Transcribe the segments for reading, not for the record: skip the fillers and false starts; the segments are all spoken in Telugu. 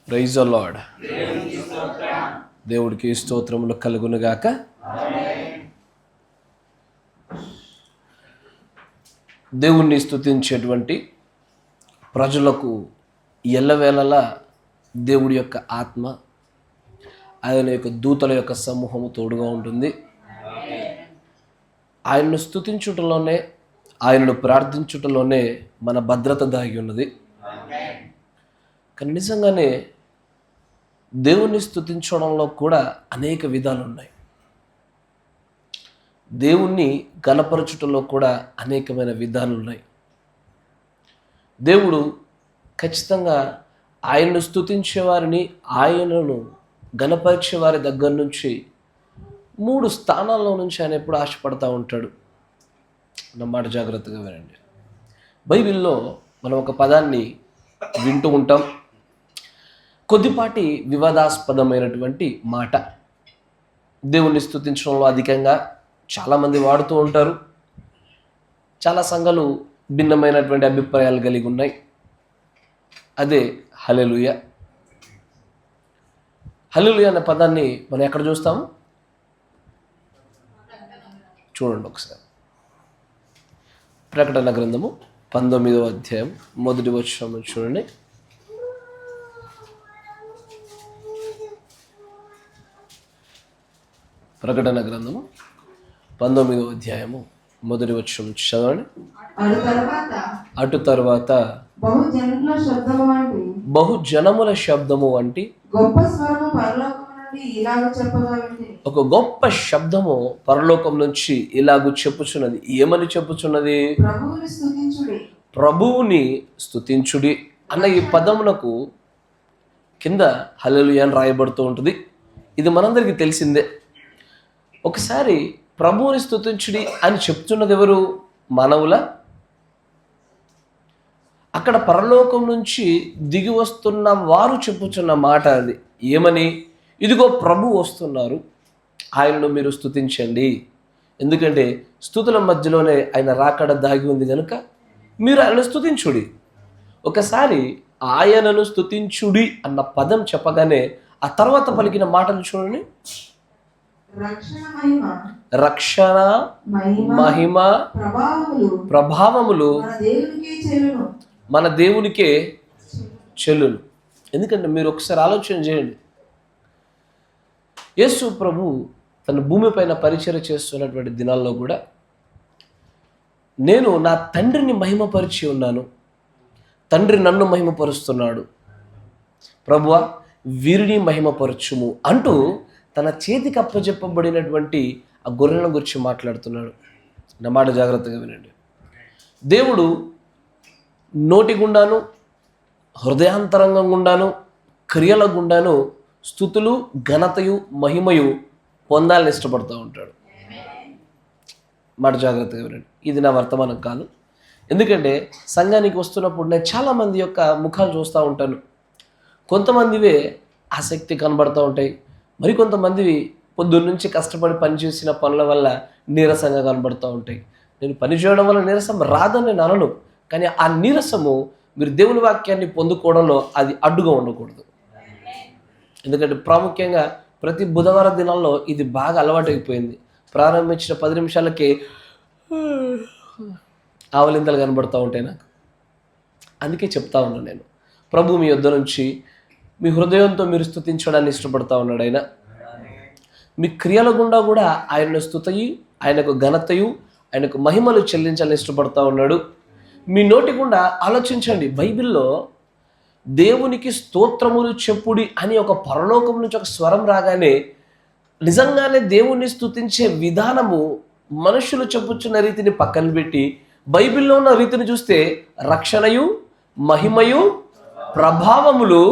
Praise the lord. దేవుడికి స్తోత్రములు కలుగునుగాక. దేవుణ్ణి స్తుతించేటువంటి ప్రజలకు ఎల్లవేళలా దేవుడి యొక్క ఆత్మ, ఆయన యొక్క దూతల యొక్క సమూహము తోడుగా ఉంటుంది. ఆయనను స్తుతించుటలోనే, ఆయనను ప్రార్థించుటలోనే మన భద్రత దాగి ఉన్నది. కానీ నిజంగానే దేవుణ్ణి స్తుతించడంలో కూడా అనేక విధాలు ఉన్నాయి. దేవుణ్ణి గణపరచుటలో కూడా అనేకమైన విధాలు ఉన్నాయి. దేవుడు ఖచ్చితంగా ఆయనను స్తుతించే వారిని, ఆయనను గణపరిచే వారి దగ్గర నుంచి 3 స్థానాల్లో నుంచి ఆయన ఎప్పుడు ఆశపడతా ఉంటాడు. నా మాట జాగ్రత్తగా వినండి. బైబిల్లో మనం ఒక పదాన్ని వింటూ ఉంటాం, కొద్దిపాటి వివాదాస్పదమైనటువంటి మాట. దేవుణ్ణి స్తుతించడంలో అధికంగా చాలామంది వాడుతూ ఉంటారు. చాలా సంఘాలు భిన్నమైనటువంటి అభిప్రాయాలు కలిగి ఉన్నాయి. అదే హల్లెలూయా. హల్లెలూయా అనే పదాన్ని మనం ఎక్కడ చూస్తాము? చూడండి ఒకసారి. ప్రకటన గ్రంథము 19వ అధ్యాయం 1వ వచనం చూడండి. ప్రకటన గ్రంథము 19వ అధ్యాయము 1వ వచనం చదవండి. అటు తర్వాత బహుజనముల శబ్దము వంటి ఒక గొప్ప శబ్దము పరలోకం నుంచి ఇలాగూ చెప్పుచున్నది. ఏమని చెప్పుచున్నది? ప్రభువుని స్తుతించుడి అన్న ఈ పదమునకు కింద హల్లెలూయా అని రాయబడుతూ ఉంటుంది. ఇది మనందరికీ తెలిసిందే. ఒకసారి ప్రభువుని స్తుతించుడి అని చెప్తున్నది ఎవరు? మానవుల. అక్కడ పరలోకం నుంచి దిగి వస్తున్న వారు చెప్పుచున్న మాట అది. ఏమని? ఇదిగో ప్రభు వస్తున్నారు, ఆయనను మీరు స్తుతించండి. ఎందుకంటే స్తుతుల మధ్యలోనే ఆయన రాకడ దాగి ఉంది కనుక మీరు ఆయనను స్తుతించుడి. ఒకసారి ఆయనను స్తుతించుడి అన్న పదం చెప్పగానే ఆ తర్వాత పలికిన మాటలు చూడండి. రక్షణ, మహిమ, ప్రభావములు మన దేవునికే చెల్లును. ఎందుకంటే మీరు ఒకసారి ఆలోచన చేయండి. యేసు ప్రభు తన భూమి పైన పరిచర్య చేస్తున్నటువంటి దినాల్లో కూడా నేను నా తండ్రిని మహిమపరిచి ఉన్నాను, తండ్రి నన్ను మహిమపరుస్తున్నాడు, ప్రభువా వీరిని మహిమపరచుము అంటూ తన చేతికి అప్పచెప్పబడినటువంటి ఆ గొర్రెలను గురించి మాట్లాడుతున్నాడు. నా మాట జాగ్రత్తగా వినండి. దేవుడు నోటి గుండాను, హృదయాంతరంగం గుండాను, క్రియల గుండాను స్తుతులు, ఘనతయు, మహిమయు పొందాలని ఇష్టపడుతూ ఉంటాడు. మాట జాగ్రత్తగా వినండి. ఇది నా వర్తమానం కాదు. ఎందుకంటే సంఘానికి వస్తున్నప్పుడు నేను చాలామంది యొక్క ముఖాలు చూస్తూ ఉంటాను. కొంతమందివే ఆసక్తి కనబడుతూ ఉంటాయి, మరికొంతమందివి పొద్దున్నుంచి కష్టపడి పనిచేసిన పనుల వల్ల నీరసంగా కనబడుతూ ఉంటాయి. నేను పని చేయడం వల్ల నీరసం రాదని నేను అనను, కానీ ఆ నీరసము మీరు దేవుని వాక్యాన్ని పొందుకోవడంలో అది అడ్డుగా ఉండకూడదు. ఎందుకంటే ప్రాముఖ్యంగా ప్రతి బుధవార దినాల్లో ఇది బాగా అలవాటైపోయింది. ప్రారంభించిన 10 నిమిషాలకే ఆవలింతలు కనబడుతూ ఉంటాయి నాకు. అందుకే చెప్తా ఉన్నాను నేను, ప్రభు మీ యొద్ద నుంచి మీ హృదయంతో మీరు స్తుతించడాన్ని ఇష్టపడతా ఉన్నాడు. ఆయన మీ క్రియల గుండా కూడా ఆయనను స్తుతియి, ఆయనకు ఘనతయు, ఆయనకు మహిమలు చెల్లించాలని ఇష్టపడతా ఉన్నాడు. మీ నోటి గుండా ఆలోచించండి. బైబిల్లో దేవునికి స్తోత్రములు చెప్పుడి అని ఒక పరలోకం నుంచి ఒక స్వరం రాగానే నిజంగానే దేవుణ్ణి స్తుతించే విధానము మనుషులు చెప్పుచున్న రీతిని పక్కన పెట్టి బైబిల్లో ఉన్న రీతిని చూస్తే రక్షణయు, మహిమయు, ప్రభావములు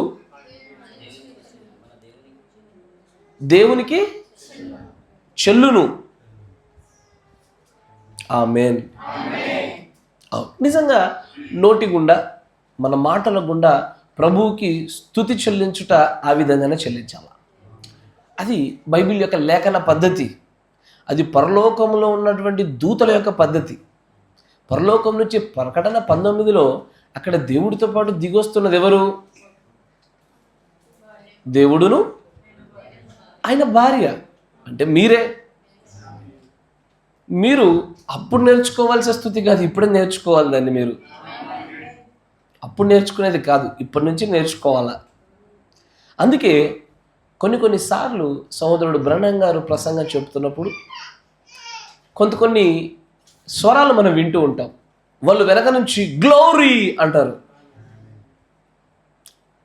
దేవునికి చెల్లును. ఆమేన్. నిజంగా నోటి గుండా, మన మాటల గుండా ప్రభువుకి స్తుతి చెల్లించుట ఆ విధంగానే చెల్లించాలి. అది బైబిల్ యొక్క లేఖన పద్ధతి. అది పరలోకంలో ఉన్నటువంటి దూతల యొక్క పద్ధతి. పరలోకం నుంచి ప్రకటన 19లో అక్కడ దేవుడితో పాటు దిగొస్తున్నది ఎవరు? దేవుడును ఆయన భార్య. అంటే మీరు అప్పుడు నేర్చుకోవాల్సిన స్థుతి కాదు, ఇప్పుడే నేర్చుకోవాలి దాన్ని. మీరు అప్పుడు నేర్చుకునేది కాదు, ఇప్పటి నుంచి నేర్చుకోవాలా. అందుకే కొన్నిసార్లు సహోదరుడు బ్రహ్నం గారు ప్రసంగం చెప్తున్నప్పుడు కొన్ని స్వరాలు మనం వింటూ ఉంటాం. వాళ్ళు వెనక నుంచి గ్లోరీ అంటారు.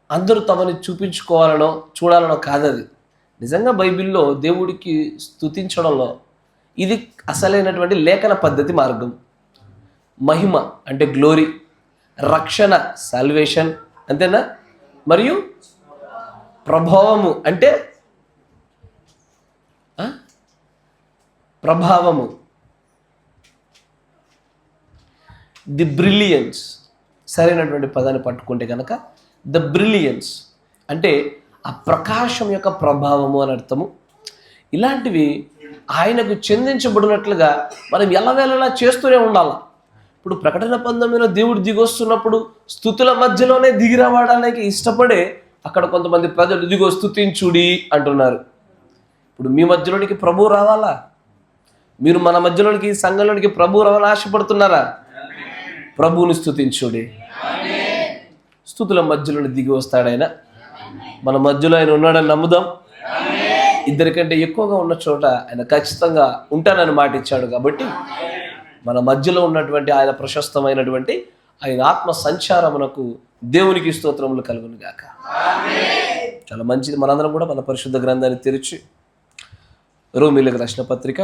అందరూ తమని చూపించుకోవాలనో చూడాలనో కాదది. నిజంగా బైబిల్లో దేవుడికి స్తుతించడంలో ఇది అసలైనటువంటి లేఖన పద్ధతి మార్గం. మహిమ అంటే గ్లోరీ, రక్షణ సాల్వేషన్, అంతేనా? మరియు ప్రభావము అంటే ప్రభావము, ది బ్రిలియన్స్. సరైనటువంటి పదాన్ని పట్టుకుంటే కనుక ద బ్రిలియన్స్ అంటే ఆ ప్రకాశం యొక్క ప్రభావము అని అర్థము. ఇలాంటివి ఆయనకు చెందించబడినట్లుగా మనం ఎల్లవేళలా చేస్తూనే ఉండాలి. ఇప్పుడు ప్రకటన 19లో దేవుడు దిగొస్తున్నప్పుడు స్తుతుల మధ్యలోనే దిగిరావడానికి ఇష్టపడే అక్కడ కొంతమంది ప్రజలు ఇదిగో స్తుతించుడి అంటున్నారు. ఇప్పుడు మీ మధ్యలోనికి ప్రభువు రావాలా? మీరు మన మధ్యలోనికి సంఘంలోనికి ప్రభువు రావాలని ఆశపడుతున్నారా? ప్రభువుని స్తుతించుడి. స్తుతుల మధ్యలోని దిగి వస్తాడు ఆయన. మన మధ్యలో ఆయన ఉన్నాడని నమ్ముదాం. ఇద్దరికంటే ఎక్కువగా ఉన్న చోట ఆయన ఖచ్చితంగా ఉంటానని మాట ఇచ్చాడు. కాబట్టి మన మధ్యలో ఉన్నటువంటి ఆయన ప్రశస్తమైనటువంటి ఆయన ఆత్మ సంచారమునకు దేవునికి స్తోత్రములు కలుగును గాక. చాలా మంచిది. మనందరం కూడా మన పరిశుద్ధ గ్రంథాన్ని తెరిచి రోమీయులకు రాసిన పత్రిక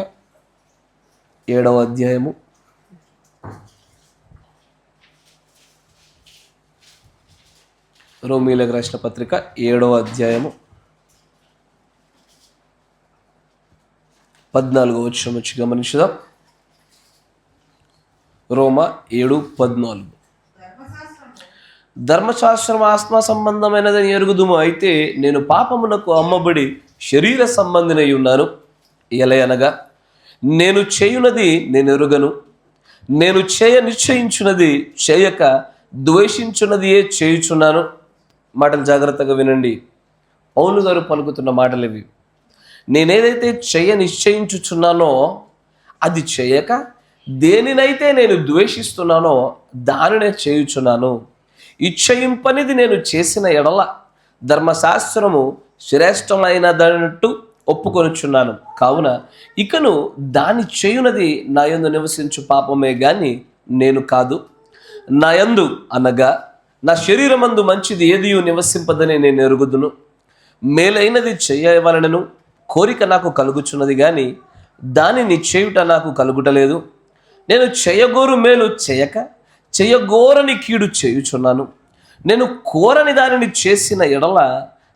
7వ అధ్యాయము రోమీయులకు రాసిన పత్రిక 7వ అధ్యాయము 14వ వచనం వచ్చి గమనించుదాం. రోమా 7:14. ధర్మశాస్త్రం ఆత్మ సంబంధమైనదని ఎరుగుదుము, అయితే నేను పాపమునకు అమ్మబడి శరీర సంబంధినై ఉన్నాను. ఎలయనగా నేను చేయునది నేను ఎరుగను, నేను చేయ నిశ్చయించున్నది చేయక ద్వేషించున్నది చేయుచున్నాను. మాటలు జాగ్రత్తగా వినండి. పౌలు గారు పలుకుతున్న మాటలు ఇవి. నేనేదైతే చేయ నిశ్చయించుచున్నానో అది చేయక దేనినైతే నేను ద్వేషిస్తున్నానో దానినే చేయుచున్నాను. ఇచ్చయింపనిది నేను చేసిన ఎడల ధర్మశాస్త్రము శ్రేష్టమైనదన్నట్టు ఒప్పుకొనుచున్నాను. కావున ఇకను దాని చేయునది నా యందు నివసించు పాపమే గాని నేను కాదు. నా యందు అనగా నా శరీరమందు మంచిది ఏదియు నివసింపదని నేను ఎరుగుదును. మేలైనది చేయవలనను కోరిక నాకు కలుగుచున్నది కానీ దానిని చేయుట నాకు కలుగుటలేదు. నేను చేయగోరు మేలు చేయక చేయగోరని కీడు చేయుచున్నాను. నేను కోరని దానిని చేసిన ఎడల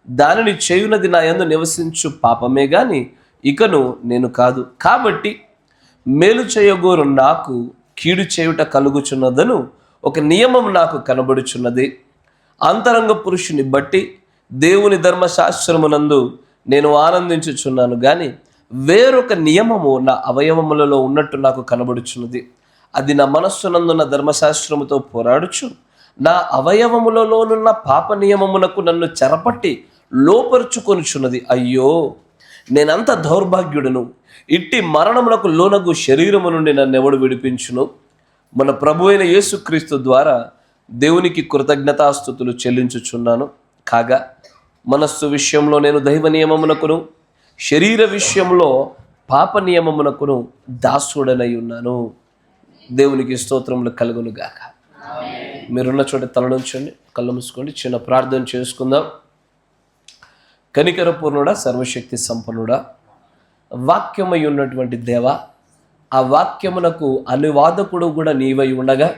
దానిని చేయునది నా యందు నివసించు పాపమే గాని ఇకను నేను కాదు. కాబట్టి మేలు చేయగోరు నాకు కీడు చేయుట కలుగుచున్నదను ఒక నియమం నాకు కనబడుచున్నది. అంతరంగ పురుషుని బట్టి దేవుని ధర్మశాస్త్రమునందు నేను ఆనందించుచున్నాను కానీ వేరొక నియమము నా అవయవములలో ఉన్నట్టు నాకు కనబడుచున్నది. అది నా మనస్సునందున్న ధర్మశాస్త్రముతో పోరాడుచు నా అవయవములలోనున్న పాప నియమమునకు నన్ను చెరపట్టి లోపరుచుకొనుచున్నది. అయ్యో, నేనంత దౌర్భాగ్యుడను. ఇట్టి మరణమునకు లోనగు శరీరము నుండి నన్నెవడు విడిపించును? మన ప్రభు అయిన యేసుక్రీస్తు ద్వారా దేవునికి కృతజ్ఞతాస్తుతులు చెల్లించుచున్నాను. కాగా మనస్సు విషయంలో నేను దైవ నియమమునకును శరీర విషయంలో పాప నియమమునకును దాసుడనై ఉన్నాను. దేవునికి స్తోత్రములు కలుగును గాక. మీరున్న చోట తలనుంచండి, కళ్ళు మూసుకోండి, చిన్న ప్రార్థన చేసుకుందాం. కనికరపూర్ణుడా, సర్వశక్తి సంపన్నుడా, వాక్యమై ఉన్నటువంటి దేవ, ఆ వాక్యమునకు అనువాదకుడు కూడా నీవై ఉండగా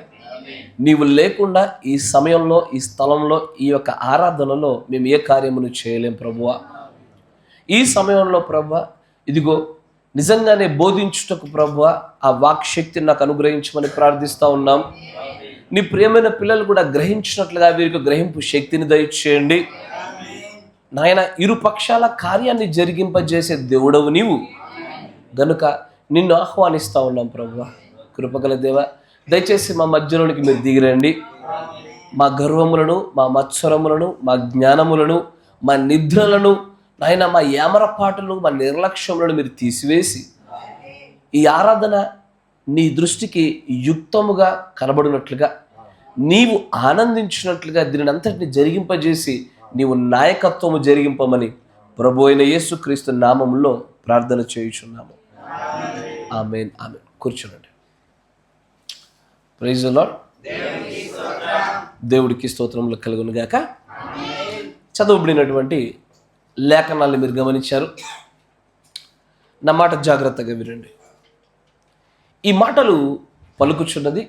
నీవు లేకుండా ఈ సమయంలో ఈ స్థలంలో ఈ యొక్క ఆరాధనలో మేము ఏ కార్యమును చేయలేం ప్రభువా. ఈ సమయంలో ప్రభువా ఇదిగో నిజంగానే బోధించుటకు ప్రభువా ఆ వాక్శక్తిని నాకు అనుగ్రహించమని ప్రార్థిస్తూ ఉన్నాం. నీ ప్రియమైన పిల్లలు కూడా గ్రహించినట్లుగా వీరికి గ్రహింపు శక్తిని దయచేయండి నాయన. ఇరు పక్షాల కార్యాన్ని జరిగింపజేసే దేవుడవు నీవు గనుక నిన్ను ఆహ్వానిస్తూ ఉన్నాం ప్రభువా. కృపగల దేవ, దయచేసి మా మధ్యలోనికి మీరు దిగిరండి. మా గర్వములను, మా మత్సరములను, మా జ్ఞానములను, మా నిద్రలను నాయన, మా యామరపాటును, మా నిర్లక్ష్యములను మీరు తీసివేసి ఈ ఆరాధన నీ దృష్టికి యుక్తముగా కనబడినట్లుగా, నీవు ఆనందించినట్లుగా దీనిని అంతటిని జరిగింపజేసి నీవు నాయకత్వము జరిగింపమని ప్రభు అయిన యేసుక్రీస్తు నామములో ప్రార్థన చేయుచున్నాము. Amen, amen. కూర్చోండి. Praise the Lord. దేవుడికి స్తోత్రములు కలుగును గాక. చదవబడినటువంటి లేఖనాలు మీరు గమనించారు. నా మాట జాగ్రత్తగా వినండి. ఈ మాటలు పలుకుచున్నది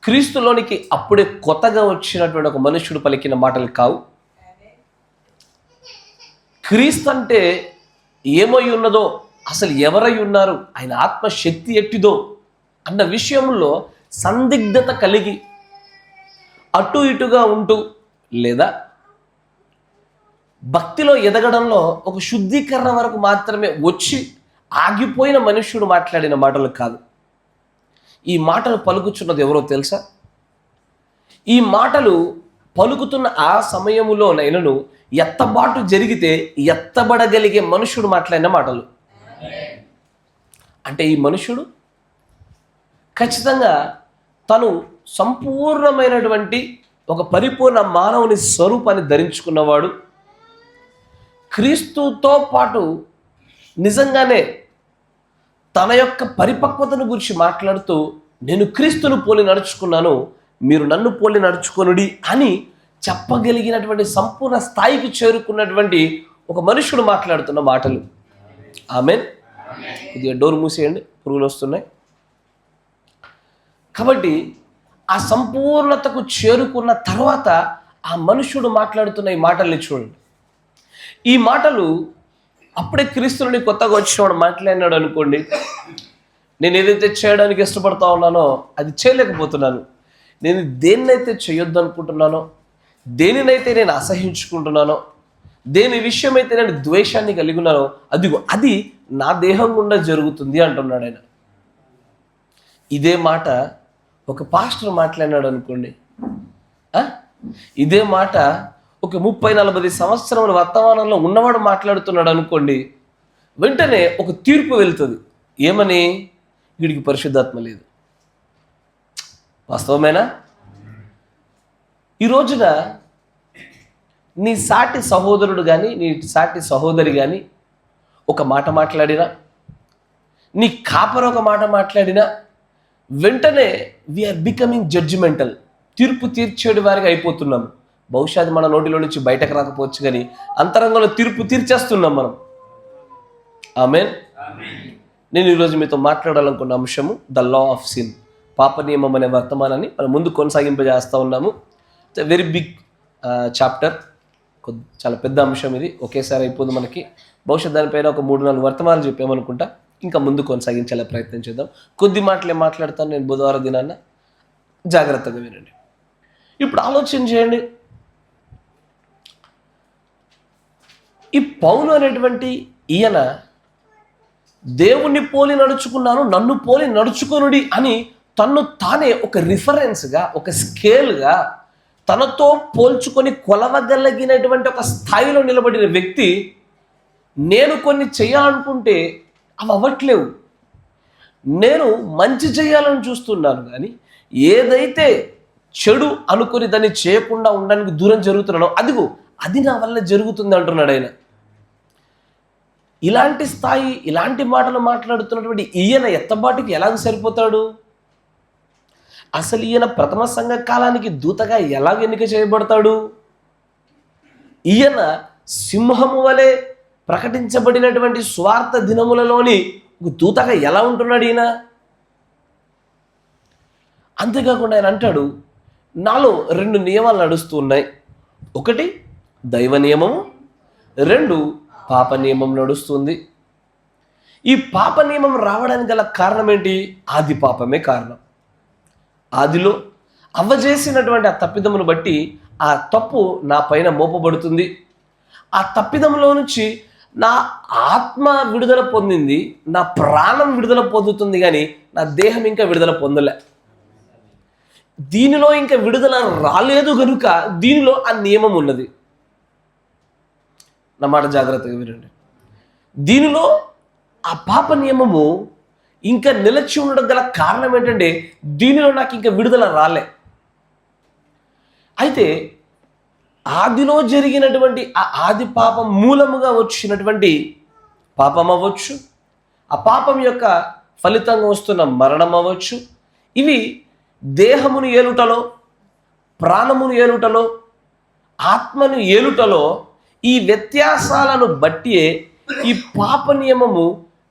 క్రీస్తులోనికి అప్పుడే కొత్తగా వచ్చినటువంటి ఒక మనుషుడు పలికిన మాటలు కావు. క్రీస్తు అంటే ఏమై ఉన్నదో, అసలు ఎవరై ఉన్నారు, ఆయన ఆత్మశక్తి ఎట్టిదో అన్న విషయంలో సందిగ్ధత కలిగి అటు ఇటుగా ఉంటూ, లేదా భక్తిలో ఎదగడంలో ఒక శుద్ధీకరణ వరకు మాత్రమే వచ్చి ఆగిపోయిన మనుష్యుడు మాట్లాడిన మాటలు కాదు. ఈ మాటలు పలుకుచున్నది ఎవరో తెలుసా? ఈ మాటలు పలుకుతున్న ఆ సమయములోనైనను ఎత్తబాటు జరిగితే ఎత్తబడగలిగే మనుషుడు మాట్లాడిన మాటలు. అంటే ఈ మనుషుడు ఖచ్చితంగా తను సంపూర్ణమైనటువంటి ఒక పరిపూర్ణ మానవుని స్వరూపాన్ని ధరించుకున్నవాడు. క్రీస్తుతో పాటు నిజంగానే తన యొక్క పరిపక్వతను గురించి మాట్లాడుతూ, నేను క్రీస్తును పోలి నడుచుకున్నాను, మీరు నన్ను పోలి నడుచుకొనుడి అని చెప్పగలిగినటువంటి సంపూర్ణ స్థాయికి చేరుకున్నటువంటి ఒక మనుషుడు మాట్లాడుతున్న మాటలు. ఆమేన్. కొద్దిగా డోర్ మూసేయండి, పురుగులు వస్తున్నాయి. కాబట్టి ఆ సంపూర్ణతకు చేరుకున్న తర్వాత ఆ మనుషుడు మాట్లాడుతున్న ఈ మాటల్ని చూడండి. ఈ మాటలు అప్పుడే క్రీస్తుని కొత్తగా వచ్చినవాడు మాట్లాడినాడు అనుకోండి, నేను ఏదైతే చేయడానికి ఇష్టపడతా ఉన్నానో అది చేయలేకపోతున్నాను, నేను దేన్నైతే చేయొద్దు అనుకుంటున్నానో, దేనినైతే నేను అసహించుకుంటున్నానో, దేని విషయమైతే నేను ద్వేషాన్ని కలిగి ఉన్నానో అది నా దేహం గుండా జరుగుతుంది అంటున్నాడు ఆయన. ఇదే మాట ఒక పాస్టర్ మాట్లాడినాడు అనుకోండి, ఇదే మాట ఒక 30-40 సంవత్సరముల వర్తమానంలో ఉన్నవాడు మాట్లాడుతున్నాడు అనుకోండి, వెంటనే ఒక తీర్పు వెళ్తుంది. ఏమని? వీడికి పరిశుద్ధాత్మ లేదు. వాస్తవమేనా? ఈ రోజున నీ సాటి సహోదరుడు కానీ, నీ సాటి సహోదరి కానీ ఒక మాట మాట్లాడినా, నీ కాపర ఒక మాట మాట్లాడినా, వెంటనే వీఆర్ బికమింగ్ జడ్జిమెంటల్, తీర్పు తీర్చేడు వారిగా అయిపోతున్నాము. బహుశా అది మన నోటిలో నుంచి బయటకు రాకపోవచ్చు, కానీ అంతరంగంలో తీర్పు తీర్చేస్తున్నాం మనం. ఆమేన్. నేను ఈరోజు మీతో మాట్లాడాలనుకున్న అంశము ద లా ఆఫ్ సిన్, పాప నియమం అనే వర్తమానాన్ని మనం ముందు కొనసాగింపజేస్తూ ఉన్నాము. It's a very big chapter, చాలా పెద్ద అంశం ఇది. ఒకేసారి అయిపోదు మనకి. బహుశా దానిపైన ఒక 3-4 వర్తమానాలు చెప్పామనుకుంటా. ఇంకా ముందు కొనసాగించేలా ప్రయత్నం చేద్దాం. కొద్ది మాటలే మాట్లాడతాను నేను బుధవారం దినాన్న, జాగ్రత్తగా వినండి. ఇప్పుడు ఆలోచన చేయండి, ఈ పౌలు అనేటువంటి ఈయన దేవుణ్ణి పోలి నడుచుకున్నాను, నన్ను పోలి నడుచుకొనుడి అని తన్ను తానే ఒక రిఫరెన్స్గా, ఒక స్కేల్గా తనతో పోల్చుకొని కొలవగలిగినటువంటి ఒక స్థాయిలో నిలబడిన వ్యక్తి, నేను కొన్ని చేయాలనుకుంటే అవి అవ్వట్లేవు, నేను మంచి చేయాలని చూస్తున్నాను, కానీ ఏదైతే చెడు అనుకొని దాన్ని చేయకుండా ఉండడానికి దూరం జరుగుతున్నానో అదిగో అది నా వల్ల జరుగుతుంది అంటున్నాడు ఆయన. ఇలాంటి స్థాయి, ఇలాంటి మాటలు మాట్లాడుతున్నటువంటి ఈయన ఎత్తబాటుకి ఎలా సరిపోతాడు? అసలు ఈయన ప్రథమ సంఘ కాలానికి దూతగా ఎలా ఎన్నిక చేయబడతాడు? ఈయన సింహము వలె ప్రకటించబడినటువంటి స్వార్థ దినములలోని ఒక దూతగా ఎలా ఉంటున్నాడు ఈయన? అంతేకాకుండా ఆయన అంటాడు, నాలో 2 నియమాలు నడుస్తూ ఉన్నాయి. ఒకటి దైవ నియమము, 2 పాప నియమం నడుస్తుంది. ఈ పాప నియమం రావడానికి గల కారణం ఏంటి? ఆది పాపమే కారణం. ఆదిలో అవ్వ చేసినటువంటి ఆ తప్పిదమును బట్టి ఆ తప్పు నా పైన మోపబడుతుంది. ఆ తప్పిదంలో నుంచి నా ఆత్మ విడుదల పొందింది, నా ప్రాణం విడుదల పొందుతుంది, కానీ నా దేహం ఇంకా విడుదల పొందలే. దీనిలో ఇంకా విడుదల రాలేదు కనుక దీనిలో ఆ నియమం ఉన్నది. నా మాట జాగ్రత్తగా వినండి. దీనిలో ఆ పాప నియమము ఇంకా నిలిచి ఉండడం గల కారణం ఏంటంటే దీనిలో నాకు ఇంకా విడుదల రాలే. అయితే ఆదిలో జరిగినటువంటి ఆ ఆది పాపం మూలముగా వచ్చినటువంటి పాపం అవ్వచ్చు, ఆ పాపం యొక్క ఫలితంగా వస్తున్న మరణం అవ్వచ్చు, ఇవి దేహమును ఏలుటలో, ప్రాణమును ఏలుటలో, ఆత్మను ఏలుటలో ఈ వ్యత్యాసాలను బట్టి ఈ పాప నియమము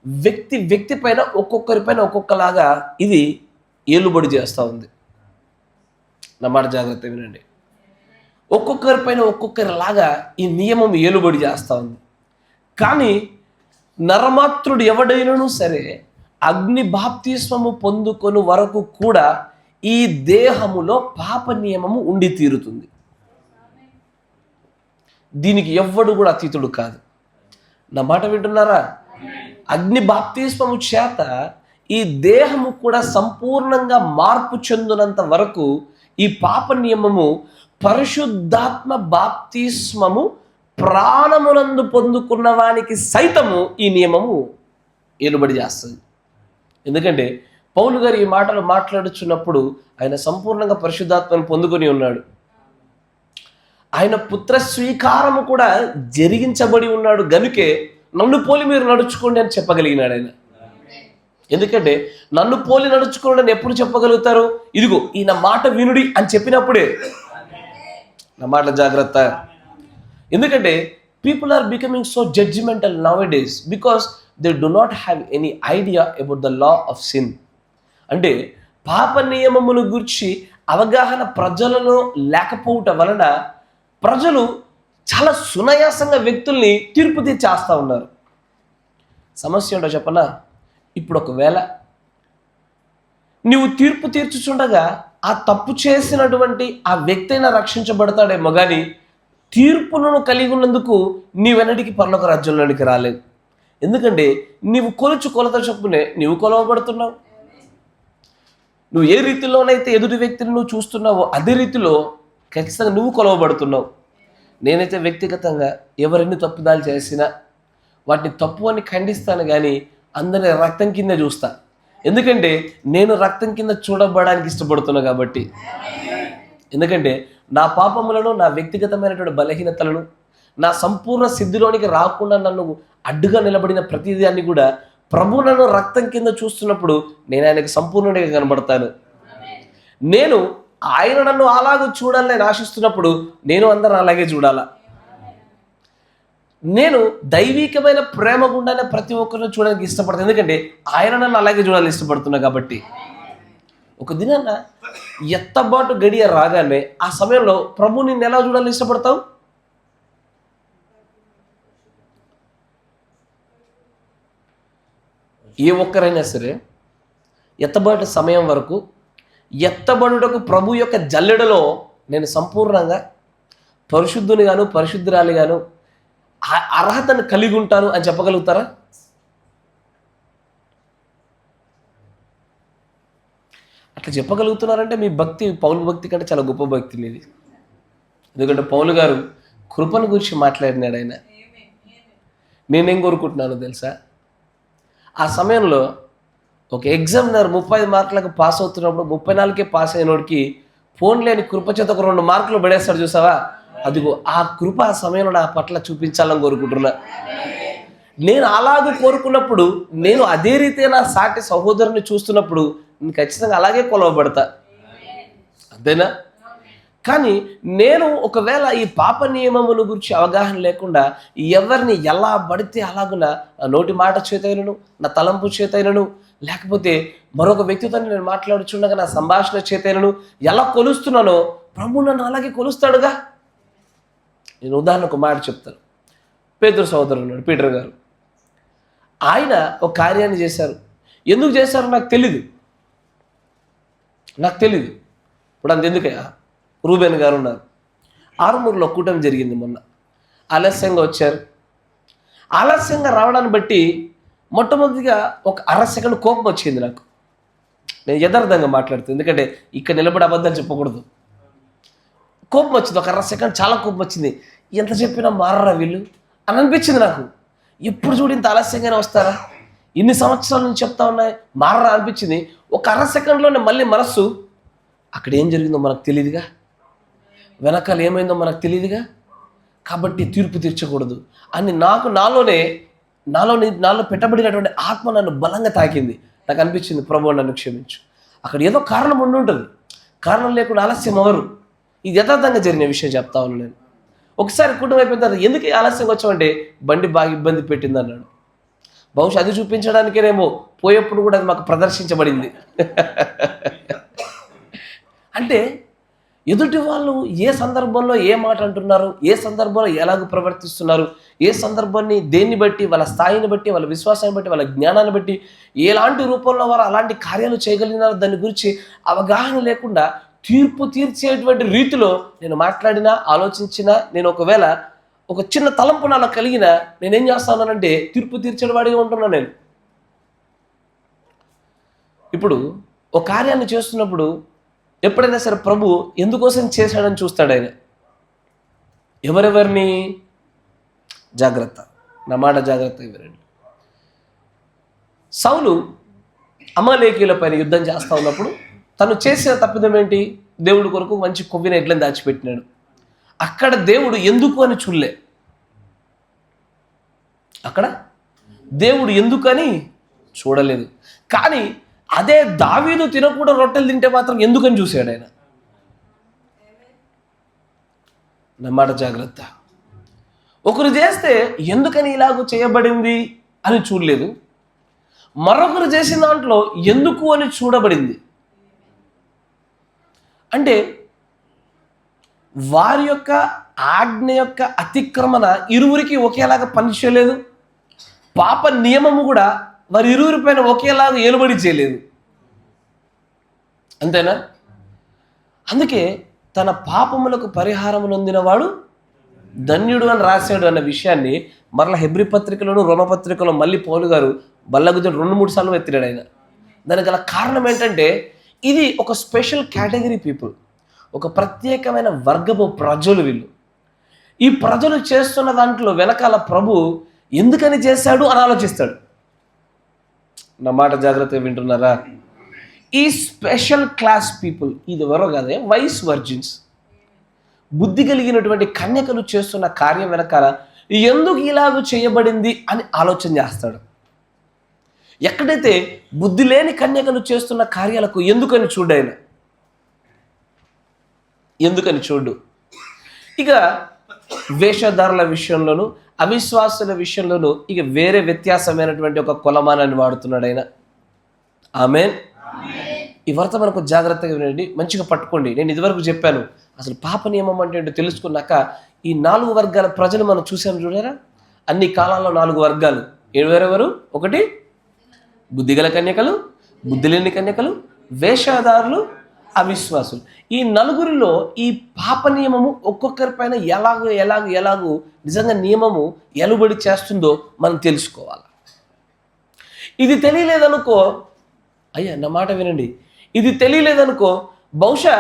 వ్యక్తి పైన ఒక్కొక్కరిపైన ఒక్కొక్కలాగా ఇది ఏలుబడి చేస్తూ ఉంది. నా మాట జాగ్రత్త వినండి. ఒక్కొక్కరిపైన ఒక్కొక్కరిలాగా ఈ నియమం ఏలుబడి చేస్తూ ఉంది. కానీ నరమాత్రుడు ఎవడైనను సరే అగ్ని బాప్తిస్మము పొందుకొని వరకు కూడా ఈ దేహములో పాప నియమము ఉండి తీరుతుంది. దీనికి ఎవ్వడు కూడా అతీతుడు కాదు. నా మాట వింటున్నారా? అగ్ని బాప్తిస్మము చేత ఈ దేహము కూడా సంపూర్ణంగా మార్పు చెందినంత వరకు ఈ పాప నియమము పరిశుద్ధాత్మ బాప్తిస్మము ప్రాణమునందు పొందుకున్న వానికి సైతము ఈ నియమము ఏలుబడి చేస్తుంది. ఎందుకంటే పౌలు గారు ఈ మాటలు మాట్లాడుచున్నప్పుడు ఆయన సంపూర్ణంగా పరిశుద్ధాత్మను పొందుకొని ఉన్నాడు. ఆయన పుత్ర స్వీకారము కూడా జరిగించబడి ఉన్నాడు గనుకే నన్ను పోలి మీరు నడుచుకోండి అని చెప్పగలిగినాడు ఆయన. ఎందుకంటే నన్ను పోలి నడుచుకోండి అని ఎప్పుడు చెప్పగలుగుతారు? ఇదిగో ఈయన మాట వినుడి అని చెప్పినప్పుడే. నా మాటల జాగ్రత్త. ఎందుకంటే people are becoming so judgemental nowadays because they do not have any idea about the law of sin. అంటే పాప నియమమును గురించి అవగాహన ప్రజలలో లేకపోవటం వలన ప్రజలు చాలా సునాయాసంగా వ్యక్తుల్ని తీర్పు తీర్చేస్తూ ఉన్నారు. సమస్య ఏంటో చెప్పనా? ఇప్పుడు ఒకవేళ నువ్వు తీర్పు తీర్చుచుండగా ఆ తప్పు చేసినటువంటి ఆ వ్యక్తి అయినా రక్షించబడతాడేమో కానీ తీర్పులను కలిగి ఉన్నందుకు నీవెన్నటికి పరలోక రాజ్యంలోనికి రాలేదు. ఎందుకంటే నీవు కొలత చొప్పునే నీవు కొలవబడుతున్నావు. నువ్వు ఏ రీతిలోనైతే ఎదుటి వ్యక్తిని నువ్వు చూస్తున్నావో అదే రీతిలో ఖచ్చితంగా నువ్వు కొలవబడుతున్నావు. నేనైతే వ్యక్తిగతంగా ఎవరెన్ని తప్పుదాలు చేసినా వాటిని తప్పు అని ఖండిస్తాను, కానీ అందరిని రక్తం కింద చూస్తా. ఎందుకంటే నేను రక్తం కింద చూడబడడానికి ఇష్టపడుతున్నా కాబట్టి. ఎందుకంటే నా పాపములను, నా వ్యక్తిగతమైనటువంటి బలహీనతలను, నా సంపూర్ణ సిద్ధిలోనికి రాకుండా నన్ను అడ్డుగా నిలబడిన ప్రతిదాన్ని కూడా ప్రభు నన్ను రక్తం కింద చూస్తున్నప్పుడు నేను ఆయనకు సంపూర్ణుడిగా కనబడతాను. నేను ఆయన నన్ను అలాగే చూడాలని నేను ఆశిస్తున్నప్పుడు నేను అందరిని అలాగే చూడాలా. నేను దైవికమైన ప్రేమ గుండానే ప్రతి ఒక్కరిని చూడడానికి ఇష్టపడతాను. ఎందుకంటే ఆయన నన్ను అలాగే చూడాలని ఇష్టపడుతున్నా కాబట్టి. ఒక దినాన ఎత్తబాటు గడియ రాగానే ఆ సమయంలో ప్రభు నిన్ను ఎలా చూడాలని ఇష్టపడతావు? ఏ ఒక్కరైనా సరే ఎత్తబాటు సమయం వరకు ఎత్తబడుటకు ప్రభు యొక్క జల్లెడలో నేను సంపూర్ణంగా పరిశుద్ధునిగాను పరిశుద్ధురాలిగాను అర్హతను కలిగి ఉంటాను అని చెప్పగలుగుతారా? అట్లా చెప్పగలుగుతున్నారంటే మీ భక్తి పౌలు భక్తి కంటే చాలా గొప్ప భక్తి మీది. ఎందుకంటే పౌలు గారు కృపను గురించి మాట్లాడినాడు. ఆయన నేనేం కోరుకుంటున్నాను తెలుసా? ఆ సమయంలో ఒక ఎగ్జామినర్ 35 మార్కులకు పాస్ అవుతున్నప్పుడు 34కే పాస్ అయినోడికి ఫోన్ లేని కృప చేత ఒక 2 మార్కులు పడేస్తాడు చూసావా? అదిగో ఆ కృప ఆ సమయంలో నా పట్ల చూపించాలని కోరుకుంటున్నా. నేను అలాగే కోరుకున్నప్పుడు నేను అదే రీతిగా నా సాటి సహోదరుని చూస్తున్నప్పుడు నేను ఖచ్చితంగా అలాగే కొలవబడతా. అంతేనా? కానీ నేను ఒకవేళ ఈ పాప నియమముల గురించి అవగాహన లేకుండా ఎవరిని ఎలా పడితే అలాగున నా నోటి మాట చేతైనను, నా తలంపు చేతైనను, లేకపోతే మరొక వ్యక్తితో నేను మాట్లాడుచుండగా నా సంభాషణ చేతైనను ఎలా కొలుస్తున్నానో ప్రభు నన్ను అలాగే కొలుస్తాడుగా. నేను ఉదాహరణకు మాట చెప్తాను. పేతురు సహోదరుడు ఉన్నాడు, పీటర్ గారు. ఆయన ఒక కార్యాన్ని చేశారు. ఎందుకు చేశారో నాకు తెలీదు. ఇప్పుడు అంతెందుకయ్యా, రూబెన్ గారు ఉన్నారు. ఆరుమూరులో కూటమి జరిగింది మొన్న. ఆలస్యంగా వచ్చారు. ఆలస్యంగా రావడాన్ని బట్టి మొట్టమొదటిగా ఒక 1/2 సెకండ్ కోపం వచ్చింది నాకు. నేను యథార్థంగా మాట్లాడుతాను, ఎందుకంటే ఇక్కడ నిలబడి అబద్ధాలు చెప్పకూడదు. కోపం వచ్చింది, ఒక 1/2 సెకండ్ చాలా కోపం వచ్చింది. ఎంత చెప్పినా మారరా వీళ్ళు అని అనిపించింది నాకు. ఎప్పుడు చూడు ఇంత ఆలస్యంగానే వస్తారా, ఇన్ని సంవత్సరాల నుంచి చెప్తా ఉన్నాయి, మారరా అనిపించింది. ఒక అర సెకండ్లోనే మళ్ళీ మనస్సు అక్కడ ఏం జరిగిందో మనకు తెలియదుగా, వెనకాల ఏమైందో మనకు తెలియదుగా, కాబట్టి తీర్పు తీర్చకూడదు అని నాలో పెట్టబడినటువంటి ఆత్మ నన్ను బలంగా తాకింది. నాకు అనిపించింది, ప్రభువు నన్ను క్షమించు. అక్కడ ఏదో కారణం ఉండి ఉంటుంది, కారణం లేకుండా ఆలస్యం ఎవరు. ఇది యథార్థంగా జరిగిన విషయం చెప్తా ఉన్నాను నేను. ఒకసారి కుటుంబం అయిపోయిన తర్వాత ఎందుకు ఆలస్యంగా వచ్చామంటే బండి బాగా ఇబ్బంది పెట్టింది అన్నాడు. బహుశా అది చూపించడానికేనేమో పోయేప్పుడు కూడా అది మాకు ప్రదర్శించబడింది. అంటే ఎదుటి వాళ్ళు ఏ సందర్భంలో ఏ మాట అంటున్నారు, ఏ సందర్భంలో ఎలాగ ప్రవర్తిస్తున్నారు, ఏ సందర్భాన్ని దేన్ని బట్టి, వాళ్ళ స్థాయిని బట్టి, వాళ్ళ విశ్వాసాన్ని బట్టి, వాళ్ళ జ్ఞానాన్ని బట్టి ఎలాంటి రూపంలో వారు అలాంటి కార్యాలు చేయగలిగినారో దాని గురించి అవగాహన లేకుండా తీర్పు తీర్చేటువంటి రీతిలో నేను మాట్లాడినా, ఆలోచించినా, నేను ఒకవేళ ఒక చిన్న తలంపు నాలో కలిగినా నేనేం చేస్తానంటే తీర్పు తీర్చేవాడిగా ఉంటున్నాను నేను. ఇప్పుడు ఒక కార్యాన్ని చేస్తున్నప్పుడు ఎప్పుడైనా సరే ప్రభు ఎందుకోసం చేశాడని చూస్తాడు ఆయన. ఎవరెవరిని? జాగ్రత్త, నా మాట జాగ్రత్త వినండి. సౌలు అమాలేకీయుల పైన యుద్ధం చేస్తూ ఉన్నప్పుడు తను చేసిన తప్పిదం ఏంటి? దేవుడి కొరకు మంచి కొవ్విన ఎడ్లను దాచిపెట్టినాడు. అక్కడ దేవుడు ఎందుకు అని చూడలే. అక్కడ దేవుడు ఎందుకని చూడలేదు. కానీ అదే దావీదు తినకుండా రొట్టెలు తింటే మాత్రం ఎందుకని చూశాడు ఆయన. నా మాట జాగ్రత్త. ఒకరు చేస్తే ఎందుకని ఇలాగ చేయబడింది అని చూడలేదు, మరొకరు చేసిన దాంట్లో ఎందుకు అని చూడబడింది. అంటే వారి యొక్క ఆజ్ఞ యొక్క అతిక్రమణ ఇరువురికి ఒకేలాగా పనిచేయలేదు, పాప నియమము కూడా వారి ఇరువురి పైన ఒకేలాగా ఏలుబడి చేయలేదు. అంతేనా? అందుకే తన పాపములకు పరిహారం నొందినవాడు ధన్యుడు అని రాశాడు అన్న విషయాన్ని మరలా హెబ్రీ పత్రికలోను రోమపత్రికలో మళ్ళీ పౌలు గారు బల్లగుద్ద 2-3 సార్లు ఎత్తినాడు ఆయన. దానికి గల కారణం ఏంటంటే ఇది ఒక స్పెషల్ కేటగిరీ పీపుల్, ఒక ప్రత్యేకమైన వర్గపు ప్రజలు వీళ్ళు. ఈ ప్రజలు చేస్తున్న దాంట్లో వెనకాల ప్రభు ఎందుకని చేశాడు అని ఆలోచిస్తాడు. నా మాట జాగ్రత్తగా వింటున్నారా? ఈ స్పెషల్ క్లాస్ పీపుల్ ఇది ఎవరో కాదే, వైస్ వర్జిన్స్, బుద్ధి కలిగినటువంటి కన్యకలు చేస్తున్న కార్యం వెనకాల ఎందుకు ఇలాగ చేయబడింది అని ఆలోచన చేస్తాడు. ఎక్కడైతే బుద్ధి లేని కన్యకలు చేస్తున్న కార్యాలకు ఎందుకని చూడాయన, ఎందుకని చూడు. ఇక వేషధారుల విషయంలోనూ అవిశ్వాసుల విషయంలోనూ ఇక వేరే వ్యత్యాసమైనటువంటి ఒక కొలమానాన్ని వాడుతున్నాడు ఆయన. ఆమేన్. ఈ వార్త మనకు జాగ్రత్తగా వినండి, మంచిగా పట్టుకోండి. నేను ఇదివరకు చెప్పాను అసలు పాప నియమం అంటే ఏంటో తెలుసుకున్నాక ఈ 4 వర్గాల ప్రజలు మనం చూసాము చూడారా. అన్ని కాలాల్లో 4 వర్గాలు ఎవరెవరు? ఒకటి బుద్ధిగల కన్యకలు, బుద్ధి లేని కన్యకలు, వేషధారులు, అవిశ్వాసులు. ఈ నలుగురిలో ఈ పాప నియమము ఒక్కొక్కరి పైన ఎలాగూ నిజంగా నియమము ఎలుబడి చేస్తుందో మనం తెలుసుకోవాలి. ఇది తెలియలేదనుకో, అయ్యా నా మాట వినండి, ఇది తెలియలేదనుకో బహుశా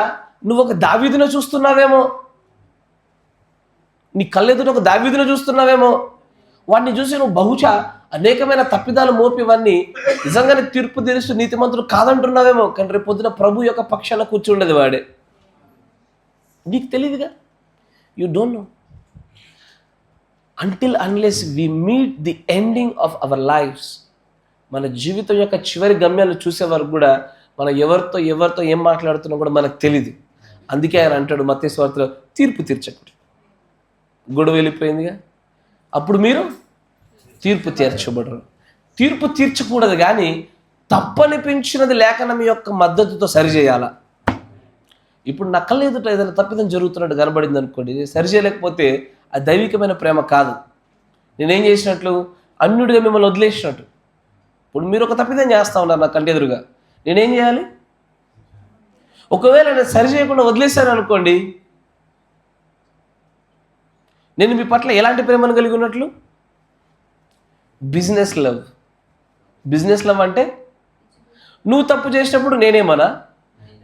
నువ్వు ఒక దావీదును చూస్తున్నావేమో, నీ కళ్ళెదుట ఒక దావీదును చూస్తున్నావేమో, వాడిని చూసి నువ్వు బహుశా అనేకమైన తప్పిదాలు మోపివన్నీ నిజంగానే తీర్పు తీరుస్తూ నీతిమంతుడు కాదంటున్నావేమో. కానీ రేపు పొద్దున ప్రభు యొక్క పక్షాన కూర్చుండేది వాడే. నీకు తెలియదుగా, you don't know until unless we meet the ending of our lifes. మన జీవితం యొక్క చివరి గమ్యాలు చూసే వరకు కూడా మనం ఎవరితో ఏం మాట్లాడుతున్నా కూడా మనకు తెలియదు. అందుకే ఆయన అంటాడు మత్తయి సువార్తలో, తీర్పు తీర్చకూడదు. గొడవ వెళ్ళిపోయిందిగా, అప్పుడు మీరు తీర్పు తీర్చబడరు. తీర్పు తీర్చకూడదు, కానీ తప్పనిపించినది లేఖనం యొక్క మద్దతుతో సరిచేయాలా. ఇప్పుడు నా కళ్ళ ఎదుట ఏదైనా తప్పిదం జరుగుతున్నట్టు కనబడింది అనుకోండి, సరిచేయలేకపోతే అది దైవికమైన ప్రేమ కాదు. నేనేం చేసినట్లు? అన్యుడిగా మిమ్మల్ని వదిలేసినట్టు. ఇప్పుడు మీరు ఒక తప్పిదం చేస్తూ ఉన్నారు నా కంటి ఎదురుగా, నేనేం చేయాలి? ఒకవేళ నేను సరి చేయకుండా వదిలేశాను అనుకోండి, నేను మీ పట్ల ఎలాంటి ప్రేమను కలిగి ఉన్నట్లు? బిజినెస్ లవ్ అంటే నువ్వు తప్పు చేసినప్పుడు నేనేమన్నా,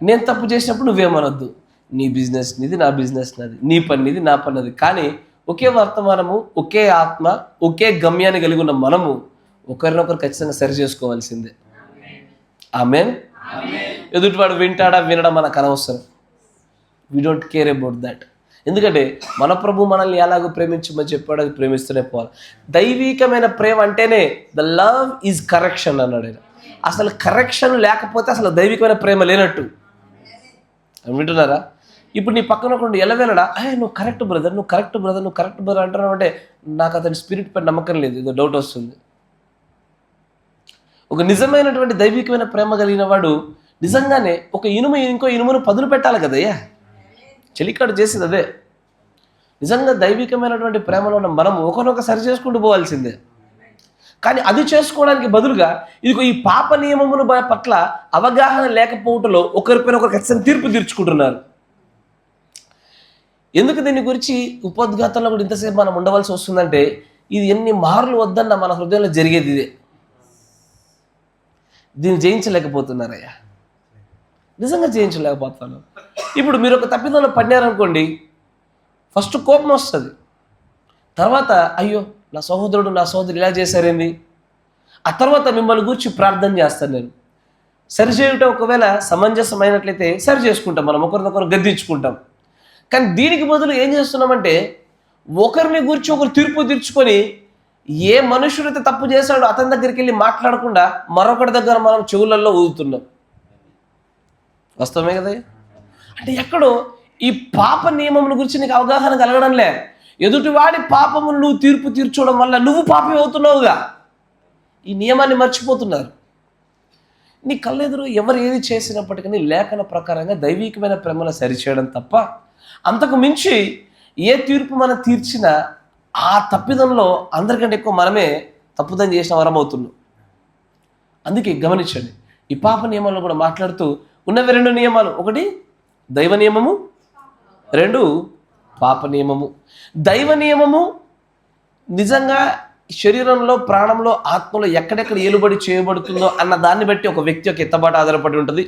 నేను తప్పు చేసినప్పుడు నువ్వేమనొద్దు. నీ బిజినెస్ నీది, నా బిజినెస్ నాది, నీ పని నీది, నా పని అది. కానీ ఒకే వర్తమానము, ఒకే ఆత్మ, ఒకే గమ్యాన్ని కలిగి ఉన్న మనము ఒకరినొకరు ఖచ్చితంగా సరి చేసుకోవాల్సిందే. ఆమేన్. ఎదుటివాడు వింటాడా వినడా మనకు అనవసరం. We don't care about that. ఎందుకంటే మన ప్రభు మనల్ని ఎలాగో ప్రేమించమని చెప్పాడు, అది ప్రేమిస్తూనే పోవాలి. దైవికమైన ప్రేమ అంటేనే ద లవ్ ఈజ్ కరెక్షన్ అన్నాడు ఆయన. అసలు కరెక్షన్ లేకపోతే అసలు దైవికమైన ప్రేమ లేనట్టు. వింటున్నారా? ఇప్పుడు నీ పక్కన ఒకడు ఎలవేలడా, నువ్వు కరెక్ట్ బ్రదర్, నువ్వు కరెక్ట్ బ్రదర్, నువ్వు కరెక్ట్ బ్రదర్ అంటున్నావు అంటే నాకు అతని స్పిరిట్ పై నమ్మకం లేదు, ఏదో డౌట్ వస్తుంది. ఒక నిజమైనటువంటి దైవికమైన ప్రేమ కలిగిన వాడు నిజంగానే ఒక ఇంకో ఇనుమును పదును పెట్టాలి కదయ్యా. చెలికాడు చేసేది అదే. నిజంగా దైవికమైనటువంటి ప్రేమలో ఉన్న మనము ఒకరినొక సరి చేసుకుంటూ పోవాల్సిందే. కానీ అది చేసుకోవడానికి బదులుగా ఇదిగో ఈ పాప నియమముల పట్ల అవగాహన లేకపోవటంలో ఒకరిపైన ఒకరు ఖచ్చితంగా తీర్పు తీర్చుకుంటున్నారు. ఎందుకు దీని గురించి ఉపోద్ఘాతంలో కూడా ఇంతసేపు మనం ఉండవలసి వస్తుందంటే ఇది ఎన్ని మార్లు వద్దన్న మన హృదయంలో జరిగేది ఇదే. దీన్ని జయించలేకపోతున్నారయ్యా, నిజంగా జయించలేకపోతున్నాను. ఇప్పుడు మీరు ఒక తప్పిదంలో పడినారనుకోండి, ఫస్ట్ కోపం వస్తుంది, తర్వాత అయ్యో నా సహోదరుడు నా సహోదరు ఇలా చేశారేంది, ఆ తర్వాత మిమ్మల్ని గురించి ప్రార్థన చేస్తాను నేను. సరిచేయటం ఒకవేళ సమంజసమైనట్లయితే సరి చేసుకుంటాం, మనం ఒకరినొకరు గద్దించుకుంటాం. కానీ దీనికి బదులు ఏం చేస్తున్నామంటే ఒకరిని గురించి ఒకరు తీర్పు తీర్చుకొని ఏ మనుషుడైతే తప్పు చేశాడో అతని దగ్గరికి వెళ్ళి మాట్లాడకుండా మరొకటి దగ్గర మనం చెవులలో ఊదుతున్నాం. వాస్తవమే కదా? అంటే ఎక్కడో ఈ పాప నియమముల గురించి నీకు అవగాహన కలగడంలే. ఎదుటివాడి పాపములు నువ్వు తీర్పు తీర్చడం వల్ల నువ్వు పాపి అవుతున్నావుగా. ఈ నియమాన్ని మర్చిపోతున్నారు. నీ కళ్ళెదురు ఎవరు ఏది చేసినప్పటికీ లేఖన ప్రకారంగా దైవికమైన ప్రేమను సరిచేయడం తప్ప అంతకు మించి ఏ తీర్పు మనం తీర్చినా ఆ తప్పిదంలో అందరికంటే ఎక్కువ మనమే తప్పుదం చేసిన వరం అవుతున్నాం. అందుకే గమనించండి, ఈ పాప నియమాలను కూడా మాట్లాడుతూ ఉన్నవి 2 నియమాలు. ఒకటి దైవ నియమము, 2 పాప నియమము. దైవ నియమము నిజంగా శరీరంలో, ప్రాణంలో, ఆత్మలో ఎక్కడెక్కడ ఏలుబడి చేయబడుతుందో అన్న దాన్ని బట్టి ఒక వ్యక్తి యొక్క ఎత్తబాటు ఆధారపడి ఉంటుంది.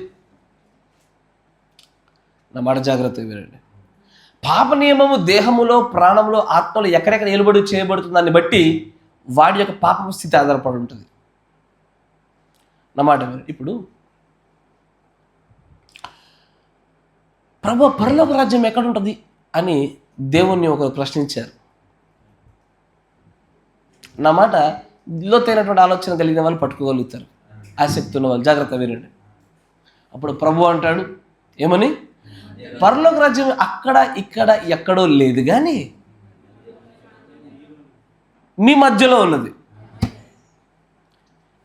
నా మాట జాగ్రత్తగా వినండి. పాప నియమము దేహములో, ప్రాణంలో, ఆత్మలో ఎక్కడెక్కడ ఏలుబడి చేయబడుతుంది దాన్ని బట్టి వాడి యొక్క పాప స్థితి ఆధారపడి ఉంటుంది. నా మాట వినండి. ఇప్పుడు ప్రభు పరలోక రాజ్యం ఎక్కడుంటుంది అని దేవుణ్ణి ఒకరు ప్రశ్నించారు. నా మాట లోతైనటువంటి ఆలోచన కలిగిన వాళ్ళు పట్టుకోగలుగుతారు, ఆసక్తి ఉన్న వాళ్ళు జాగ్రత్త వినండి. అప్పుడు ప్రభు అంటాడు ఏమని, పరలోక రాజ్యం అక్కడ ఇక్కడ ఎక్కడో లేదు కానీ మీ మధ్యలో ఉన్నది.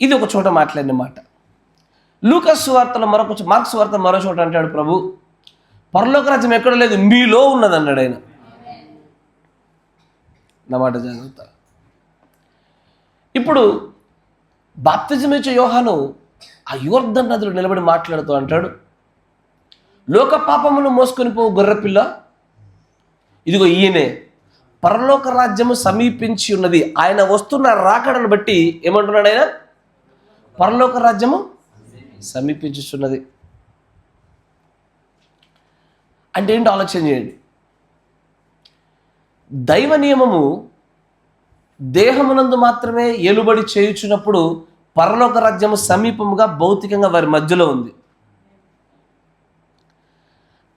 ఇది ఒక చోట మాట్లాడిన మాట. లూకాసు సువార్తలో మార్కు సువార్త మరో చోట అంటాడు ప్రభు, పరలోక రాజ్యం ఎక్కడ లేదు మీలో ఉన్నది అన్నాడు ఆయన. నా మాట జాగ్రత్త. ఇప్పుడు బాప్తిజం ఇచ్చే యోహాను ఆ యోర్దను నదిలో నిలబడి మాట్లాడుతూ అంటాడు, లోక పాపమును మోసుకొని పోవు గొర్రెపిల్ల, ఇదిగో ఈయనే, పరలోక రాజ్యము సమీపించి ఉన్నది. ఆయన వస్తున్న రాకడను బట్టి ఏమంటున్నాడు ఆయన, పరలోక రాజ్యము సమీపించుచున్నది. అంటే ఏంటో ఆలోచన చేయండి. దైవ నియమము దేహమునందు మాత్రమే ఏలుబడి చేయుచున్నప్పుడు పరలోక రాజ్యము సమీపముగా భౌతికంగా వారి మధ్యలో ఉంది.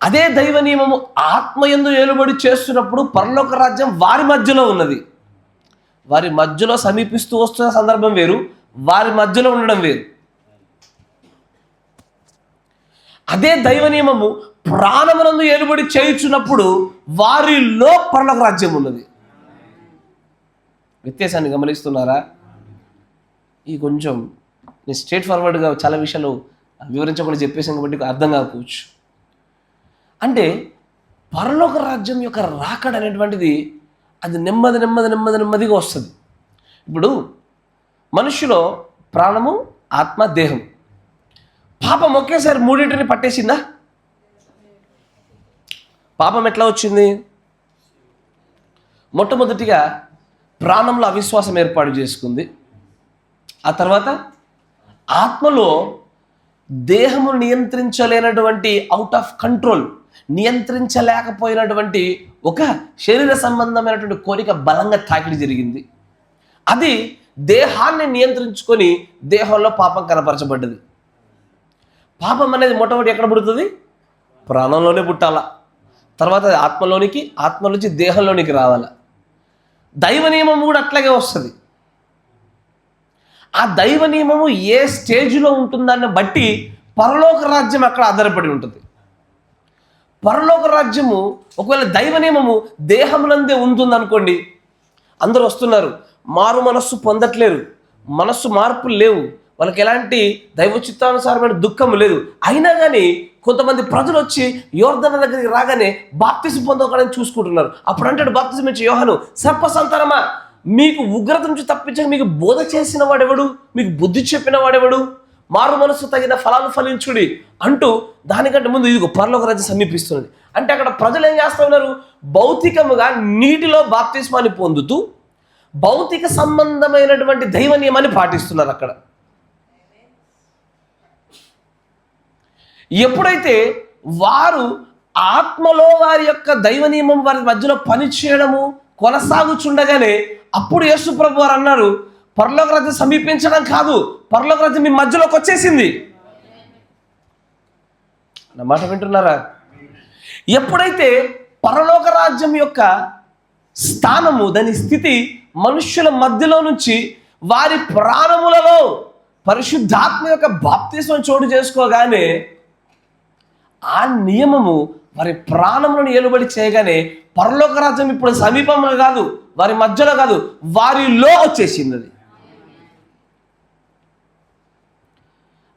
అదే దైవ నియమము ఆత్మయందు ఏలుబడి చేస్తున్నప్పుడు పరలోక రాజ్యం వారి మధ్యలో ఉన్నది. వారి మధ్యలో సమీపిస్తూ వస్తున్న సందర్భం వేరు, వారి మధ్యలో ఉండడం వేరు. అదే దైవ నియమము ప్రాణమునందు ఏలుబడి చేయుచున్నప్పుడు వారిలో పరలోక రాజ్యం ఉన్నది. వ్యత్యాసాన్ని గమనిస్తున్నారా? ఈ కొంచెం నేను స్ట్రేట్ ఫార్వర్డ్గా చాలా విషయాలు వివరించకుండా చెప్పేసాను కాబట్టి అర్థం కాకపోవచ్చు. అంటే పరలోక రాజ్యం యొక్క రాకడ అనేటువంటిది అది నెమ్మదిగా వస్తుంది. ఇప్పుడు మనుషులో ప్రాణము, ఆత్మ, దేహం, పాపం ఒకేసారి మూడింటిని పట్టేసిందా? పాపం ఎట్లా వచ్చింది? మొట్టమొదటిగా ప్రాణంలో అవిశ్వాసం ఏర్పాటు చేసుకుంది. ఆ తర్వాత ఆత్మలో దేహము నియంత్రించలేనటువంటి అవుట్ ఆఫ్ కంట్రోల్ నియంత్రించలేకపోయినటువంటి ఒక శరీర సంబంధమైనటువంటి కోరిక బలంగా తాకిడి జరిగింది. అది దేహాన్ని నియంత్రించుకొని దేహంలో పాపం కనపరచబడ్డది. పాపం అనేది మొట్టమొదటి ఎక్కడ పుడుతుంది? ప్రాణంలోనే పుట్టాల, తర్వాత ఆత్మలోనికి, ఆత్మ నుంచి దేహంలోనికి రావాల. దైవ నియమం కూడా అట్లాగే వస్తుంది. ఆ దైవ నియమము ఏ స్టేజ్లో ఉంటుందాన్ని బట్టి పరలోక రాజ్యం అక్కడ ఆధారపడి ఉంటుంది. పరలోక రాజ్యము ఒకవేళ దైవ నియమము దేహమునందే ఉంటుందనుకోండి, అందరూ వస్తున్నారు, మారు మనస్సు పొందట్లేరు, మనస్సు మార్పులు లేవు, వాళ్ళకి ఎలాంటి దైవ చిత్తానుసారమైన దుఃఖం లేదు, అయినా కానీ కొంతమంది ప్రజలు వచ్చి యోర్దాను దగ్గరికి రాగానే బాప్తిజం పొందకడానికి చూసుకుంటున్నారు. అప్పుడు అంటాడు బాప్తిజం ఇచ్చే యోహాను, సర్ప సంతానమా, మీకు ఉగ్రత నుంచి తప్పించక మీకు బోధ చేసిన వాడెవడు, మీకు బుద్ధి చెప్పిన వాడెవడు, మారు మనసు తగిన ఫలాలు ఫలించుడి అంటూ దానికంటే ముందు ఇదిగో పరలోక రాజ్యం సమీపిస్తున్నది. అంటే అక్కడ ప్రజలు ఏం చేస్తూ ఉన్నారు? భౌతికముగా నీటిలో బాప్తిస్మాన్ని పొందుతూ భౌతిక సంబంధమైనటువంటి దైవ నియమాన్ని పాటిస్తున్నారు. అక్కడ ఎప్పుడైతే వారు ఆత్మలో వారి యొక్క దైవ నియమం వారి మధ్యలో పని చేయడము కొనసాగుచుండగానే అప్పుడు యేసు ప్రభు వారు అన్నారు, పరలోక రాజ్యం సమీపించడం కాదు, పరలోక రాజ్యం మీ మధ్యలోకి వచ్చేసింది. నా మాట వింటున్నారా? ఎప్పుడైతే పరలోక రాజ్యం యొక్క స్థానము, దాని స్థితి మనుష్యుల మధ్యలో నుంచి వారి ప్రాణములలో పరిశుద్ధాత్మ యొక్క బాప్తిస్మం చోటు చేసుకోగానే ఆ నియమము వారి ప్రాణములను ఏలుబడి చేయగానే పరలోక రాజ్యం ఇప్పుడు సమీపంలో కాదు, వారి మధ్యలో కాదు, వారిలో వచ్చేసింది అది.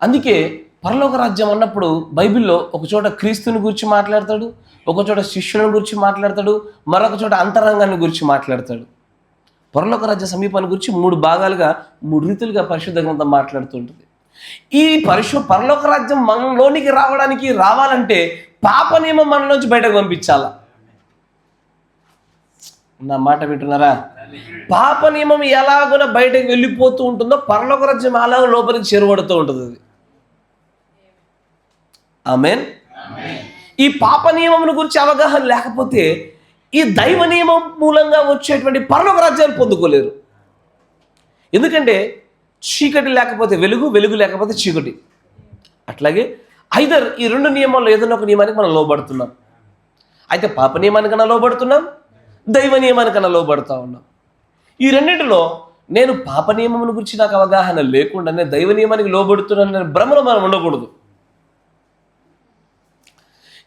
అందుకే పరలోక రాజ్యం అన్నప్పుడు బైబిల్లో ఒక చోట క్రీస్తుని గురించి మాట్లాడతాడు, ఒక చోట శిష్యులను గురించి మాట్లాడతాడు, మరొక చోట అంతరంగాన్ని గురించి మాట్లాడతాడు. పరలోక రాజ్య సమీపాన్ని గురించి 3 భాగాలుగా 3 రీతులుగా పరిశుద్ధ గ్రంథం మాట్లాడుతుంటుంది. ఈ పరలోక రాజ్యం మనలోనికి రావాలంటే పాప నియమం మనలోంచి బయటకు పంపించాలా. నా మాట వింటున్నారా? పాప నియమం ఎలాగో బయటకు వెళ్ళిపోతూ ఉంటుందో పరలోక రాజ్యం అలాగ లోపలికి చేరువడుతూ ఉంటుంది అది. ఆమేన్. ఈ పాప నియమం గురించి అవగాహన లేకపోతే ఈ దైవ నియమం మూలంగా వచ్చేటువంటి పరలోక రాజ్యాన్ని పొందుకోలేరు. ఎందుకంటే చీకటి లేకపోతే వెలుగు, వెలుగు లేకపోతే చీకటి. అట్లాగే ఐదర్ ఈ 2 నియమాల్లో ఏదైనా ఒక నియమానికి మనం లోబడుతున్నాం. అయితే పాప నియమానికన్నా లోబడుతున్నాం, దైవ నియమానికన్నా లోబడుతూ ఉన్నాం. ఈ రెండింటిలో నేను పాప నియమం గురించి నాకు అవగాహన లేకుండా నేను దైవ నియమానికి లోబడుతున్నాను భ్రమలో మనం ఉండకూడదు.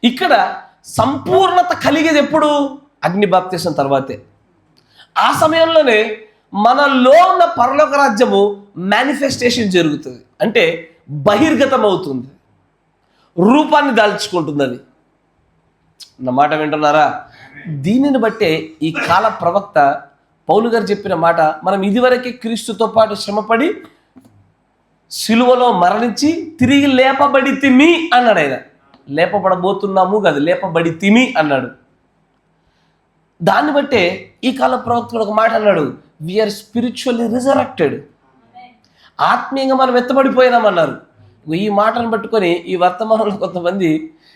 ఇక్కడ సంపూర్ణత కలిగేది ఎప్పుడు? అగ్ని బాప్తిసం తర్వాతే. ఆ సమయంలోనే మనలో ఉన్న పరలోక రాజ్యము మేనిఫెస్టేషన్ జరుగుతుంది, అంటే బహిర్గతం అవుతుంది, రూపాన్ని దాల్చుకుంటుంది అది. నా మాట వింటున్నారా? దీనిని బట్టే ఈ కాల ప్రవక్త పౌలు గారు చెప్పిన మాట, మనం ఇదివరకే క్రీస్తుతో పాటు శ్రమపడి సిలువలో మరణించి తిరిగి లేపబడితిమి అన్నాడు. ఆయన లేపబడబోతున్నాము కాదు, లేపబడితిమి అన్నాడు. దాన్ని బట్టే ఈ కాల ప్రవక్తలు ఒక మాట అన్నాడు, వీఆర్ స్పిరిచువల్లీ రిజరెక్టెడ్. ఆత్మీయంగా మనం ఎత్తబడిపోయినామన్నారు. ఈ మాటను పట్టుకొని ఈ వర్తమానంలో కొంతమంది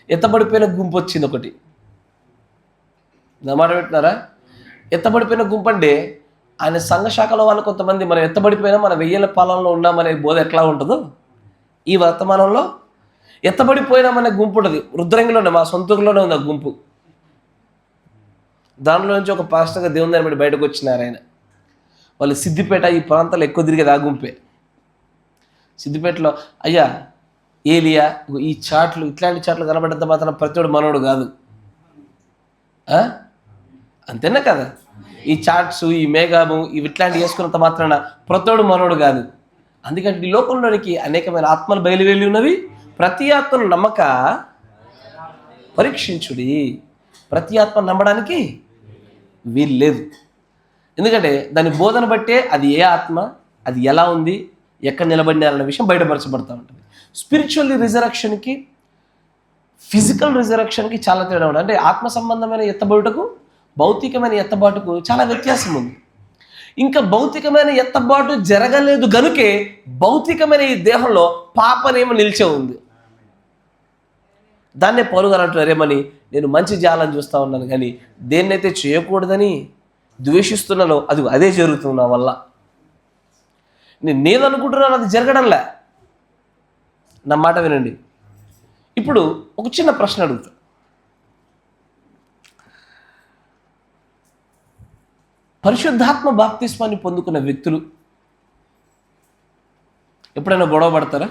ఎత్తబడిపోయిన గుంపు వచ్చింది ఒకటి. నా మాట పెట్టినారా? ఎత్తబడిపోయిన గుంపు అంటే ఆయన సంఘ శాఖలో వాళ్ళు కొంతమంది మనం ఎత్తబడిపోయినా మన 1000 పాలనలో ఉన్నామనే బోధ ఎట్లా ఉంటుందో ఈ వర్తమానంలో ఎత్తబడిపోయినామనే గుంపు ఉంటుంది. రుద్రంగిలోనే, మా సొంత ఊరిలోనే ఉంది ఆ గుంపు. దానిలో నుంచి ఒక పాస్టర్గా దేవుని దాన్ని బట్టి బయటకు వచ్చినారు ఆయన. వాళ్ళు సిద్దిపేట ఈ ప్రాంతాల్లో ఎక్కువ తిరిగేది ఆ గుంపే. సిద్దిపేటలో అయ్యా ఏలియా ఈ చాట్లు, ఇట్లాంటి చాట్లు కనబడ్డంత మాత్రం ప్రతివాడు మనోడు కాదు, అంతేనా కదా? ఈ చాట్స్, ఈ మేఘాము, ఇవి ఇట్లాంటివి వేసుకున్నంత మాత్రాన ప్రతివాడు మనోడు కాదు. అందుకంటే ఈ లోకంలోనికి అనేకమైన ఆత్మలు బయలువెళ్ళి ఉన్నవి. ప్రతి ఆత్మను నమ్మక పరీక్షించుడి. ప్రతి ఆత్మ నమ్మడానికి వీలు లేదు. ఎందుకంటే దాని బోధన బట్టే అది ఏ ఆత్మ, అది ఎలా ఉంది, ఎక్కడ నిలబడినారన్న విషయం బయటపరచబడుతూ ఉంటుంది. స్పిరిచువల్ రిజరక్షన్కి, ఫిజికల్ రిజరక్షన్కి చాలా తేడా ఉంది. అంటే ఆత్మ సంబంధమైన ఎత్తబాటుకు, భౌతికమైన ఎత్తబాటుకు చాలా వ్యత్యాసం ఉంది. ఇంకా భౌతికమైన ఎత్తబాటు జరగలేదు గనుకే భౌతికమైన ఈ దేహంలో పాపనేమో నిలిచే ఉంది. దాన్నే పౌలు గారు అంటున్నారు ఏమని, నేను మంచి చేయాలని చూస్తూ ఉన్నాను, కానీ దేన్నైతే చేయకూడదని ద్వేషిస్తున్నానో అదే జరుగుతుంది నా వల్ల. నేను అనుకుంటున్నాను అది జరగడంలే. నా మాట వినండి. ఇప్పుడు ఒక చిన్న ప్రశ్న అడుగుతా. పరిశుద్ధాత్మ బాప్తిస్మాన్ని పొందుకున్న వ్యక్తులు ఎప్పుడైనా గొడవ పడతారా?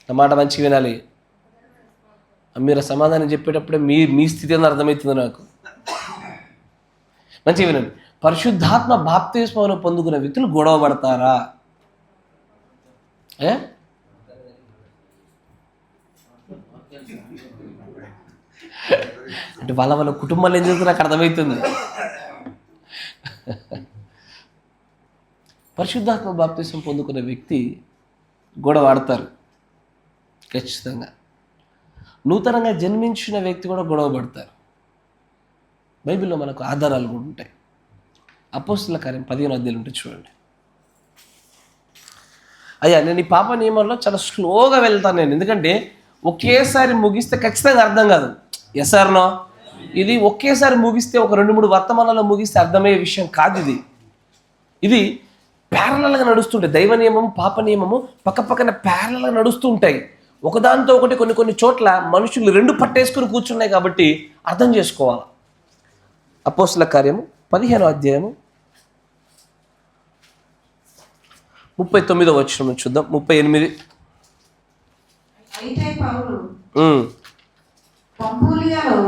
నా మాట మంచిగా వినాలి. మీరు సమాధానం చెప్పేటప్పుడే మీ స్థితి అని అర్థమవుతుంది నాకు. మంచిగా వినండి. పరిశుద్ధాత్మ బాప్తిస్మాన్ని పొందుకున్న వ్యక్తులు గొడవ పడతారా? అంటే వాళ్ళ కుటుంబాలు ఏం చేస్తుందో నాకు అర్థమవుతుంది. పరిశుద్ధాత్మ బాప్తిస్మం పొందుకున్న వ్యక్తి గొడవ ఆడతారు ఖచ్చితంగా. నూతనంగా జన్మించిన వ్యక్తి కూడా గొడవ పడతారు. బైబిల్లో మనకు ఆధారాలు కూడా ఉంటాయి. అపోస్తుల కార్యం 15వ అధ్యాయం ఉంటే చూడండి. అయ్యా, నేను ఈ పాప నియమంలో చాలా స్లోగా వెళ్తాను నేను, ఎందుకంటే ఒకేసారి ముగిస్తే ఖచ్చితంగా అర్థం కాదు. Yes or no? ఇది ఒకేసారి ముగిస్తే ఒక 2-3 వర్తమానాల్లో ముగిస్తే అర్థమయ్యే విషయం కాదు. ఇది ప్యారలల్గా నడుస్తుంటాయి. దైవ నియమము, పాప నియమము పక్కపక్కన ప్యారలల్గా నడుస్తూ ఉంటాయి. ఒకదానితో ఒకటి కొన్ని చోట్ల మనుషులు 2 పట్టేసుకుని కూర్చున్నాయి కాబట్టి అర్థం చేసుకోవాలి. అపోస్తుల కార్యము 15వ అధ్యాయము 39వ వచనం చూద్దాం. 38. అయితే పౌలు పంఫూలియాలో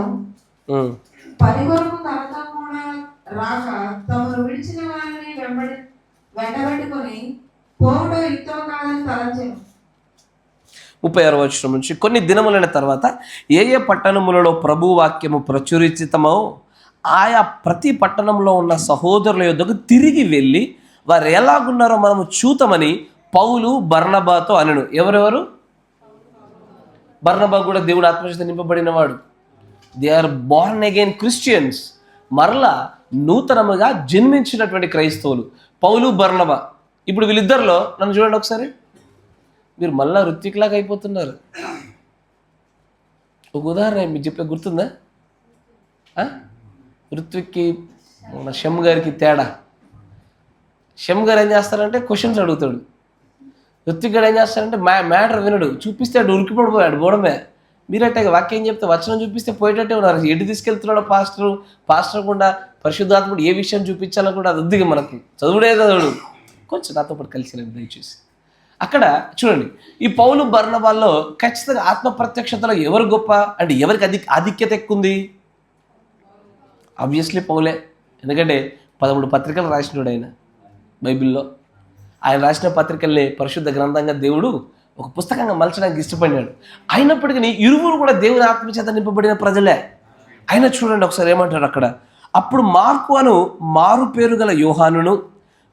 పని కొరకు తనతో కూడా రాక తమను విడిచిన వారిని వెంటబెట్టుకొని పోవుట యుక్తం కాదని తలంచెను. 36వ వచనం నుంచి, కొన్ని దినములైన తర్వాత ఏ పట్టణములలో ప్రభు వాక్యము ప్రచురితమో ఆయా ప్రతి పట్టణంలో ఉన్న సహోదరుల యొద్దకు తిరిగి వెళ్ళి వారు ఎలాగున్నారో మనము చూతమని పౌలు బర్నబాతో అనెను. ఎవరెవరు? బర్నబా కూడా దేవుడు ఆత్మచేత నింపబడిన వాడు. They are born again Christians. మరలా నూతనముగా జన్మించినటువంటి క్రైస్తవులు పౌలు, బర్నబా. ఇప్పుడు వీళ్ళిద్దరిలో నన్ను చూడండి ఒకసారి. మీరు మళ్ళా ఋత్విక్లాగా అయిపోతున్నారు. ఒక ఉదాహరణ మీకు చెప్పే గుర్తుందా? ఋత్విక్కి మన షమ్ గారికి తేడా. షమ్ గారు ఏం చేస్తారంటే క్వశ్చన్స్ అడుగుతాడు. ఋత్విక్ గారు ఏం చేస్తారంటే మ్యాటర్ వినడు, చూపిస్తే అటు ఉరికిపడిపోయాడు బోడమే. మీరట్టే వాక్యం చెప్తే వచనం చూపిస్తే పోయేటట్టే ఉన్నారు. ఎటు తీసుకెళ్తున్నాడో పాస్టర్ కూడా పరిశుద్ధాత్ముడు ఏ విషయం చూపించాలో కూడా అది వద్దుగా మనకి. చదువుడే చదువుడు. కొంచెం నాతో పాటు కలిసి రండి దయచేసి. అక్కడ చూడండి, ఈ పౌలు బర్నబాల్లో ఖచ్చితంగా ఆత్మ ప్రత్యక్షతలో ఎవరు గొప్ప అంటే ఎవరికి ఆధిక్యత ఎక్కువ ఉంది? ఆబ్వియస్లీ పౌలే. ఎందుకంటే 13 పత్రికలు రాసినాడు ఆయన బైబిల్లో. ఆయన రాసిన పత్రికల్ని పరిశుద్ధ గ్రంథంగా దేవుడు ఒక పుస్తకంగా మలచడానికి ఇష్టపడినాడు. అయినప్పటికీ ఇరువురు కూడా దేవుని ఆత్మచేత నింపబడిన ప్రజలే. ఆయన చూడండి ఒకసారి ఏమంటాడు అక్కడ. అప్పుడు మార్కు అను మారు పేరు గల యోహానును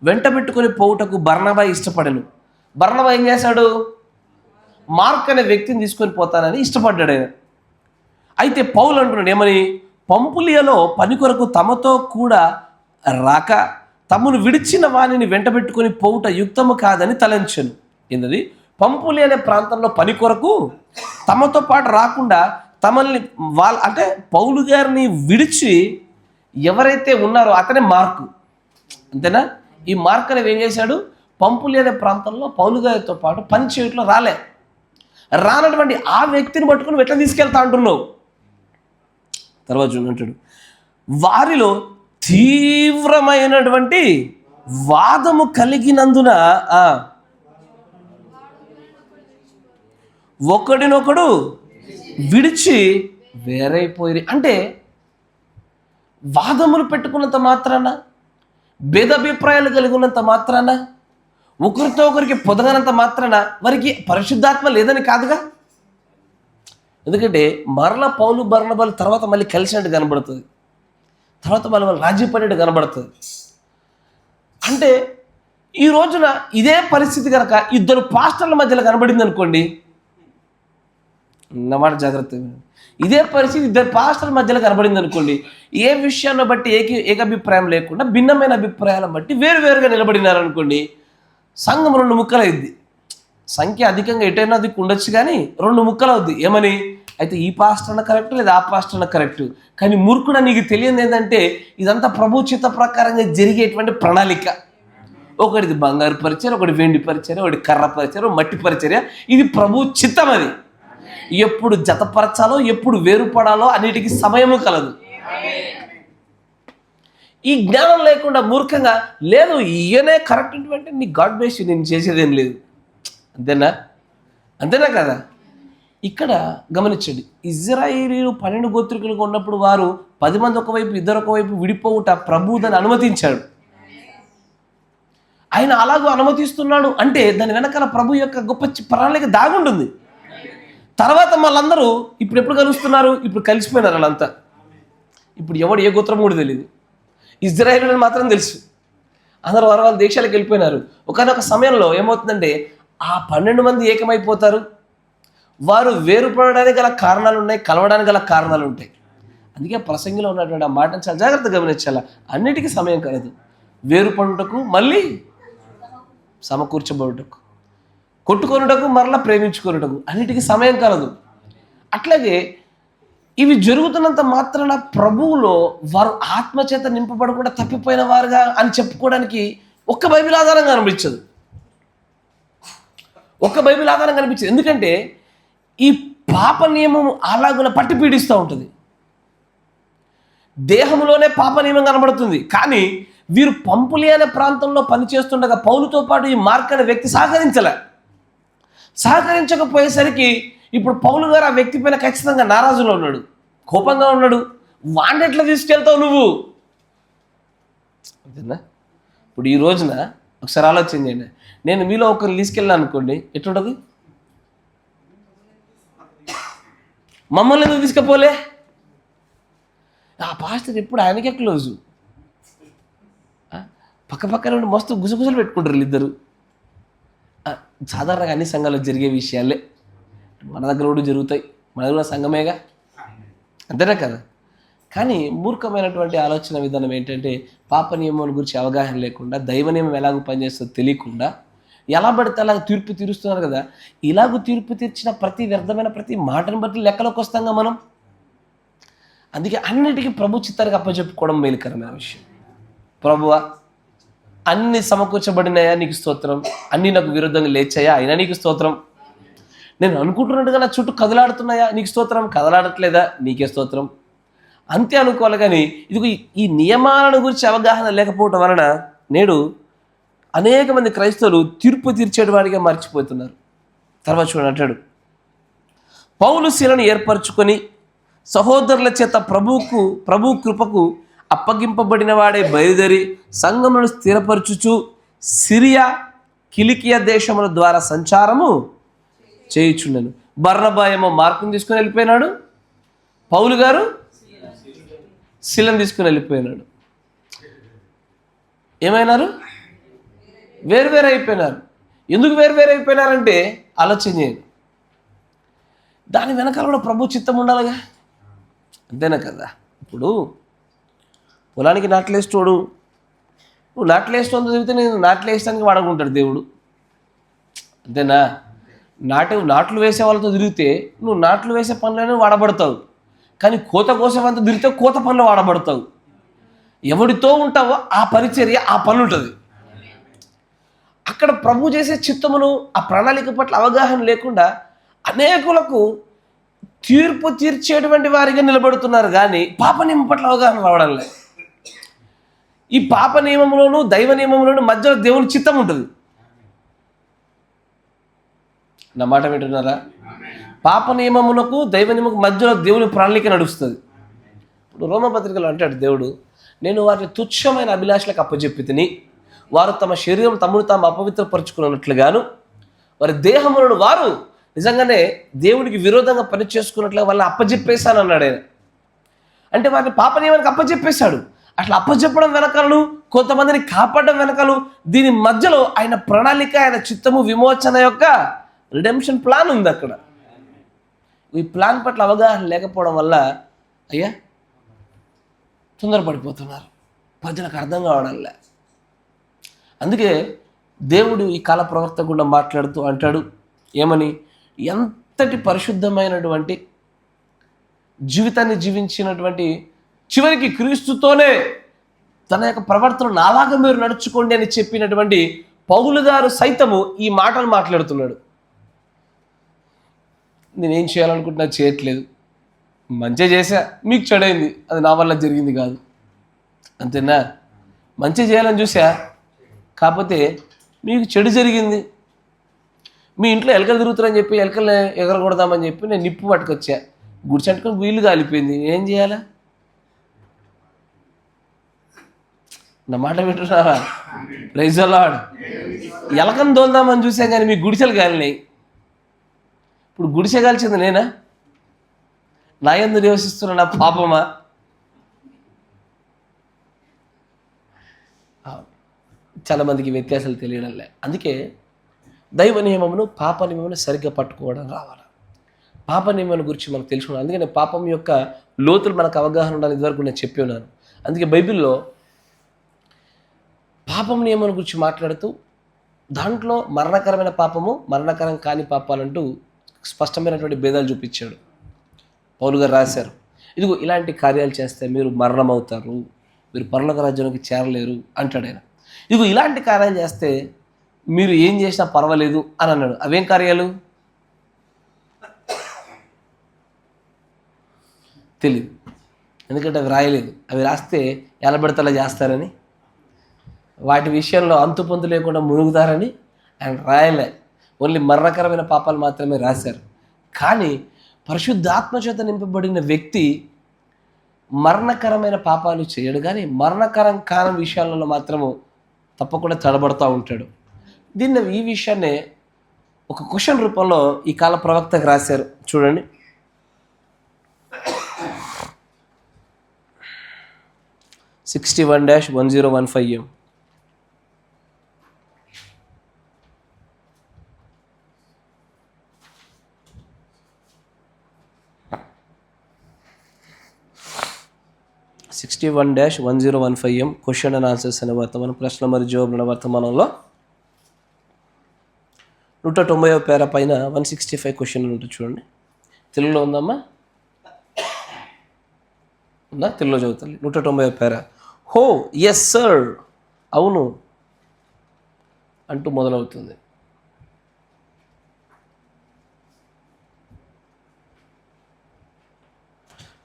వెంటబెట్టుకొని పోవుటకు బర్నబా ఇష్టపడను. బర్నబా ఏం చేశాడు? మార్క్ అనే వ్యక్తిని తీసుకొని పోతానని ఇష్టపడ్డాడు ఆయన. అయితే పౌలు అంటున్నాడు ఏమని? పంపులియలో పని కొరకు తమతో కూడా రాక తమను విడిచిన వాణిని వెంటబెట్టుకొని పోవుట యుక్తము కాదని తలంచెను. ఏంటది? పంపులి అనే ప్రాంతంలో పని కొరకు తమతో పాటు రాకుండా తమల్ని అంటే పౌలు గారిని విడిచి ఎవరైతే ఉన్నారో అతనే మార్కు. అంతేనా? ఈ మార్క్ అనేవి ఏం చేశాడు? పంపులి అనే ప్రాంతంలో పౌలు గారితో పాటు పని చేయట్లో రానటువంటి ఆ వ్యక్తిని పట్టుకుని ఎట్లా తీసుకెళ్తా అంటున్నావు? తర్వాత చూడంటాడు, వారిలో తీవ్రమైనటువంటి వాదము కలిగినందున ఒకడినొకడు విడిచి వేరైపోయి. అంటే వాదములు పెట్టుకున్నంత మాత్రాన, భేదాభిప్రాయాలు కలిగి ఉన్నంత మాత్రాన, ఒకరితో ఒకరికి పొదగనంత మాత్రాన వారికి పరిశుద్ధాత్మ లేదని కాదుగా. ఎందుకంటే మరలా పౌలు బర్నబాలు తర్వాత మళ్ళీ కలిసినట్టు కనబడుతుంది, తర్వాత మళ్ళీ రాజీ పడినట్టు కనబడుతుంది. అంటే ఈ రోజున ఇదే పరిస్థితి కనుక 2 పాస్టర్ల మధ్యలో కనబడింది అనుకోండి, అన్నమాట జాగ్రత్త. ఇదే పరిస్థితి 2 పాస్టర్ల మధ్యలో కనబడింది అనుకోండి, ఏ విషయాన్ని బట్టి ఏకాభిప్రాయం లేకుండా భిన్నమైన అభిప్రాయాలను బట్టి వేరువేరుగా నిలబడినారనుకోండి, సంఘం 2 ముక్కలైద్ది. సంఖ్య అధికంగా ఎటైనా దిక్కు ఉండొచ్చు, కానీ 2 ముక్కలు అవుద్ది. ఏమని? అయితే ఈ పాస్టర్ అన్న కరెక్ట్, లేదా ఆ పాస్టర్ అన్న కరెక్ట్. కానీ మూర్ఖుడు నీకు తెలియదు ఏంటంటే ఇదంతా ప్రభు చిత్త ప్రకారంగా జరిగేటువంటి ప్రణాళిక. ఒకటిది బంగారు పరిచర్య, ఒకటి వెండి పరిచర్య, ఒకటి కర్ర పరిచర్య, మట్టి పరిచర్య. ఇది ప్రభు చిత్తం. అది ఎప్పుడు జతపరచాలో, ఎప్పుడు వేరుపడాలో అన్నిటికీ సమయము కలదు. ఈ జ్ఞానం లేకుండా మూర్ఖంగా లేదు ఈయనే కరెక్ట్ అంటే నీ గాడ్ బేస్ నేను చేసేదేం లేదు. అంతేనా కదా? ఇక్కడ గమనించండి, ఇజ్రాయేలీలు 12 గోత్రికులుగా ఉన్నప్పుడు వారు 10 మంది ఒకవైపు, 2 ఒకవైపు విడిపోవుట ప్రభు దాన్ని అనుమతించాడు. ఆయన అలాగూ అనుమతిస్తున్నాడు అంటే దాని వెనకాల ప్రభు యొక్క గొప్ప ప్రణాళిక దాగుంటుంది. తర్వాత వాళ్ళందరూ ఇప్పుడు ఎప్పుడు కలుస్తున్నారు? ఇప్పుడు కలిసిపోయినారు వాళ్ళంతా. ఇప్పుడు ఎవడు ఏ గోత్రం కూడా తెలియదు, ఇజ్రాయేలీయులు మాత్రం తెలుసు. అందరూ వాళ్ళ దేశాలకు వెళ్ళిపోయినారు. ఒకనొక సమయంలో ఏమవుతుందంటే ఆ 12 మంది ఏకమైపోతారు. వారు వేరుపడడానికి గల కారణాలు ఉన్నాయి, కలవడానికి గల కారణాలు ఉంటాయి. అందుకే ప్రసంగిలో ఉన్నటువంటి ఆ మాటను చాలా జాగ్రత్తగా గమనించాలా. అన్నిటికీ సమయం కలదు. వేరుపడుటకు, మళ్ళీ సమకూర్చబడుటకు, కొట్టుకొనుటకు, మరలా ప్రేమించుకొనుటకు, అన్నిటికీ సమయం కలదు. అట్లాగే ఇవి జరుగుతున్నంత మాత్రాన ప్రభువులో వారు ఆత్మచేత నింపబడకుండా తప్పిపోయిన వారుగా అని చెప్పుకోవడానికి ఒక్క బైబిల్ ఆధారంగా అనిపించదు. ఒక్క బైబిల్ ఆధారం కనిపించదు. ఎందుకంటే ఈ పాప నియమం అలాగున పట్టి పీడిస్తూ ఉంటుంది. దేహంలోనే పాప నియమం కనబడుతుంది. కానీ వీరు పంపులి అనే ప్రాంతంలో పనిచేస్తుండగా పౌలుతో పాటు ఈ మార్క్ అనే వ్యక్తి సహకరించకపోయేసరికి ఇప్పుడు పౌలు గారు ఆ వ్యక్తి పైన ఖచ్చితంగా నారాజులో ఉన్నాడు, కోపంగా ఉన్నాడు. వాడిని ఎట్లా తీసుకెళ్తావు నువ్వు? అంతేనా? ఇప్పుడు ఈ రోజున ఒకసారి ఆలోచన చేయండి. నేను మీలో ఒకరిని తీసుకెళ్ళాను అనుకోండి, ఎట్లుంటుంది? మమ్మల్ని ఎందుకు తీసుకపోలే? ఆ పాస్టర్ ఎప్పుడు ఆయనకే క్లోజు. పక్కన ఉండి మస్తు గుసగుసలు పెట్టుకుంటారు వీళ్ళిద్దరు. సాధారణంగా అన్ని సంఘాల్లో జరిగే విషయాలే మన దగ్గర కూడా జరుగుతాయి. మన దగ్గర సంఘమేగా, అంతేనా కదా? కానీ మూర్ఖమైనటువంటి ఆలోచన విధానం ఏంటంటే పాప నియమం గురించి అవగాహన లేకుండా, దైవ నియమం ఎలాగో పనిచేస్తుందో తెలియకుండా ఎలా పడితే అలాగ తీర్పు తీరుస్తున్నారు కదా. ఇలాగూ తీర్పు తీర్చిన ప్రతి వ్యర్థమైన ప్రతి మాటను బట్టి లెక్కలోకి వస్తాంగా మనం. అందుకే అన్నిటికీ ప్రభు చిత్తానికి అప్పచెప్పుకోవడం మేలుకరమైన విషయం. ప్రభువా, అన్ని సమకూర్చబడినాయా, నీకు స్తోత్రం. అన్నీ నాకు విరుద్ధంగా లేచాయా, అయినా నీకు స్తోత్రం. నేను అనుకుంటున్నట్టుగా నా చుట్టూ కదలాడుతున్నాయా, నీకు స్తోత్రం. కదలాడట్లేదా, నీకే స్తోత్రం. అంతే అనుకోవాలి. కానీ ఇది ఈ నియమాలను గురించి అవగాహన లేకపోవటం వలన నేడు అనేక మంది క్రైస్తవులు తీర్పు తీర్చేటి వాడిగా మర్చిపోతున్నారు. తర్వాత చూడండి అంటాడు, పౌలు శీలను ఏర్పరచుకొని సహోదరుల చేత ప్రభు కృపకు అప్పగింపబడిన వాడే బయలుదేరి సంఘములను స్థిరపరచుచు సిరియా, కిలికియా దేశముల ద్వారా సంచారము చేయుచుండెను. బర్నబా ఏమో మార్కుని తీసుకుని వెళ్ళిపోయినాడు, పౌలు గారు శీలను తీసుకుని వెళ్ళిపోయినాడు. ఏమైనారు? వేరువేరు అయిపోయినారు. ఎందుకు వేరువేరు అయిపోయినారంటే ఆలోచన చేయండి. దాని వెనకాల కూడా ప్రభు చిత్తం ఉండాలిగా, అంతేనా కదా? ఇప్పుడు పొలానికి నాట్లేస్తోడు, నువ్వు నాట్లేస్తోంది చదివితే నేను నాట్లు వేయడానికి వాడుకుంటాడు దేవుడు, అంతేనా? నాట్లు వేసే వాళ్ళతో తిరిగితే నువ్వు నాట్లు వేసే పనులను వాడబడతావు. కానీ కోత కోసేవంతా తిరిగితే కోత పనులు వాడబడతావు. ఎవడితో ఉంటావో ఆ పరిచర్య, ఆ పని ఉంటుంది. అక్కడ ప్రభు చేసే చిత్తమును, ఆ ప్రణాళిక పట్ల అవగాహన లేకుండా అనేకులకు తీర్పు తీర్చేటువంటి వారిగా నిలబడుతున్నారు. కానీ పాప నియమం పట్ల అవగాహన రావడం లేదు. ఈ పాప నియమంలోనూ దైవ నియమంలోనూ మధ్యలో దేవుని చిత్తం ఉంటుంది. నా మాట వింటున్నారా? పాప నియమమునకు దైవ నియమకు మధ్యలో దేవుని ప్రణాళిక నడుస్తుంది. ఇప్పుడు రోమపత్రికలో అంటాడు దేవుడు, నేను వారిని తుచ్చమైన అభిలాషలకు అప్పచెప్పి తిని వారు తమ శరీరం తమను తాము అపవిత్రపరుచుకున్నట్లుగాను వారి దేహములను వారు నిజంగానే దేవుడికి విరోధంగా పని చేసుకున్నట్లుగా వాళ్ళని అప్పచెప్పేశాను అన్నాడు ఆయన. అంటే వారిని పాప నియమానికి అప్పచెప్పేశాడు. అట్లా అప్పచెప్పడం వెనకాలను, కొంతమందిని కాపాడడం వెనకాలు, దీని మధ్యలో ఆయన ప్రణాళిక, ఆయన చిత్తము, విమోచన యొక్క రిడెంప్షన్ ప్లాన్ ఉంది అక్కడ. ఈ ప్లాన్ పట్ల అవగాహన లేకపోవడం వల్ల అయ్యా తొందరపడిపోతున్నారు, ప్రజలకు అర్థం కావడంలే. అందుకే దేవుడు ఈ కాల ప్రవక్త గుండా మాట్లాడుతూ అంటాడు ఏమని, ఎంతటి పరిశుద్ధమైనటువంటి జీవితాన్ని జీవించినటువంటి, చివరికి క్రీస్తుతోనే తన యొక్క ప్రవర్తన నాలాగా మీరు నడుచుకోండి అని చెప్పినటువంటి పౌలు గారు సైతము ఈ మాటలు మాట్లాడుతున్నాడు. నేనేం చేయాలనుకుంటున్నా చేయట్లేదు, మంచి చేశా, మీకు చెడైంది, అది నా వల్ల జరిగింది కాదు, అంతేనా? మంచి చేయాలని చూసా, కాకపోతే మీకు చెడు జరిగింది. మీ ఇంట్లో ఎలకలు తిరుగుతారని చెప్పి ఎలకల్ని ఎగరగొడదామని చెప్పి నేను నిప్పు పట్టుకొచ్చా, గుడిచంటుకొని వీళ్ళు కాలిపోయింది, ఏం చేయాలా? నా మాట వింటున్నారా? Praise the lord. ఎలకను తోలుదామని చూసాం కానీ మీ గుడిసెలు కాలినాయి. ఇప్పుడు గుడిసె కాల్చింది నేనా? నా యందు నివసిస్తున్న నా పాపమా? చాలామందికి వ్యత్యాసాలు తెలియడంలే. అందుకే దైవ నియమమును పాప నియమమును సరిగ్గా పట్టుకోవడం రావాలి. పాప నియమం గురించి మనకు తెలుసుకున్నాను. అందుకని పాపం యొక్క లోతులు మనకు అవగాహన ఉండాలని ఇదివరకు నేను చెప్పి ఉన్నాను. అందుకే బైబిల్లో పాపం నియమం గురించి మాట్లాడుతూ దాంట్లో మరణకరమైన పాపము, మరణకరం కాని పాపాలంటూ స్పష్టమైనటువంటి భేదాలు చూపించాడు. పౌలు గారు రాశారు, ఇదిగో ఇలాంటి కార్యాలు చేస్తే మీరు మరణమవుతారు, మీరు పరలోక రాజ్యానికి చేరలేరు అంటాడు ఆయన. ఇదిగో ఇలాంటి కార్యాలు చేస్తే మీరు ఏం చేసినా పర్వాలేదు అని అన్నాడు. అవేం కార్యాలు తెలియదు, ఎందుకంటే అవి రాయలేదు. అవి రాస్తే ఎలబెడతలా చేస్తారని, వాటి విషయంలో అంతుపొంతు లేకుండా మునుగుతారని ఆయన రాయలే. ఓన్లీ మరణకరమైన పాపాలు మాత్రమే రాశారు. కానీ పరిశుద్ధాత్మ చేత నింపబడిన వ్యక్తి మరణకరమైన పాపాలు చేయడు, కానీ మరణకరం కాని విషయాలలో మాత్రము తప్పకుండా తడబడుతూ ఉంటాడు. ఈ విషయాన్నే ఒక క్వశ్చన్ రూపంలో ఈ కాల ప్రవక్తకు రాశారు. చూడండి, (61-1015) క్వశ్చన్ అండ్ ఆన్సర్స్ అనే వర్తమానం, ప్రశ్న మరియు జవాబుల వర్తమానంలో 190వ పేర పైన 165 క్వశ్చన్ ఉంటుంది. చూడండి, తెలుగులో ఉందమ్మా, ఉందా? తెలుగులో చదువుతుంది. 190వ పేర. హో ఎస్ సర్, అవును అంటూ మొదలవుతుంది.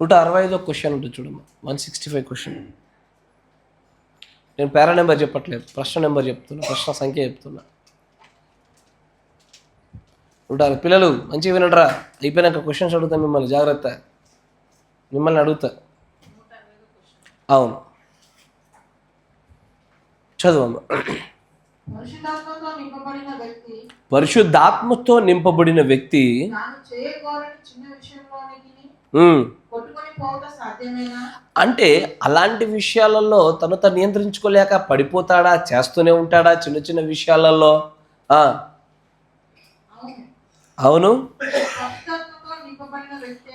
165వ క్వశ్చన్ ఉంటుంది చూడమ్మా, 165 క్వశ్చన్. నేను పేరా నెంబర్ చెప్పట్లేదు, ప్రశ్న నెంబర్ చెప్తున్నా, ప్రశ్న సంఖ్య చెప్తున్నా. పిల్లలు మంచిగా వినడరా, అయిపోయినాక క్వశ్చన్స్ అడుగుతా మిమ్మల్ని, జాగ్రత్త, మిమ్మల్ని అడుగుతా. అవును, చదువమ్మా. పరిశుద్ధాత్మతో నింపబడిన వ్యక్తి అంటే అలాంటి విషయాలలో తను నియంత్రించుకోలేక పడిపోతాడా, చేస్తూనే ఉంటాడా చిన్న చిన్న విషయాలలో? అవును.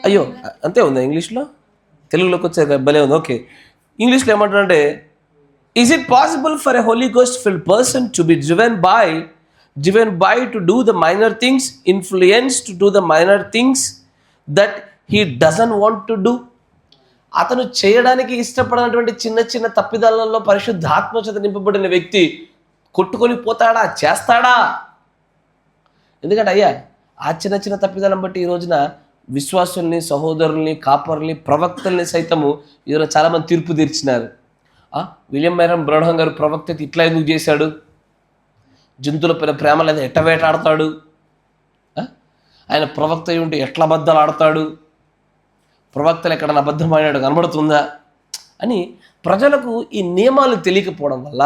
అయ్యో అంతే ఉందా ఇంగ్లీష్లో? తెలుగులోకి వచ్చే భలే ఉంది. ఓకే, ఇంగ్లీష్లో ఏమంటారంటే, is it possible for a Holy Ghost filled person to be driven by to do the minor things, influenced to do the minor things that he doesn't want to do? అతను చేయడానికి ఇష్టపడినటువంటి చిన్న చిన్న తప్పిదాలలో పరిశుద్ధాత్మ చేత నింపబడిన వ్యక్తి కొట్టుకొని పోతాడా, చేస్తాడా? ఎందుకంటే అయ్యా, ఆ చిన్న చిన్న తప్పిదాలను బట్టి ఈ రోజున విశ్వాసుల్ని, సహోదరుల్ని, కాపరుల్ని, ప్రవక్తల్ని సైతము ఈరోజు చాలామంది తీర్పు తీర్చినారు. విలియం మైరన్ బ్రౌన్హామ్ గారు ప్రవక్త ఇట్లా ఎందుకు చేశాడు, జంతువుల పైన ప్రేమ లేదా ఎట్ట వేటాడతాడు, ఆయన ప్రవక్త అయి ఉంటే ఎట్లా అబద్ధాలు ఆడతాడు, ప్రవక్తలు ఎక్కడన్నా అబద్ధం ఆడాడు కనబడుతుందా అని ప్రజలకు ఈ నియమాలు తెలియకపోవడం వల్ల,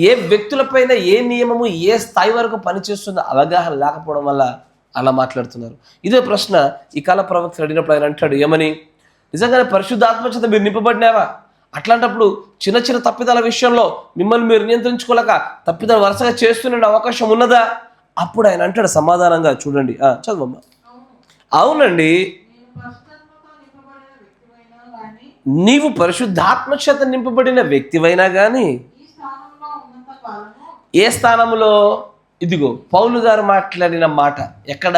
ఏ వ్యక్తులపైన ఏ నియమము ఏ స్థాయి వరకు పనిచేస్తుందో అవగాహన లేకపోవడం వల్ల అలా మాట్లాడుతున్నారు. ఇదే ప్రశ్న ఈ కాల ప్రవక్త అడిగినప్పుడు ఆయన అంటాడు ఏమని, నిజంగానే పరిశుద్ధాత్మ చేత మీరు నింపబడినారా? అట్లాంటప్పుడు చిన్న చిన్న తప్పిదాల విషయంలో మిమ్మల్ని మీరు నియంత్రించుకోలేక తప్పిదాలు వరుసగా చేస్తున్న అవకాశం ఉన్నదా? అప్పుడు ఆయన అంటాడు సమాధానంగా, చూడండి, చదవమ్మా. అవునండి, నీవు పరిశుద్ధాత్మ చేత నింపబడిన వ్యక్తివైనా కానీ ఏ స్థానంలో? ఇదిగో పౌలు గారు మాట్లాడిన మాట ఎక్కడ?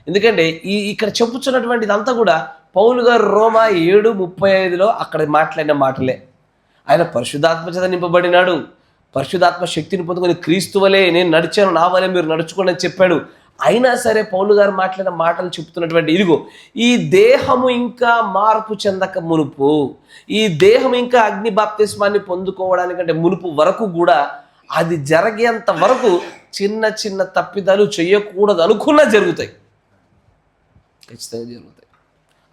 ఎందుకంటే ఇక్కడ చెప్పుచున్నటువంటి ఇదంతా కూడా పౌలు గారు రోమా 7:35 అక్కడ మాట్లాడిన మాటలే. ఆయన పరిశుద్ధాత్మ చేత నింపబడినాడు, పరిశుద్ధాత్మ శక్తిని పొందుకొని క్రీస్తు వలే నేను నడిచాను, నా వలే మీరు నడుచుకోండి అని చెప్పాడు. అయినా సరే పౌలు గారు మాట్లాడిన మాటలు చెప్తున్నటువంటి ఇదిగో, ఈ దేహము ఇంకా మార్పు చెందక మునుపు, ఈ దేహం ఇంకా అగ్ని బాప్తిస్మాన్ని పొందుకోవడానికంటే మునుపు వరకు కూడా అది జరిగేంత వరకు చిన్న చిన్న తప్పిదాలు చేయకూడదు అనుకున్నా జరుగుతాయి, ఖచ్చితంగా జరుగుతాయి.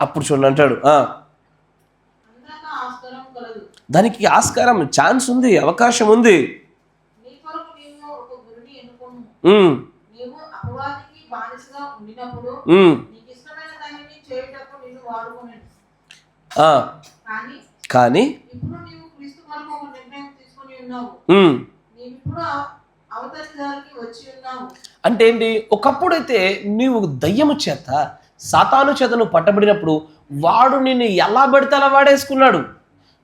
అప్పుడు చూడండి అంటాడు, దానికి ఆస్కారం, ఛాన్స్ ఉంది, అవకాశం ఉంది. కానీ అంటే ఏంటి? ఒకప్పుడైతే నీవు దయ్యము చేత సాతాను చేత నువ్వు పట్టబడినప్పుడు వాడు నిన్ను ఎలా పడితే అలా వాడేసుకున్నాడు.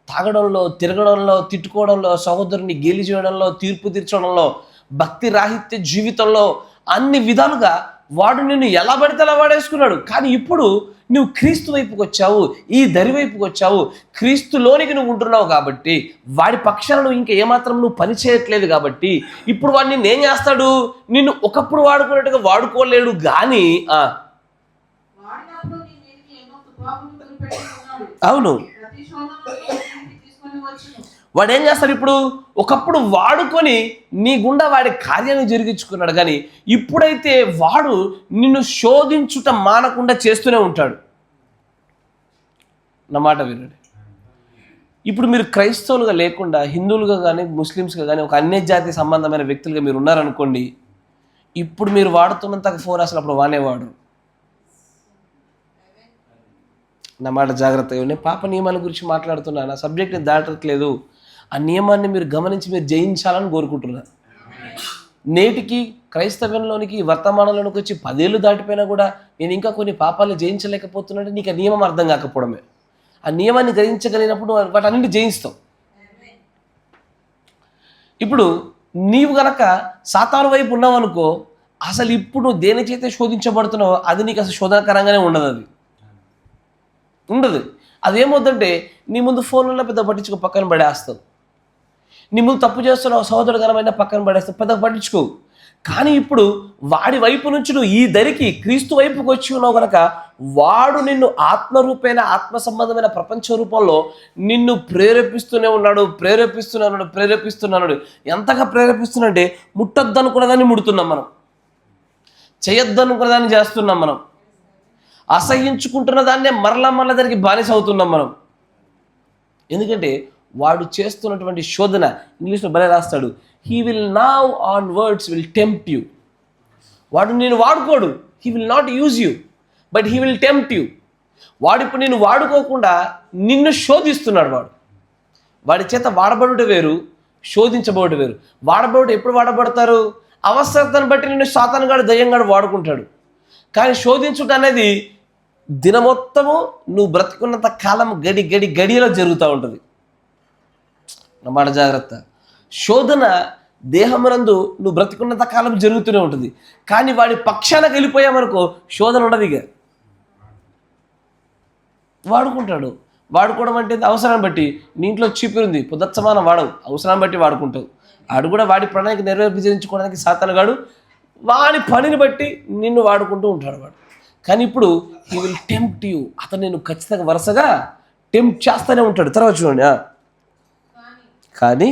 తాగడంలో, తిరగడంలో, తిట్టుకోవడంలో, సహోదరుని గేలి చేయడంలో, తీర్పు తీర్చడంలో, భక్తి రాహిత్య జీవితంలో అన్ని విధాలుగా వాడు నిన్ను ఎలా పడితే అలా వాడేసుకున్నాడు. కానీ ఇప్పుడు నువ్వు క్రీస్తు వైపుకి వచ్చావు, ఈ దరి వైపుకి వచ్చావు, క్రీస్తులోనికి నువ్వు ఉంటున్నావు కాబట్టి వాడి పక్షాన నువ్వు ఇంకా ఏమాత్రం నువ్వు పని చేయట్లేదు కాబట్టి ఇప్పుడు వాడు నిన్ను ఏం చేస్తాడు? నిన్ను ఒకప్పుడు వాడుకున్నట్టుగా వాడుకోలేడు. కానీ అవును, వాడు ఏం చేస్తాడు? ఇప్పుడు ఒకప్పుడు వాడుకొని నీ గుండా వాడి కార్యాన్ని జరిగించుకున్నాడు, కానీ ఇప్పుడైతే వాడు నిన్ను శోధించుట మానకుండా చేస్తూనే ఉంటాడు. నా మాట వినండి. ఇప్పుడు మీరు క్రైస్తవులుగా లేకుండా హిందువులుగా కానీ ముస్లిమ్స్గా కానీ ఒక అన్య జాతి సంబంధమైన వ్యక్తులుగా మీరు ఉన్నారనుకోండి, ఇప్పుడు మీరు వాడుతున్నంత ఫోన్ అసలు అప్పుడు వాడేవాడు. నా మాట జాగ్రత్తగా. నేను పాప నియమాల గురించి మాట్లాడుతున్నాను, ఆ సబ్జెక్ట్ని దాటట్లేదు. ఆ నియమాన్ని మీరు గమనించి మీరు జయించాలని కోరుకుంటున్నాను. నేటికి క్రైస్తవ్యంలోనికి వర్తమానంలోనికి వచ్చి 10 ఏళ్ళు దాటిపోయినా కూడా నేను ఇంకా కొన్ని పాపాలు జయించలేకపోతున్నానంటే నీకు ఆ నియమం అర్థం కాకపోవడమే. ఆ నియమాన్ని గ్రహించగలిగినప్పుడు వాటన్నింటి జయిస్తావు. ఇప్పుడు నీవు గనక సాతాను వైపు ఉన్నావు అనుకో, అసలు ఇప్పుడు నువ్వు దేని చేతే శోధించబడుతున్నావో అది నీకు అసలు శోధనకరంగానే ఉండదు. అది ఉండదు. అదేమవుతుందంటే నీ ముందు ఫోన్లో పెద్ద పట్టించుకో, పక్కన పడేస్తావు. నీ ముందు తప్పు చేస్తున్నావు, సహోదరుగరమైన పక్కన పడేస్తావు, పెద్ద పట్టించుకో. కానీ ఇప్పుడు వాడి వైపు నుంచి నువ్వు ఈ దరికి క్రీస్తు వైపుకి వచ్చి ఉన్నావు కనుక వాడు నిన్ను ఆత్మరూపేణ, ఆత్మ సంబంధమైన ప్రపంచ రూపంలో నిన్ను ప్రేరేపిస్తూనే ఉన్నాడు. ఎంతగా ప్రేరేపిస్తున్నాడంటే ముట్టొద్దనుకున్న దాన్ని ముడుతున్నాం మనం, చేయొద్దనుకున్న దాన్ని చేస్తున్నాం మనం, అసహించుకుంటున్న దాన్నే మరలా దానికి బానిస అవుతున్నాం మనం. ఎందుకంటే వాడు చేస్తున్నటువంటి శోధన, ఇంగ్లీష్లో భలే రాస్తాడు, he will now on words will tempt you. వాడు నేను వాడుకోడు, he will not use you but he will tempt you. వాడు ఇప్పుడు నేను వాడుకోకుండా నిన్ను శోధిస్తున్నాడు. వాడి చేత వాడబడుట వేరు, శోధించబడుట వేరు. వాడబడుట ఎప్పుడు వాడబడతారు? అవసరతను బట్టి నిన్ను సాతానుగాడు, దయ్యంగాడు వాడుకుంటాడు. కానీ శోధించుట అనేది దినమొత్తము నువ్వు బ్రతుకున్నంత కాలం గడియలో జరుగుతూ ఉంటుంది. అన్నమాట జాగ్రత్త. శోధన దేహమునందు నువ్వు బ్రతుకున్నంత కాలం జరుగుతూనే ఉంటుంది. కానీ వాడి పక్షానికి వెళ్ళిపోయామనుకో శోధన ఉండదు. ఇక వాడుకుంటాడు. వాడుకోవడం అంటే అవసరాన్ని బట్టి. నీ ఇంట్లో చీపురు ఉంది, పొద్దుసమానం వాడవు, అవసరాన్ని బట్టి వాడుకుంటావు. ఆడు కూడా వాడి ప్రణాళిక నెరవేర్పించుకోవడానికి సాతానుగాడు వాడి పనిని బట్టి నిన్ను వాడుకుంటూ ఉంటాడు వాడు. కానీ ఇప్పుడు హీ విల్ టెంప్ట్ యూ. అతను నేను ఖచ్చితంగా వరుసగా టెంప్ట్ చేస్తూనే ఉంటాడు. తర్వాత చూడండి, కానీ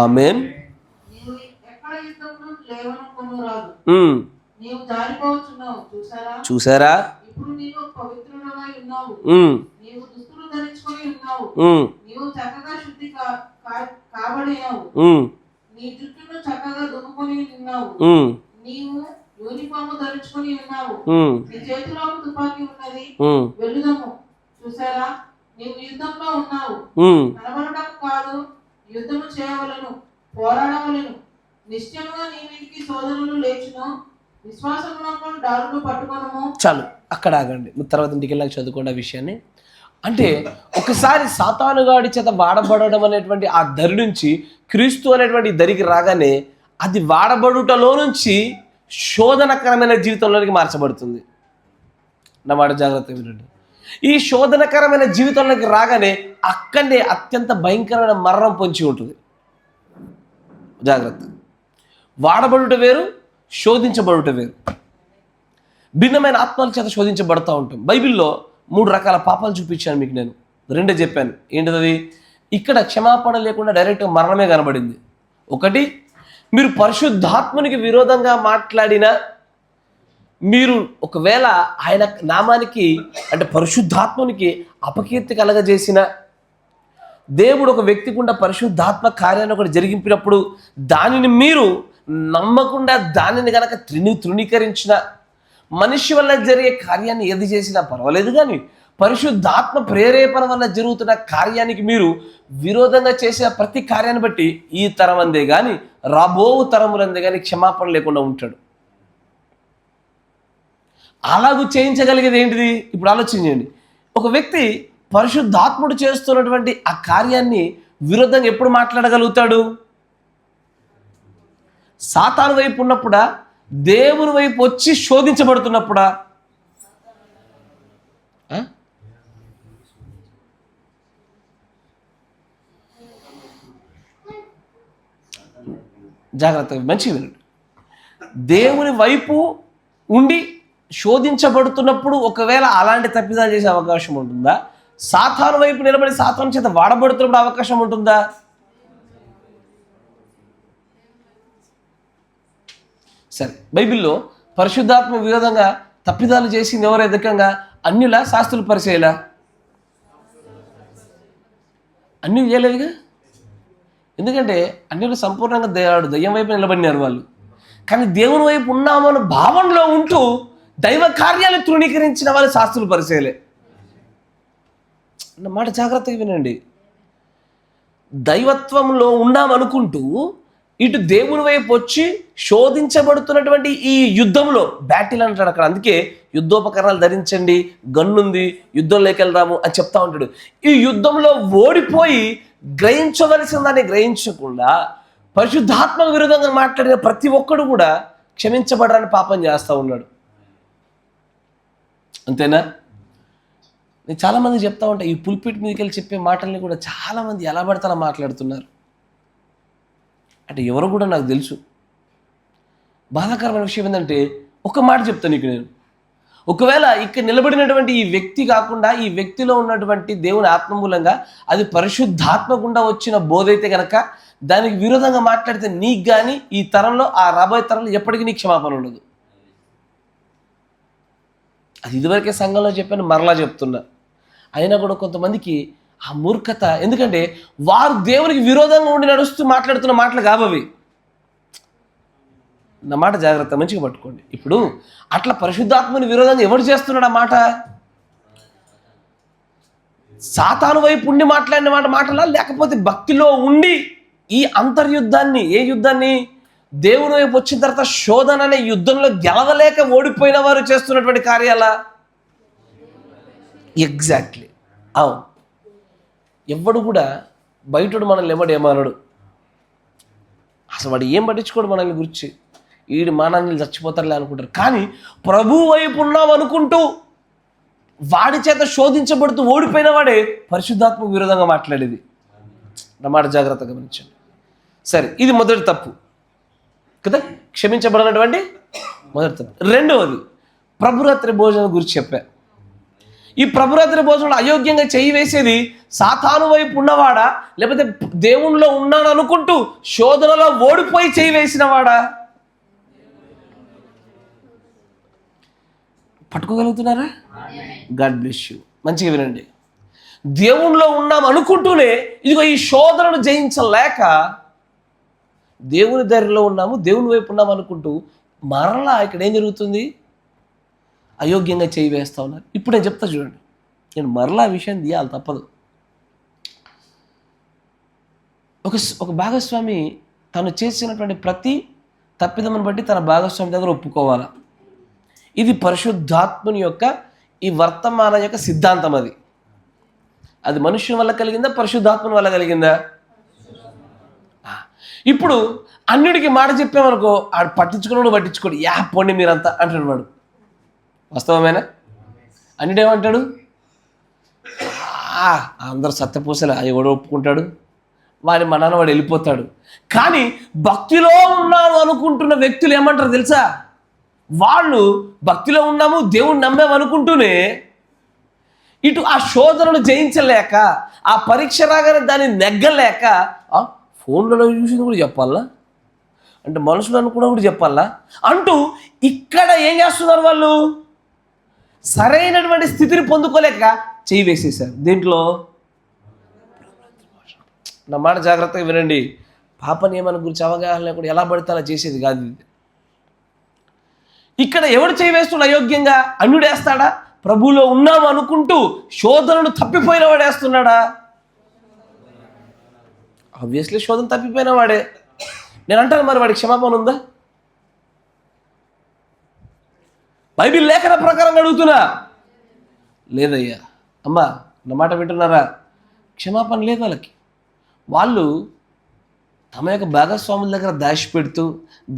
ఆమేన్. చూసారా? నీ జుట్టును చక్కగా దున్నుకొని ఉన్నావు, నీవు యూనిఫామ్ ధరించుకొని ఉన్నావు, నీ చేతిలో తుపాకీ ఉన్నది, వెలుదము. చూసారా? నీవు యుద్ధంలో ఉన్నావు, కనబడటం కాదు, యుద్ధము చేయవలను, పోరాడవలను. నిశ్చయముగా నీ మీదికి శోధనలు లేచును, విశ్వాసమునకు డాలును పట్టుకొనుము. చాలు, అక్కడ ఆగండి. తర్వాత ఇంటికి వెళ్ళాక చదువుకోండి ఆ విషయాన్ని. అంటే ఒకసారి సాతానుగాడి చేత వాడబడడం అనేటువంటి ఆ దరి నుంచి క్రీస్తు అనేటువంటి దరికి రాగానే అది వాడబడుటలో నుంచి శోధనకరమైన జీవితంలోనికి మార్చబడుతుంది. నా మాట జాగ్రత్త వినండి. ఈ శోధనకరమైన జీవితంలోకి రాగానే అక్కడనే అత్యంత భయంకరమైన మరణం పొంచి ఉంటుంది. జాగ్రత్త. వాడబడుట వేరు, శోధించబడుట వేరు. భిన్నమైన ఆత్మల చేత శోధించబడుతూ ఉంటాం. బైబిల్లో 3 రకాల పాపాలు చూపించాను మీకు, నేను 2 చెప్పాను. ఏంటిది? ఇక్కడ క్షమాపణ లేకుండా డైరెక్ట్గా మరణమే కనబడింది. ఒకటి, మీరు పరిశుద్ధాత్మునికి విరోధంగా మాట్లాడిన, మీరు ఒకవేళ ఆయన నామానికి అంటే పరిశుద్ధాత్మునికి అపకీర్తి కలగజేసిన, దేవుడు ఒక వ్యక్తి గుండా పరిశుద్ధాత్మ కార్యాన్ని ఒకటి జరిగింపినప్పుడు దానిని మీరు నమ్మకుండా దానిని కనుక తృణీకరించిన, మనిషి వల్ల జరిగే కార్యాన్ని ఏది చేసినా పర్వాలేదు, కానీ పరిశుద్ధాత్మ ప్రేరేపణ వల్ల జరుగుతున్న కార్యానికి మీరు విరోధంగా చేసిన ప్రతి కార్యాన్ని బట్టి ఈ తరం అందే కానీ రాబో తరములందే కానీ క్షమాపణ లేకుండా ఉంటాడు. అలాగూ చేయించగలిగేది ఏంటిది? ఇప్పుడు ఆలోచించండి. ఒక వ్యక్తి పరిశుద్ధాత్ముడు చేస్తున్నటువంటి ఆ కార్యాన్ని విరుద్ధంగా ఎప్పుడు మాట్లాడగలుగుతాడు? సాతాను వైపు ఉన్నప్పుడా, దేవుని వైపు వచ్చి శోధించబడుతున్నప్పుడా? జాగ్రత్తగా మంచిగా వినండి. దేవుని వైపు ఉండి శోధించబడుతున్నప్పుడు ఒకవేళ అలాంటి తప్పిదాలు చేసే అవకాశం ఉంటుందా? సాతాను వైపు నిలబడి సాతాను చేత వాడబడుతున్నప్పుడు అవకాశం ఉంటుందా? సరే, బైబిల్లో పరిశుద్ధాత్మ విరోధంగా తప్పిదాలు చేసింది ఎవరు? ఎదకంగా అన్యుల, శాస్త్రుల, పరిచయలా? అన్యులు చేయలేదుగా. ఎందుకంటే అన్యులు సంపూర్ణంగా దయ్యం వైపు నిలబడినారు వాళ్ళు. కానీ దేవుని వైపు ఉన్నామన్న భావనలో ఉంటూ దైవ కార్యాలు తృణీకరించిన వాళ్ళు శాస్త్రులు, పరిచయలే. నా మాట జాగ్రత్తగా వినండి. దైవత్వంలో ఉన్నామనుకుంటూ ఇటు దేవుని వైపు వచ్చి శోధించబడుతున్నటువంటి ఈ యుద్ధంలో, బ్యాటిల్ అంటాడు అక్కడ. అందుకే యుద్ధోపకరణాలు ధరించండి, గన్నుంది, యుద్ధంలోకి వెళ్దాము అని చెప్తా ఉంటాడు. ఈ యుద్ధంలో ఓడిపోయి గ్రహించవలసిన దాన్ని గ్రహించకుండా పరిశుద్ధాత్మ విరుద్ధంగా మాట్లాడిన ప్రతి ఒక్కడు కూడా క్షమించబడరాని పాపం చేస్తూ ఉన్నాడు. అంతేనా? నేను చాలామంది చెప్తా ఉంటా, ఈ పుల్పిట్ మీదకి వెళ్ళి చెప్పే మాటల్ని కూడా చాలామంది ఎలా పడితే అలా మాట్లాడుతున్నారు. అంటే ఎవరో కూడా నాకు తెలుసు. బాధాకరమైన విషయం ఏంటంటే, ఒక మాట చెప్తాను నీకు నేను. ఒకవేళ ఇక్కడ నిలబడినటువంటి ఈ వ్యక్తి కాకుండా ఈ వ్యక్తిలో ఉన్నటువంటి దేవుని ఆత్మ మూలంగా అది పరిశుద్ధాత్మ గుండా వచ్చిన బోధ అయితే కనుక దానికి విరోధంగా మాట్లాడితే నీకు కానీ ఈ తరంలో, ఆ రాబోయే తరంలో ఎప్పటికీ నీకు క్షమాపణ ఉండదు. అది ఇదివరకే సంఘంలో చెప్పాను, మరలా చెప్తున్నా. అయినా కూడా కొంతమందికి ఆ మూర్ఖత, ఎందుకంటే వారు దేవునికి విరోధంగా ఉండి నడుస్తూ మాట్లాడుతున్న మాటలు కాబవి. నా మాట జాగ్రత్త, మంచిగా పట్టుకోండి. ఇప్పుడు అట్లా పరిశుద్ధాత్మని విరోధంగా ఎవరు చేస్తున్నాడు ఆ మాట? సాతాను వైపు ఉండి మాట్లాడిన మాటలా, లేకపోతే భక్తిలో ఉండి ఈ అంతర్యుద్ధాన్ని, ఏ యుద్ధాన్ని? దేవుని వైపు వచ్చిన తర్వాత శోధన అనే యుద్ధంలో గెలవలేక ఓడిపోయిన వారు చేస్తున్నటువంటి కార్యాలా? ఎగ్జాక్ట్లీ, అవును. ఎవడు కూడా బయటడు మనల్ని ఏమన్నాడు, అసలు వాడు ఏం పట్టించుకోడు మనల్ని గురించి. వీడి మానాన్ని చచ్చిపోతారులే అనుకుంటారు. కానీ ప్రభు వైపు ఉన్నాం అనుకుంటూ వాడి చేత శోధించబడుతూ ఓడిపోయిన వాడే పరిశుద్ధాత్మకు విరోధంగా మాట్లాడేది. నా మాట జాగ్రత్తగా గమనించండి. సరే, ఇది మొదటి తప్పు కదా, క్షమించబడినటువంటి మొదటి తప్పు. రెండవది, ప్రభురాత్రి భోజనం గురించి చెప్పా. ఈ ప్రభురాత్రి భోజనంలో అయోగ్యంగా చేయి వేసేది సాతాను వైపు ఉన్నవాడా, లేకపోతే దేవునిలో ఉన్నాను అనుకుంటూ శోధనలో ఓడిపోయి చేయి వేసిన వాడా? పట్టుకోగలుగుతున్నారా? God bless you. మంచిగా వినండి. దేవునిలో ఉన్నాం అనుకుంటూనే ఇదిగో ఈ శోధనను జయించలేక దేవుని ధైర్యంలో ఉన్నాము, దేవుని వైపు ఉన్నాము అనుకుంటూ మరలా ఇక్కడ ఏం జరుగుతుంది? అయోగ్యంగా చేయి వేస్తూ ఉన్నారు. ఇప్పుడు నేను చెప్తా చూడండి, నేను మరలా విషయం తీయాలి, తప్పదు. ఒక భాగస్వామి తను చేసినటువంటి ప్రతి తప్పిదమును బట్టి తన భాగస్వామి దగ్గర ఒప్పుకోవాలా. ఇది పరిశుద్ధాత్ముని యొక్క ఈ వర్తమానం యొక్క సిద్ధాంతం. అది అది మనుష్యుని వల్ల కలిగిందా, పరిశుద్ధాత్మ వల్ల కలిగిందా? ఇప్పుడు అన్నిటికీ మాట చెప్పామనుకో, ఆడు పట్టించుకోడు, పోండి మీరంతా అంటాడు వాడు. వాస్తవమేనా? అన్నిటేమంటాడు? అందరు సత్యపూసలు ఎవడు ఒప్పుకుంటాడు, వాడి మనాన వాడు వెళ్ళిపోతాడు. కానీ భక్తిలో ఉన్నాను అనుకుంటున్న వ్యక్తులు ఏమంటారు తెలుసా? వాళ్ళు భక్తిలో ఉన్నాము, దేవుణ్ణి నమ్మాము అనుకుంటూనే ఇటు ఆ శోధనను జయించలేక, ఆ పరీక్ష రాగానే దాన్ని నెగ్గలేక ఫోన్లలో చూసింది కూడా చెప్పాలా, అంటే మనుషులు అనుకున్నా కూడా చెప్పాలా అంటూ ఇక్కడ ఏం చేస్తున్నారు? వాళ్ళు సరైనటువంటి స్థితిని పొందుకోలేక చేయి వేసేసారు. దీంట్లో నా మాట జాగ్రత్తగా వినండి. పాప నియమాల గురించి అవగాహన లేకుండా ఎలా పడితే అలా చేసేది కాదు ఇది. ఇక్కడ ఎవడు చేయి వేస్తున్నా అయోగ్యంగా? అన్యుడేస్తాడా? ప్రభువులో ఉన్నాము అనుకుంటూ శోధనను తప్పిపోయిన వాడు వేస్తున్నాడా? ఆబ్వియస్లీ శోధన తప్పిపోయిన వాడే. నేను అంటాను, మరి వాడికి క్షమాపణ ఉందా? బైబిల్ లేఖన ప్రకారం అడుగుతున్నా. లేదయ్యా. అమ్మా నా మాట వింటున్నారా? క్షమాపణ లేదు వాళ్ళకి. వాళ్ళు తమ యొక్క భాగస్వాముల దగ్గర దాచిపెడుతూ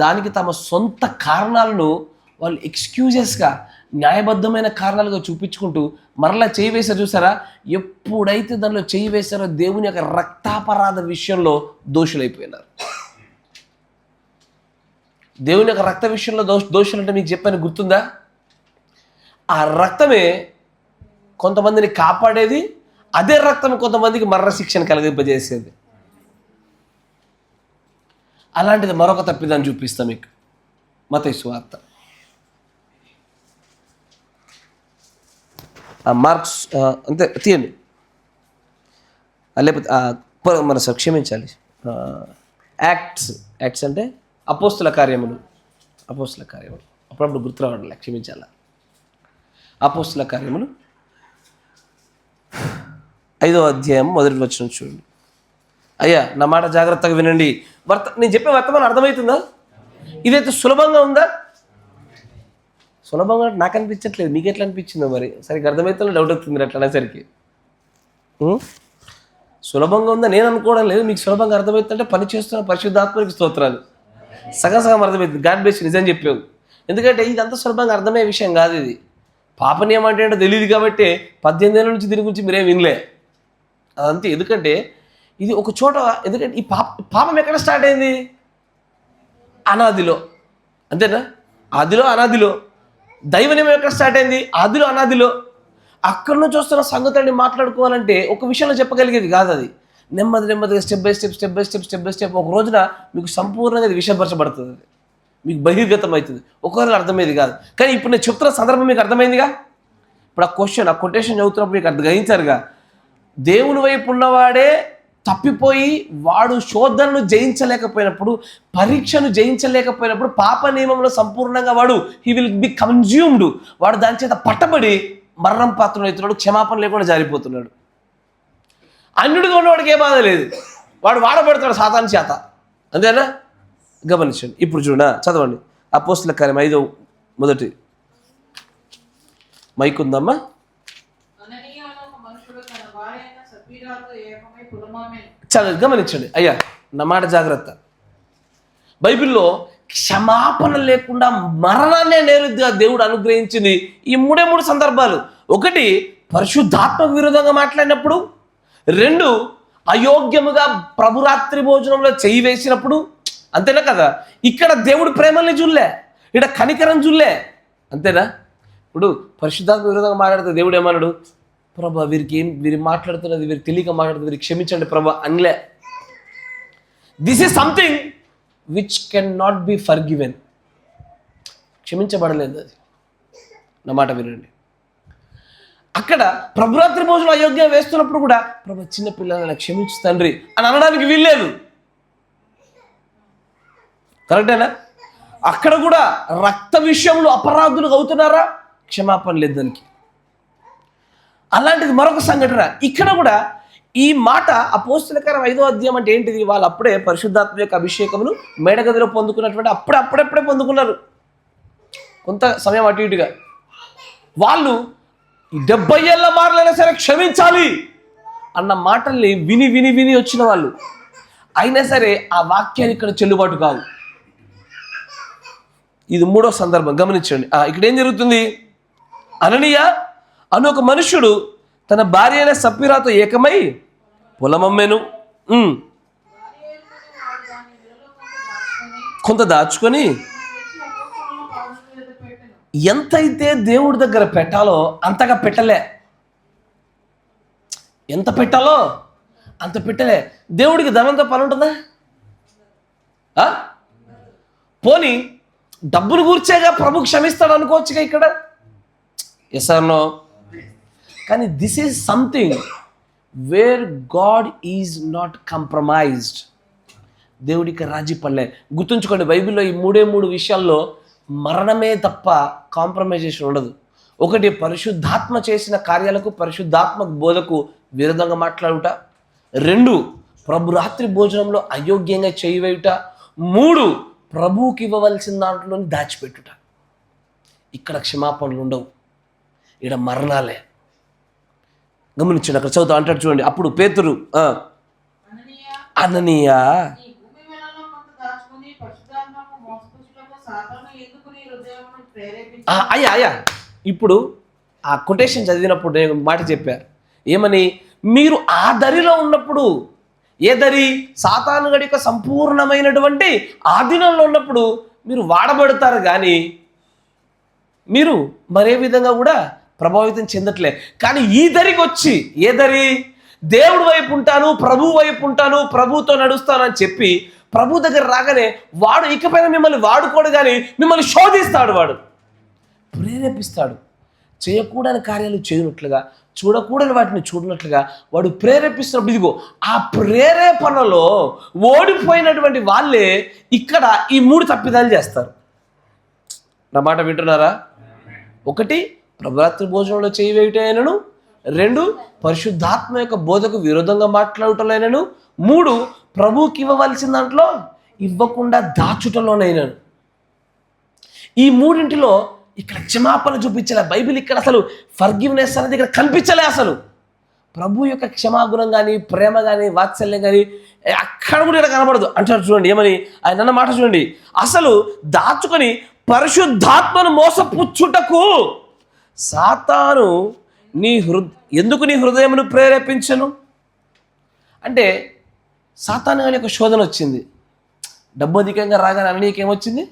దానికి తమ సొంత కారణాలను వాళ్ళు ఎక్స్క్యూజెస్గా, న్యాయబద్ధమైన కారణాలుగా చూపించుకుంటూ మరలా చేయి వేశారు. చూసారా? ఎప్పుడైతే దానిలో చేయి వేశారో దేవుని యొక్క రక్తాపరాధ విషయంలో దోషులైపోయినారు. దేవుని యొక్క రక్త విషయంలో దోషులు అంటే మీకు చెప్పాను, గుర్తుందా? ఆ రక్తమే కొంతమందిని కాపాడేది, అదే రక్తం కొంతమందికి మరణ శిక్షను కలిగింపజేసేది. అలాంటిది మరొక తప్పిదాన్ని చూపిస్తాం మీకు. మత్తయి సువార్త మార్క్స్ అంతే తీయండి, లేకపోతే మన క్షమించాలి. యాక్ట్స్ అంటే అపోస్తుల కార్యములు. అప్పుడప్పుడు గుర్తు రావడం, క్షమించాల. అపోస్తుల కార్యములు 5వ అధ్యాయం 1వ వచనం చూడండి. అయ్యా నా మాట జాగ్రత్తగా వినండి. నేను చెప్పే వర్తమానం అర్థమవుతుందా? ఇదైతే సులభంగా ఉందా? సులభంగా నాకు అనిపించట్లేదు. మీకు ఎట్లా అనిపించిందో మరి? సరిగ్గా అర్థమవుతుందో డౌట్ అవుతుంది అట్లా అనేసరికి. సులభంగా ఉందా నేను అనుకోవడం లేదు. మీకు సులభంగా అర్థమవుతుందంటే పని చేస్తున్న పరిశుద్ధాత్మకి స్తోత్రాలు. సగం అర్థమవుతుంది. గాడ్ బ్లెస్ నిజం చెప్పావు. ఎందుకంటే ఇదంతా సులభంగా అర్థమయ్యే విషయం కాదు. ఇది పాపనీయం అంటే ఏంటో తెలియదు కాబట్టి 18 ఏళ్ళ నుంచి దీని గురించి మీరేం వినలే. అదంతే. ఎందుకంటే ఇది ఒక చోట, ఎందుకంటే ఈ పాపం ఎక్కడ స్టార్ట్ అయింది? అనాదిలో. అంతేనా? ఆదిలో అనాదిలో. దైవనియమం ఎక్కడ స్టార్ట్ అయింది? ఆదిలో అనాదిలో. అక్కడి నుంచి వస్తున్న సంగతులని మాట్లాడుకోవాలంటే ఒక విషయంలో చెప్పగలిగేది కాదు. అది నెమ్మదిగా స్టెప్ బై స్టెప్ ఒక రోజున మీకు సంపూర్ణంగా అది విషయపరచబడుతుంది. అది మీకు బహిర్గతం అవుతుంది. ఒకవేళ అర్థమయ్యేది కాదు. కానీ ఇప్పుడు నేను చెప్తున్న సందర్భం మీకు అర్థమైందిగా. ఇప్పుడు ఆ కొటేషన్ చదువుతున్నప్పుడు మీకు గ్రహించారుగా. దేవుని వైపు ఉన్నవాడే తప్పిపోయి వాడు శోధనను జయించలేకపోయినప్పుడు, పరీక్షను జయించలేకపోయినప్పుడు, పాప నియమంలో సంపూర్ణంగా వాడు హీ విల్ బి కన్జ్యూమ్డ్. వాడు దాని చేత పట్టబడి మరణం పాత్రలు అవుతున్నాడు, క్షమాపణ లేకుండా జారిపోతున్నాడు. అన్యుడిగా ఉన్నవాడికి ఏ బాధ లేదు, వాడు వాడబడతాడు సాతాను చేత. అంతేనా? గమనించండి. ఇప్పుడు చదవండి అపోస్తల కార్యం 5వ మొదటి. మైక్ ఉందమ్మా? చాలా గమనించండి అయ్యా, నా మాట జాగ్రత్త. బైబిల్లో క్షమాపణ లేకుండా మరణాన్నే నేరుగా దేవుడు అనుగ్రహించింది ఈ 3 సందర్భాలు. 1 పరిశుద్ధాత్మకు విరోధంగా మాట్లాడినప్పుడు, 2 అయోగ్యముగా ప్రభురాత్రి భోజనంలో చేయి వేసినప్పుడు. అంతేనా కదా? ఇక్కడ దేవుడు ప్రేమల్ని చూడలే, ఇక్కడ కనికరం చూడలే. అంతేనా? ఇప్పుడు పరిశుద్ధాత్మ విరోధంగా మాట్లాడితే దేవుడు ఏమన్నాడు? ప్రభా వీరు మాట్లాడుతున్నది వీరికి తెలియక మాట్లాడుతుంది, వీరికి క్షమించండి ప్రభా అనలే. This is something which can not be forgiven. క్షమించబడలేదు అది. నా మాట వినండి. అక్కడ ప్రభురాత్రి భోజనం అయోగ్యం వేస్తున్నప్పుడు కూడా ప్రభా చిన్న పిల్లలను క్షమించు తండ్రి అని అనడానికి వీల్లేదు. కరెక్టేనా? అక్కడ కూడా రక్త విషయంలో అపరాధులు అవుతున్నారా? క్షమాపణ లేదు దానికి. అలాంటిది మరొక సంఘటన. ఇక్కడ కూడా ఈ మాట అపోస్తల కార్యం 5వ అధ్యాయం అంటే ఏంటిది? వాళ్ళు అప్పుడే పరిశుద్ధాత్మ యొక్క అభిషేకమును మేడగదిలో పొందుకున్నటువంటి అప్పుడే పొందుకున్నారు. కొంత సమయం అటు ఇటుగా. వాళ్ళు 70 ఏళ్ళ మారలైనా సరే క్షమించాలి అన్న మాటల్ని విని విని విని వచ్చిన వాళ్ళు అయినా సరే ఆ వాక్యాన్ని ఇక్కడ చెల్లుబాటు కావు. ఇది మూడో సందర్భం, గమనించండి. ఇక్కడ ఏం జరుగుతుంది? అననీయ అను ఒక మనుష్యుడు తన భార్య అయిన సప్ఫీరాతో ఏకమై పొలమమ్మెను. కొంత దాచుకొని ఎంతైతే దేవుడి దగ్గర పెట్టాలో అంతగా పెట్టలే. ఎంత పెట్టాలో అంత పెట్టలే. దేవుడికి ధనంతో పని ఉంటుందా? పోనీ డబ్బులు కూర్చేగా ప్రభు క్షమిస్తాడు అనుకోవచ్చుగా ఇక్కడ. Yes or no? కానీ this is something where God is not compromised. దేవుడికి రాజీ పడలే. గుర్తుంచుకోండి, బైబిల్లో ఈ మూడు విషయాల్లో మరణమే తప్ప కాంప్రమైజేషన్ ఉండదు. ఒకటి, పరిశుద్ధాత్మ చేసిన కార్యాలకు పరిశుద్ధాత్మ బోధకు విరుద్ధంగా మాట్లాడుట. 2, ప్రభు రాత్రి భోజనంలో అయోగ్యంగా చేయవేయుట. 3, ప్రభువుకి ఇవ్వవలసిన దాంట్లోని దాచిపెట్టుట. ఇక్కడ క్షమాపణలు ఉండవు, ఇక్కడ మరణాలే. గమనించండి, అక్కడ చదువుతా అంటాడు చూడండి. అప్పుడు పేతురు అననీయ అయ్యా ఇప్పుడు ఆ కొటేషన్ చదివినప్పుడు నేను మాట చెప్పారు ఏమని? మీరు ఆ దరిలో ఉన్నప్పుడు, ఏ దరి? సాతాను గడి యొక్క సంపూర్ణమైనటువంటి ఆధీనంలో ఉన్నప్పుడు మీరు వాడబడతారు, కానీ మీరు మరే విధంగా కూడా ప్రభావితం చెందట్లే. కానీ ఈ దరికి వచ్చి, ఏ దరి? దేవుడి వైపు ఉంటాను, ప్రభు వైపు ఉంటాను, ప్రభుతో నడుస్తాను అని చెప్పి ప్రభు దగ్గర రాగానే వాడు ఇకపైన మిమ్మల్ని వాడుకోడు, కానీ మిమ్మల్ని శోధిస్తాడు, వాడు ప్రేరేపిస్తాడు. చేయకూడని కార్యాలు చేయనట్లుగా, చూడకూడని వాటిని చూడనట్లుగా వాడు ప్రేరేపిస్తున్నప్పుడు, ఇదిగో ఆ ప్రేరేపణలో ఓడిపోయినటువంటి వాళ్ళే ఇక్కడ ఈ 3 తప్పిదాలు చేస్తారు. నా మాట వింటున్నారా? 1, ప్రభురాత్రి భోజనంలో చేయి వేయటైనను. 2, పరిశుద్ధాత్మ యొక్క బోధకు విరోధంగా మాట్లాడటంలోనైనను. 3, ప్రభువుకి ఇవ్వవలసిన దాంట్లో ఇవ్వకుండా దాచుటలోనైనాను. ఈ 3 ఇక్కడ క్షమాపణ చూపించలే బైబిల్. ఇక్కడ అసలు ఫర్గివ్నెస్ అనేది ఇక్కడ కనిపించలే. అసలు ప్రభు యొక్క క్షమాగుణం కానీ, ప్రేమ కానీ, వాత్సల్యం కానీ అక్కడ కూడా ఇక్కడ కనబడదు. అంటారు చూడండి ఏమని, ఆయన అన్న మాట చూడండి. అసలు దాచుకొని పరిశుద్ధాత్మను మోసపుచ్చుటకు సాతాను ఎందుకు నీ హృదయమును ప్రేరేపించను అంటే, సాతాను గారి యొక్క శోధన వచ్చింది. డబ్బు అధికంగా రాగానే అననీయకేమొచ్చింది?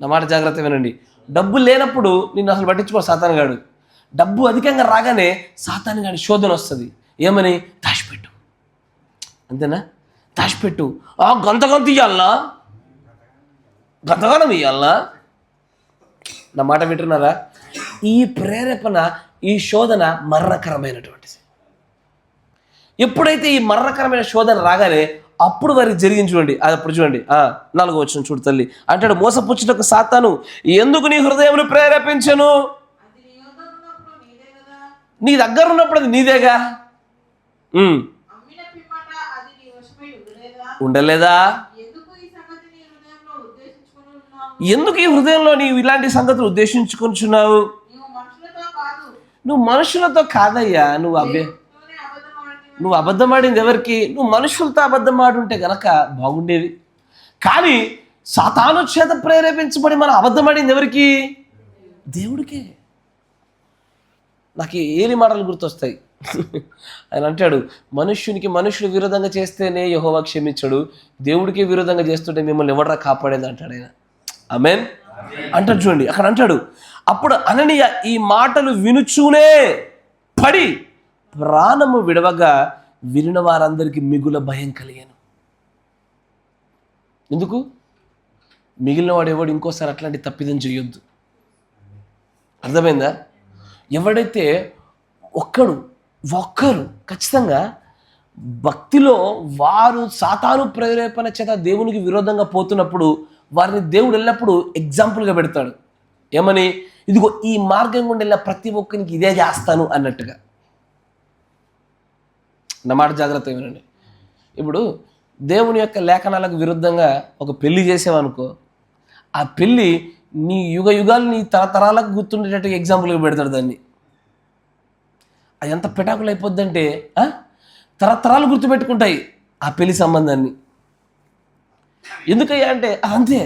నా మాట జాగ్రత్త వినండి. డబ్బు లేనప్పుడు నిన్ను అసలు పట్టించుకో సాతాను గాడు. డబ్బు అధికంగా రాగానే సాతాను గాడి శోధన వస్తుంది. ఏమని? దాచిపెట్టు. అంతేనా? దాచిపెట్టు. గంతగంత ఇయ్యాలనా? గంతగానం ఇయ్యాలనా? నా మాట వింటున్నారా? ఈ ప్రేరేపణ, ఈ శోధన మరణకరమైనటువంటిది. ఎప్పుడైతే ఈ మరణకరమైన శోధన రాగానే అప్పుడు వారికి జరిగింది చూడండి. అప్పుడు చూడండి 4వ వచనం చూడు తల్లి. అంటాడు, మోసపుచ్చుటకు సాతాను ఎందుకు నీ హృదయమును ప్రేరేపించను? నీ దగ్గర ఉన్నప్పుడు అది నీదేగా. ఉండలేదా? ఎందుకు ఈ హృదయంలో నీవు ఇలాంటి సంగతులు ఉద్దేశించుకుంటున్నావు? నువ్వు మనుషులతో కాదయ్యా. నువ్వు అబద్ధం ఆడింది ఎవరికి? నువ్వు మనుషులతో అబద్ధం ఆడుంటే గనక బాగుండేది. కానీ సాతాను చేత ప్రేరేపించబడి మనం అబద్ధం ఆడింది ఎవరికి? దేవుడికే. నాకు ఏలి మాటలు గుర్తొస్తాయి. ఆయన అంటాడు, మనుషుడు విరోధంగా చేస్తేనే యెహోవా క్షమించడు, దేవుడికి విరోధంగా చేస్తుంటే మిమ్మల్ని ఎవడరా కాపాడేది అంటాడు ఆయన. ఆమేన్ అంటాడు చూడండి. అక్కడ అంటాడు, అప్పుడు అననీయ ఈ మాటలు వినుచూనే పడి ప్రాణము విడవగా వినిన వారందరికీ మిగుల భయం కలిగాను. ఎందుకు? మిగిలిన వాడు ఎవడు ఇంకోసారి అట్లాంటి తప్పిదం చేయొద్దు. అర్థమైందా? ఎవడైతే ఒక్కరు ఖచ్చితంగా భక్తిలో వారు సాతాను ప్రేరేపణ చేత దేవునికి విరోధంగా పోతున్నప్పుడు వారిని దేవుడు ఎల్లప్పుడూ ఎగ్జాంపుల్గా పెడతాడు. ఏమని? ఇదిగో ఈ మార్గం గుండా వెళ్ళిన ప్రతి ఒక్కరికి ఇదే చేస్తాను అన్నట్టుగా. నా మాట జాగ్రత్త వినండి. ఇప్పుడు దేవుని యొక్క లేఖనాలకు విరుద్ధంగా ఒక పెళ్లి చేసావనుకో, ఆ పెళ్ళి నీ యుగాలు నీ తరతరాలకు గుర్తుండేటట్టు ఎగ్జాంపుల్గా పెడతాడు దాన్ని. అది ఎంత పెటాకులు అయిపోద్దంటే తరతరాలు గుర్తుపెట్టుకుంటాయి ఆ పెళ్లి సంబంధాన్ని. ఎందుకయ్యా అంటే అంతే,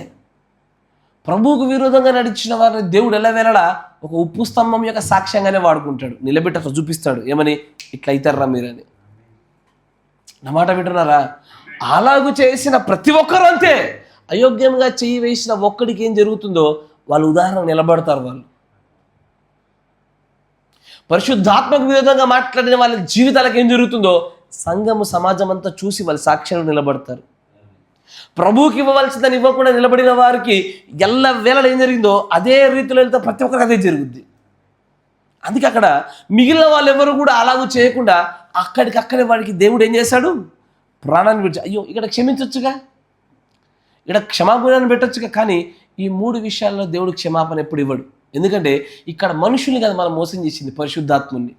ప్రభువుకు విరోధంగా నడిచిన వారిని దేవుడు ఎలా వేళలా ఒక ఉప్పు స్తంభం యొక్క సాక్ష్యంగానే వాడుకుంటాడు, నిలబెట్టి అట్లా చూపిస్తాడు. ఏమని? ఇట్లా అవుతారా మీరని. నా మాట వింటున్నారా? అలాగూ చేసిన ప్రతి ఒక్కరూ అంతే. అయోగ్యంగా చెయ్యి వేసిన ఒక్కడికి ఏం జరుగుతుందో వాళ్ళు ఉదాహరణ నిలబడతారు. వాళ్ళు పరిశుద్ధాత్మకు విరోధంగా మాట్లాడిన వాళ్ళ జీవితాలకు ఏం జరుగుతుందో సంఘము సమాజం అంతా చూసి వాళ్ళ సాక్ష్యాలు నిలబడతారు. ప్రభువుకి ఇవ్వవలసిందని ఇవ్వకుండా నిలబడిన వారికి ఎల్ల వేళలో ఏం జరిగిందో అదే రీతిలో వెళ్తే ప్రతి ఒక్కరికి అదే జరుగుద్ది. అందుకే అక్కడ మిగిలిన వాళ్ళు ఎవరు కూడా అలాగూ చేయకుండా అక్కడికక్కడే వాడికి దేవుడు ఏం చేశాడు? ప్రాణాన్ని విడిచి. అయ్యో, ఇక్కడ క్షమించవచ్చుగా, ఇక్కడ క్షమాగుణాన్ని పెట్టొచ్చుగా. కానీ ఈ 3 విషయాల్లో దేవుడు క్షమాపణ ఎప్పుడు ఇవ్వడు. ఎందుకంటే ఇక్కడ మనుషుల్ని కదా మనం మోసం చేసింది, పరిశుద్ధాత్ముని.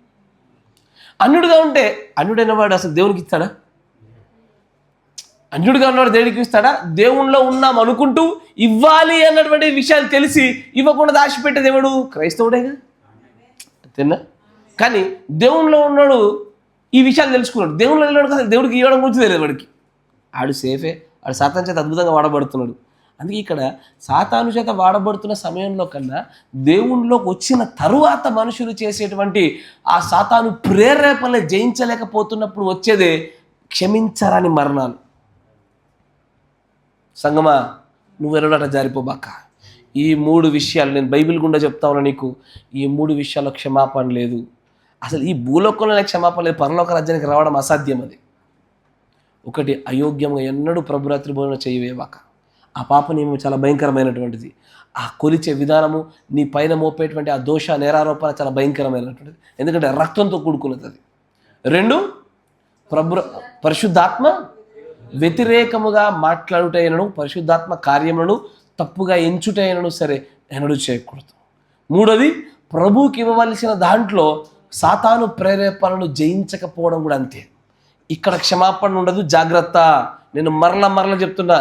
అన్యుడుగా ఉంటే అన్యుడైన వాడు అసలు దేవునికి ఇస్తాడా? అన్యుడిగా ఉన్నవాడు దేవుడికి ఇస్తాడా? దేవుణ్ణిలో ఉన్నాం అనుకుంటూ ఇవ్వాలి అన్నటువంటి విషయాలు తెలిసి ఇవ్వకుండా దాచిపెట్టే దేవుడు క్రైస్తవుడేగా, అంతేనా? కానీ దేవుణ్ణిలో ఉన్నాడు ఈ విషయాలు తెలుసుకున్నాడు. దేవుణ్ణిలో ఉన్నాడు కదా, దేవుడికి ఇవ్వడం గురించి తెలియదు వాడికి. ఆడు సేఫే, ఆడు సాతాను చేత అద్భుతంగా వాడబడుతున్నాడు. అందుకే ఇక్కడ సాతాను చేత వాడబడుతున్న సమయంలో కన్నా దేవునిలోకి వచ్చిన తరువాత మనుషులు చేసేటువంటి ఆ సాతాను ప్రేరేపణలు జయించలేకపోతున్నప్పుడు వచ్చేదే క్షమించరాని మరణాలు. సంగమా, నువ్వు ఎన్నడట జారిపోబాక. ఈ 3 విషయాలు నేను బైబిల్ గుండా చెప్తా ఉన్నా నీకు. ఈ 3 విషయాల్లో క్షమాపణ లేదు. అసలు ఈ భూలోకంలోనే క్షమాపణ లేదు, పరలోక రాజ్యానికి రావడం అసాధ్యం. అది ఒకటి, అయోగ్యంగా ఎన్నడూ ప్రభురాత్రి భోజనం చేయవేవాక. ఆ పాప నియమం చాలా భయంకరమైనటువంటిది. ఆ కొలిచే విధానము, నీ పైన మోపేటువంటి ఆ దోష నేరారోపణ చాలా భయంకరమైనటువంటిది. ఎందుకంటే రక్తంతో కూడుకున్నది అది. 2, పరిశుద్ధాత్మ వ్యతిరేకముగా మాట్లాడుటైనను, పరిశుద్ధాత్మ కార్యములను తప్పుగా ఎంచుటైనను సరే ఎన్నడూ చేయకూడదు. 3, ప్రభువుకి ఇవ్వవలసిన దాంట్లో సాతాను ప్రేరేపణను జయించకపోవడం కూడా అంతే. ఇక్కడ క్షమాపణ ఉండదు, జాగ్రత్త. నేను మరల చెప్తున్నా.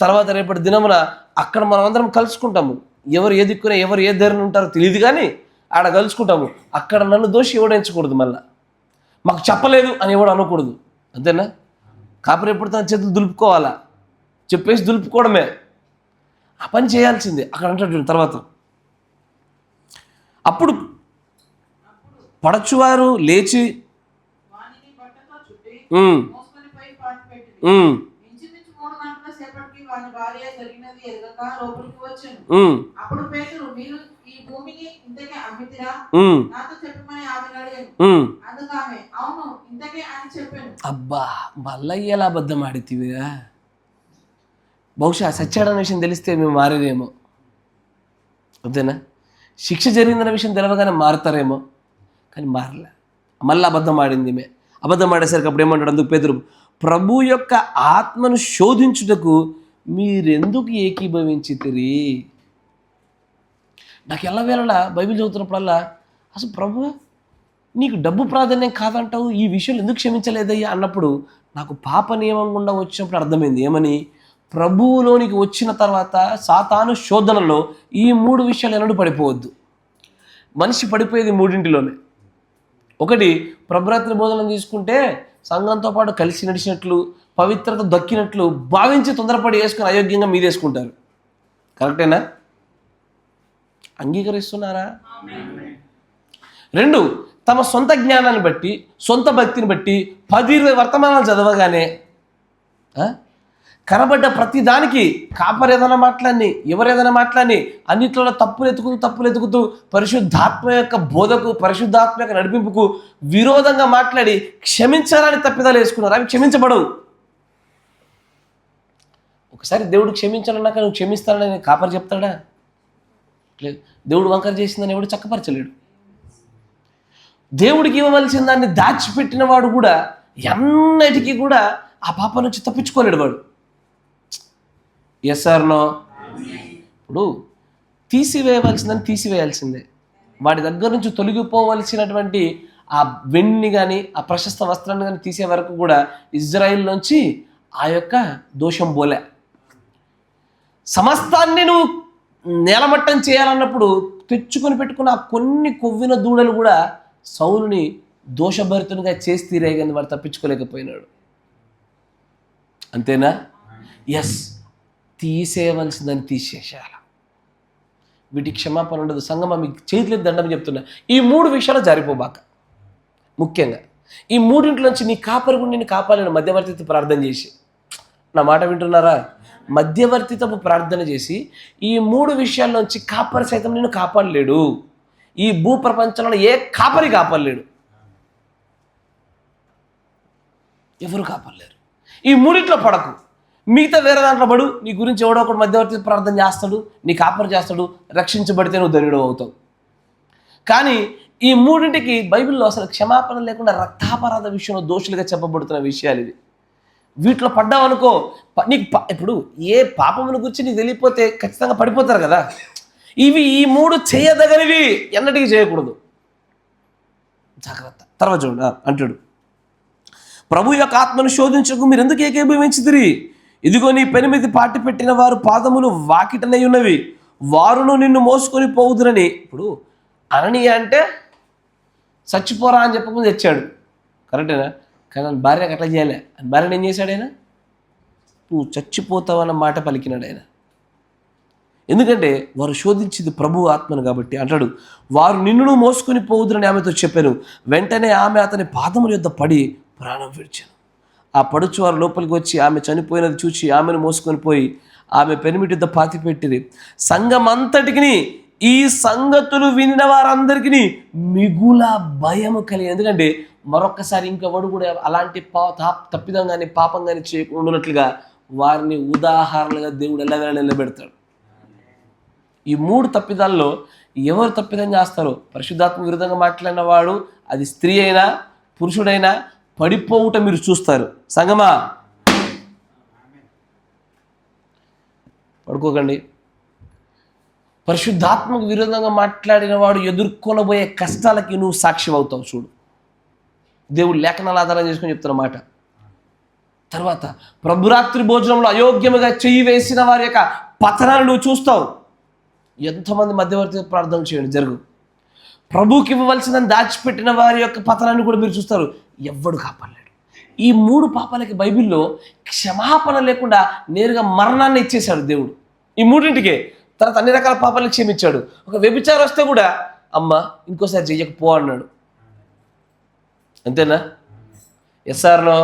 తర్వాత రేపటి దినమున అక్కడ మనం అందరం కలుసుకుంటాము. ఎవరు ఏ దిక్కున ఎవరు ఏ ధరని ఉంటారో తెలియదు, కానీ ఆడ కలుసుకుంటాము. అక్కడ నన్ను దోషి ఎవడించకూడదు, మళ్ళా మాకు చెప్పలేదు అని ఎవడు అనకూడదు, అంతేనా? కాపురం ఎప్పుడు తన చేతులు దులుపుకోవాలా, చెప్పేసి దులుపుకోవడమే ఆ పని చేయాల్సిందే. అక్కడ అంటాడు తర్వాత, అప్పుడు పడచువారు లేచి వానిని బట్టతో చుట్టి ఉమ్, మోసుకొని పోయి పాతిపెట్టిరి. ఉమ్, ఇంచుమించు 3 గంటల సేపటికి వాని భార్య జరిగినది ఎరగక లోపలికి వచ్చెను. ఉమ్, అప్పుడు పేతురు, మీరు ఈ భూమిని ఇంతకే అమ్మితిరా? ఉమ్, నాతో చెప్పమని ఆమెను అడిగాను. ఉమ్. అందుకు ఆమె, అవును ఇంతకే అని చెప్పాను. అబ్బా, మళ్ళీ ఎలా అబద్ధం ఆడితివిరా? బహుశా సత్యాడన్న విషయం తెలిస్తే మేము మారేదేమో, అంతేనా? శిక్ష జరిగిందన్న విషయం తెలవగానే మారుతారేమో, కానీ మారలే. మళ్ళీ అబద్ధం ఆడింది. అబద్ధం ఆడేసరికి అప్పుడు ఏమంటాడు? అందుకు పేతురు, ప్రభు యొక్క ఆత్మను శోధించుటకు మీరెందుకు ఏకీభవించితిరి? నాకు ఎల్లవేళలా బైబిల్ చదువుతున్నప్పుడల్లా అసలు ప్రభు నీకు డబ్బు ప్రాధాన్యం కాదంటావు, ఈ విషయంలో ఎందుకు క్షమించలేదయ్యా అన్నప్పుడు నాకు పాప నియమం గుండా వచ్చినప్పుడు అర్థమైంది. ఏమని? ప్రభువులోనికి వచ్చిన తర్వాత సాతాను శోధనలో ఈ 3 విషయాలు ఎన్నడూ పడిపోవద్దు. మనిషి పడిపోయేది 3 ఒకటి, ప్రభురాత్రి భోజనం తీసుకుంటే సంఘంతో పాటు కలిసి నడిచినట్లు, పవిత్రత దక్కినట్లు భావించి తొందరపడి వేసుకొని అయోగ్యంగా మీదేసుకుంటారు. కరెక్టేనా? అంగీకరిస్తున్నారా? 2, తమ సొంత జ్ఞానాన్ని బట్టి, సొంత భక్తిని బట్టి 10-20 వర్తమానాలు చదవగానే కనబడ్డ ప్రతి దానికి కాపర్ ఏదైనా మాట్లాడి, ఎవరేదైనా మాట్లాడి, అన్నింటిలో తప్పులు ఎతుకుతూ పరిశుద్ధాత్మ యొక్క బోధకు, పరిశుద్ధాత్మ యొక్క నడిపింపుకు విరోధంగా మాట్లాడి క్షమించాలని తప్పిదాలు వేసుకున్నారు. అవి క్షమించబడవు. ఒకసారి దేవుడు క్షమించాలన్నాక నువ్వు క్షమిస్తానని కాపరి చెప్తాడా? లేదు. దేవుడు వంకర చేసిందని ఎవడు చక్కపరచలేడు. దేవుడికి ఇవ్వవలసిన దాన్ని దాచిపెట్టిన వాడు కూడా ఎన్నటికీ కూడా ఆ పాప నుంచి తప్పించుకోలేడు వాడు. Yes or no? ఇప్పుడు తీసివేయవలసిందని తీసివేయాల్సిందే. వాడి దగ్గర నుంచి తొలగిపోవలసినటువంటి ఆ వెండిని కానీ, ఆ ప్రశస్త వస్త్రాన్ని కానీ తీసే వరకు కూడా ఇజ్రాయిల్ నుంచి ఆ యొక్క దోషం పోలే. సమస్తాన్ని నువ్వు నేలమట్టం చేయాలన్నప్పుడు తెచ్చుకొని పెట్టుకున్న ఆ కొన్ని కొవ్విన దూడలు కూడా సౌలుని దోషభరితునిగా చేసి తీరే కానీ వాడు తప్పించుకోలేకపోయినాడు. అంతేనా? ఎస్, తీసేయవలసిందని తీసేసేయాల. వీటికి క్షమాపణ ఉండదు. సంగమా మీకు చేతులేదు దండం చెప్తున్నా, ఈ 3 విషయాలు జారిపోబాక. ముఖ్యంగా ఈ 3 నుంచి నీ కాపరి కూడా నేను కాపాడలేను మధ్యవర్తిత్వ ప్రార్థన చేసి. నా మాట వింటున్నారా? మధ్యవర్తిత్వపు ప్రార్థన చేసి ఈ 3 విషయాల్లోంచి కాపరి సైతం నేను కాపాడలేడు. ఈ భూ ప్రపంచంలో ఏ కాపరి కాపాడలేడు, ఎవరు కాపాడలేరు. ఈ 3 పడకు, మిగతా వేరే దాంట్లో పడు. నీ గురించి ఎవడో ఒకటి మధ్యవర్తి ప్రార్థన చేస్తాడు, నీ కాపరి చేస్తాడు, రక్షించబడితే నువ్వు ధన్యుడు అవుతావు. కానీ ఈ 3 బైబిల్లో అసలు క్షమాపణ లేకుండా రక్తాపరాధ విషయంలో దోషులుగా చెప్పబడుతున్న విషయాలు ఇవి. వీటిలో పడ్డావనుకో నీకు ఇప్పుడు ఏ పాపమును గురించి నీకు తెలియపోతే ఖచ్చితంగా పడిపోతారు కదా. ఇవి ఈ 3 చేయదగనివి, ఎన్నటికీ చేయకూడదు. జాగ్రత్త. తర్వాత చూడు అంటాడు, ప్రభు యొక్క ఆత్మను శోధించకు మీరు ఎందుకు ఏకీభవించితిరి? ఇదిగో నీ పెనిమిది పాటి పెట్టిన వారు పాదములు వాకిటనై ఉన్నవి, వారును నిన్ను మోసుకొని పోవుదురని. ఇప్పుడు అననీయ అంటే చచ్చిపోరా అని చెప్పకుండా తెచ్చాడు, కరెక్టేనా? కానీ భార్యకు అట్లా చేయలే. భార్యను ఏం చేశాడు ఆయన? నువ్వు చచ్చిపోతావు అన్న మాట పలికినాడు ఆయన. ఎందుకంటే వారు శోధించింది ప్రభు ఆత్మను కాబట్టి. అంటాడు, వారు నిన్నును మోసుకొని పోవుదురని ఆమెతో చెప్పాను. వెంటనే ఆమె అతని పాదముల యొద్ద పడి ప్రాణం విడిచాను. ఆ పడుచు వారు లోపలికి వచ్చి ఆమె చనిపోయినది చూసి ఆమెను మోసుకొని పోయి ఆమె పెనిమిటి యొద్ద పాతి పెట్టిరి. సంఘమంతటికి ఈ సంగతులు వినిన వారందరికీ మిగుల భయము కలిగి. ఎందుకంటే మరొక్కసారి ఇంకెవడు కూడా అలాంటి తప్పిదం కానీ పాపం కానీ చేయకుండా ఉన్నట్లుగా వారిని ఉదాహరణలుగా దేవుడు ఎలా నిలబెడతాడు. ఈ 3 తప్పిదాల్లో ఎవరు తప్పిదం చేస్తారో, పరిశుద్ధాత్మ విరుద్ధంగా మాట్లాడిన వాడు, అది స్త్రీ అయినా పురుషుడైనా పడిపోవుట మీరు చూస్తారు. సంగమా పడుకోకండి. పరిశుద్ధాత్మకు విరోధంగా మాట్లాడిన వాడు ఎదుర్కొనబోయే కష్టాలకి నువ్వు సాక్షి అవుతావు. చూడు, దేవుడు లేఖనాలు ఆధారం చేసుకొని చెప్తున్న మాట. తర్వాత ప్రభురాత్రి భోజనంలో అయోగ్యముగా చెయ్యి వేసిన వారి యొక్క పతనాన్ని నువ్వు చూస్తావు. ఎంతోమంది మధ్యవర్తి ప్రార్థన చేయండి జరుగు. ప్రభుకి ఇవ్వవలసిందని దాచిపెట్టిన వారి యొక్క పతనాన్ని కూడా మీరు చూస్తారు. ఎవ్వడు కాపాడలేడు. ఈ 3 పాపాలకి బైబిల్లో క్షమాపణ లేకుండా నేరుగా మరణాన్ని ఇచ్చేశాడు దేవుడు. ఈ 3 తర్వాత అన్ని రకాల పాపాలను క్షమించాడు. ఒక వ్యభిచారం వస్తే కూడా అమ్మ ఇంకోసారి చెయ్యకపో అన్నాడు. అంతేనా? ఎస్ఆర్నో?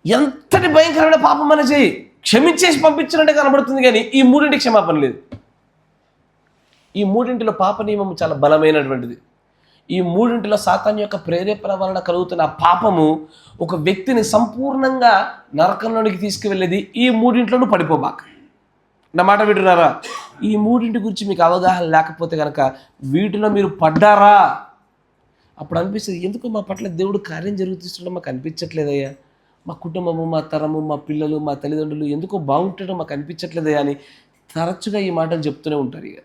ఎంతటి భయంకరమైన పాపం అని చెయ్యి, క్షమించేసి పంపించినట్టే కనబడుతుంది, కానీ ఈ 3 క్షమాపణ లేదు. ఈ 3 పాప నియమం చాలా బలమైనటువంటిది. ఈ 3 సాతాను యొక్క ప్రేరేపణ వలన కలుగుతున్న ఆ పాపము ఒక వ్యక్తిని సంపూర్ణంగా నరకంలోనికి తీసుకువెళ్ళేది. ఈ 3 పడిపోబాక. నా మాట వింటున్నారా? ఈ 3 గురించి మీకు అవగాహన లేకపోతే కనుక వీటిలో మీరు పడ్డారా, అప్పుడు అనిపిస్తుంది, ఎందుకు మా పట్ల దేవుడు కార్యం జరుగుతుండడం మాకు అనిపించట్లేదయ్యా, మా కుటుంబము, మా తరము, మా పిల్లలు, మా తల్లిదండ్రులు ఎందుకో బాగుంటడం మాకు అనిపించట్లేదయ్యా అని తరచుగా ఈ మాటలు చెప్తూనే ఉంటారు. ఇక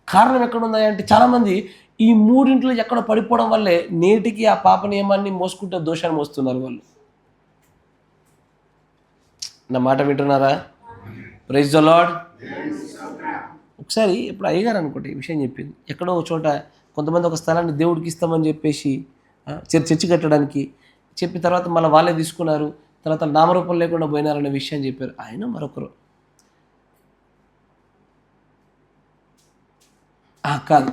కారణం ఎక్కడుందా అంటే చాలామంది ఈ 3 ఎక్కడ పడిపోవడం వల్లే నేటికి ఆ పాప నియమాన్ని మోసుకుంటే దోషాన్ని మోస్తున్నారు వాళ్ళు. నా మాట వింటున్నారా? Praise the Lord. ఒకసారి ఇప్పుడు అయ్యగారు అనుకుంటే ఈ విషయం చెప్పింది, ఎక్కడో ఒక చోట కొంతమంది ఒక స్థలాన్ని దేవుడికి ఇస్తామని చెప్పేసి చర్చి కట్టడానికి చెప్పిన తర్వాత మళ్ళీ వాళ్ళే తీసుకున్నారు, తర్వాత నామరూపం లేకుండా పోయినారనే విషయం చెప్పారు. ఆయన మరొకరు కాదు,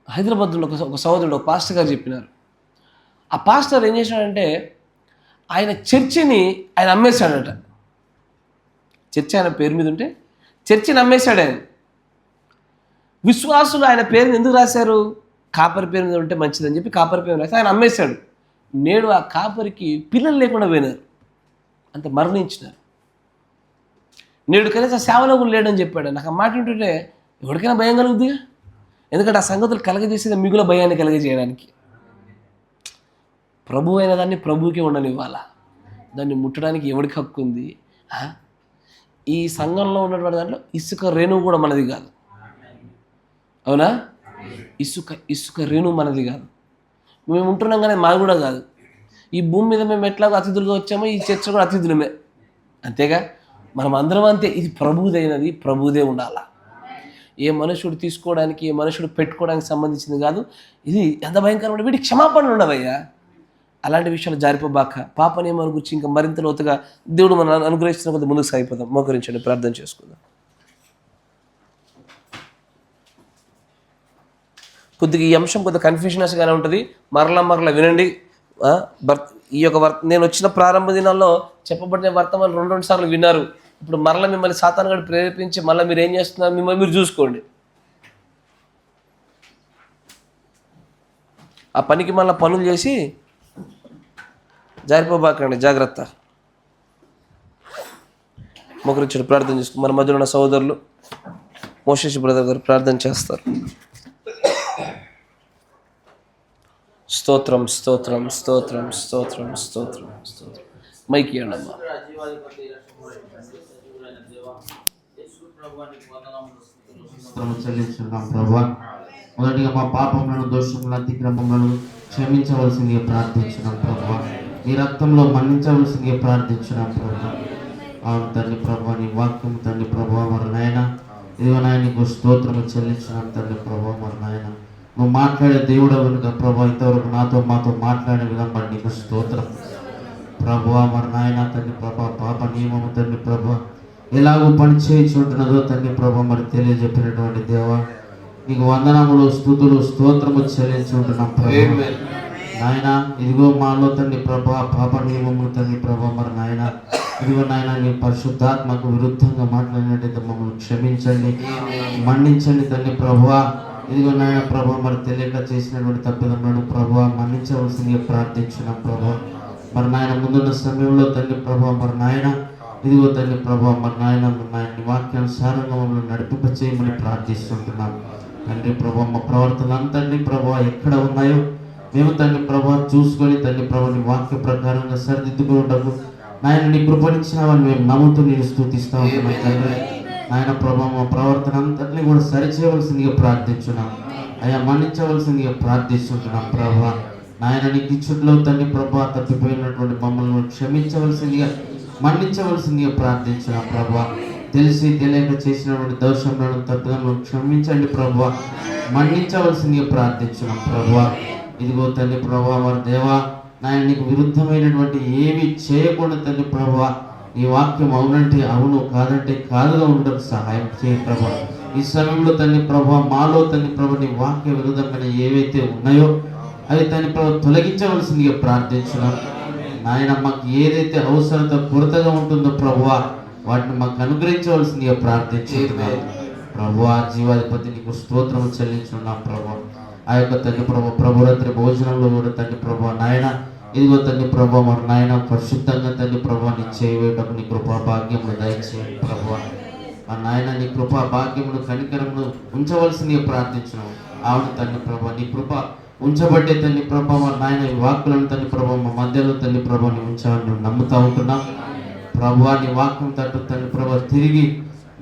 హైదరాబాద్లో ఒక సహోదరుడు, ఒక పాస్టర్ గారు చెప్పినారు. ఆ పాస్టర్ ఏం చేశాడంటే ఆయన చర్చిని ఆయన అమ్మేశాడట. చర్చి ఆయన పేరు మీద ఉంటే చర్చిని అమ్మేశాడు ఆయన. విశ్వాసులు ఆయన పేరుని ఎందుకు రాశారు? కాపరి పేరు మీద ఉంటే మంచిదని చెప్పి కాపరి పేరు రాసి ఆయన అమ్మేశాడు. నేడు ఆ కాపరికి పిల్లలు లేకుండా పోయినారు, అంత మరణించినారు. నేడు కనీసం సేవలో కూడా లేడని చెప్పాడు. నాకు ఆ మాట వింటుంటే ఎవరికైనా భయం కలుగుద్దిగా, ఎందుకంటే ఆ సంగతులు కలగజేసేది మిగుల భయాన్ని కలగజేయడానికి. ప్రభు అయిన దాన్ని ప్రభువుకే ఉండనివ్వాలా, దాన్ని ముట్టడానికి ఎవరికి హక్కు ఉంది? ఈ సంఘంలో ఉన్నటువంటి దాంట్లో ఇసుక రేణువు కూడా మనది కాదు, అవునా? ఇసుక రేణువు మనది కాదు. మేము ఉంటున్నాం కానీ మాది కూడా కాదు. ఈ భూమి మీద మేము ఎట్లాగో అతిథులుగా వచ్చామో ఈ చర్చ కూడా అతిథులమే, అంతేగా? మనం అందరం అంతే. ఇది ప్రభువుదైనది, ప్రభువుదే ఉండాలా. ఏ మనుషుడు తీసుకోవడానికి, ఏ మనుషుడు పెట్టుకోవడానికి సంబంధించింది కాదు. ఇది ఎంత భయంకరమైన, వీటికి క్షమాపణలు ఉండవయ్యా. అలాంటి విషయాలు జారిపోబాక. పాప నియమాల గురించి ఇంకా మరింత లోతుగా దేవుడు మనం అనుగ్రహిస్తున్న కొద్ది ముందుకు సాగిపోదాం. మోకరించండి, ప్రార్థన చేసుకుందాం. కొద్దిగా ఈ అంశం కొద్దిగా కన్ఫ్యూషనస్గానే ఉంటుంది. మరలా వినండి. ఈ యొక్క నేను వచ్చిన ప్రారంభ దినాల్లో చెప్పబడిన వర్తమానం 2 సార్లు విన్నారు. ఇప్పుడు మరలా మిమ్మల్ని సాతాను గాడు ప్రేరేపించి మళ్ళీ మీరు ఏం చేస్తున్నారు, మిమ్మల్ని మీరు చూసుకోండి. ఆ పనికి మళ్ళీ పనులు చేసి జారిపోబాకండి, జాగ్రత్త. మొకరిచ్చాడు, ప్రార్థన చేసుకుని మన మధ్యలో ఉన్న సహోదరులు మోషేష్ బ్రదర్ గారు ప్రార్థన చేస్తారు. స్తోత్రం స్తోత్రం స్తోత్రం స్తోత్రం స్తోత్రం స్తోత్రం. మైకి అన్నమ్మా. చెల్లించున్నాం ప్రభా. మొదటిగా మా పాపములను, దోషములను, అతిక్రమములను క్షమించవలసిందిగా ప్రార్థించున్నాం ప్రభా. నీ రక్తంలో మన్నించవలసిందిగా ప్రార్థించున్నాం ప్రభా. అవును తండ్రి ప్రభా, నీ వాక్యం తండ్రి ప్రభా మరి నాయన, ఇదిగో నాయన నీకు స్తోత్రము చెల్లించున్నాం తండ్రి ప్రభా మరి నాయన. నువ్వు మాట్లాడే దేవుడు కనుక ప్రభా, ఇంతవరకు మాతో మాట్లాడే విధంగా నీకు స్తోత్రం ప్రభువా మరి నాయన. తండ్రి ప్రభా, పాప నియమము తండ్రి ప్రభా ఎలాగో పని చేయించుంటున్నదో తండ్రి ప్రభా మరి తెలియజెప్పినటువంటి దేవా, నీకు వందనములు, స్తుతులు, స్తోత్రము చెల్లించుంటున్నాం ప్రభా నాయన. ఇదిగో మాలో తండ్రి ప్రభా పాప నియమములు తండ్రి ప్రభా మరి నాయన, ఇదిగో నాయన నీ పరిశుద్ధాత్మకు విరుద్ధంగా మాట్లాడినట్టయితే మమ్మల్ని క్షమించండి, మన్నించండి తండ్రి ప్రభా. ఇదిగో నాయన ప్రభా మరి తెలియక చేసినటువంటి తప్పిదములను ప్రభా మన్నించవలసిందిగా ప్రార్థించున్నాం ప్రభా మరి నాయన. ముందున్న సమయంలో తండ్రి ప్రభా మరి నాయన, ఇదిగో తండ్రి ప్రభా మరి నాయన నీ వాక్యానుసారంగా మమ్మల్ని నడిపింప చేయమని ప్రార్థిస్తుంటున్నాం తండ్రి ప్రభా. మా ప్రవర్తన అంతటి ప్రభా ఎక్కడ ఉన్నాయో మేము తండ్రి ప్రభా చూసుకొని తండ్రి ప్రభా నీ వాక్య ప్రకారంగా సరిదిద్దుకుంటూ నాయన నీ కృపణించినావని మేము నమ్ముతూ నేను స్తుతిస్తూ ఉంటున్నాం తండ్రి. నాయన ప్రభా మా ప్రవర్తన అంతటిని కూడా సరిచేయవలసిందిగా ప్రార్థించున్నాం అయ్యా, మన్నించవలసిందిగా ప్రార్థిస్తుంటున్నాం ప్రభా నాయన. నీకు ఇచ్చుట్లో తండ్రి ప్రభా తప్పిపోయినటువంటి మమ్మల్ని క్షమించవలసిందిగా, మన్నించవలసిందిగా ప్రార్థించున్నాం ప్రభా. తెలిసి తెలియక చేసినటువంటి దోషములను, తప్పిదములను క్షమించండి ప్రభా, మన్నించవలసిందిగా ప్రార్థించున్నాం ప్రభా. ఇదిగో తండ్రి ప్రభా మరి దేవా నాయన, నీకు విరుద్ధమైనటువంటి ఏమి చేయకుండా తండ్రి ప్రభా నీ వాక్యం అవునంటే అవును, కాదంటే కాదుగా ఉండడానికి సహాయం చేయ ప్రభా. ఈ సమయంలో తండ్రి ప్రభా మాలో తండ్రి ప్రభా నీ వాక్య విరుద్ధమైన ఏవైతే ఉన్నాయో అవి తండ్రి ప్రభా తొలగించవలసిందిగా ప్రార్థించున్నాం నాయన. మాకు ఏదైతే అవసరత కొరతగా ఉంటుందో ప్రభువా వాటిని మాకు అనుగ్రహించవలసిందిగా ప్రార్థించున్నాం ప్రభువా. జీవాధిపతి నీకు స్తోత్రం చెల్లించున్నాం ప్రభా. ఆ యొక్క తండ్రి ప్రభా ప్రభురాత్రి భోజనంలో కూడా తండ్రి ప్రభా నాయన, ఇదిగో తండ్రి ప్రభా మరి నాయన పరిశుద్ధంగా తండ్రి ప్రభా నీ చేయవేటకు నీ కృపా భాగ్యములు దయచేయండి ప్రభా మా నాయన. నీ కృపా భాగ్యములు కనికరములు ఉంచవలసిందిగా ప్రార్థించున్నాం. ఆవిడ తండ్రి ప్రభా నీ కృప ఉంచబట్టే తండ్రి ప్రభా మరి నాయన ఈ వాక్కులను తండ్రి ప్రభా మా మధ్యలో తండ్రి ప్రభా నీ ఉంచాలని నమ్ముతా ఉంటున్నాం ప్రభువా. నీ వాక్యం తట్టు తండ్రి ప్రభా తిరిగి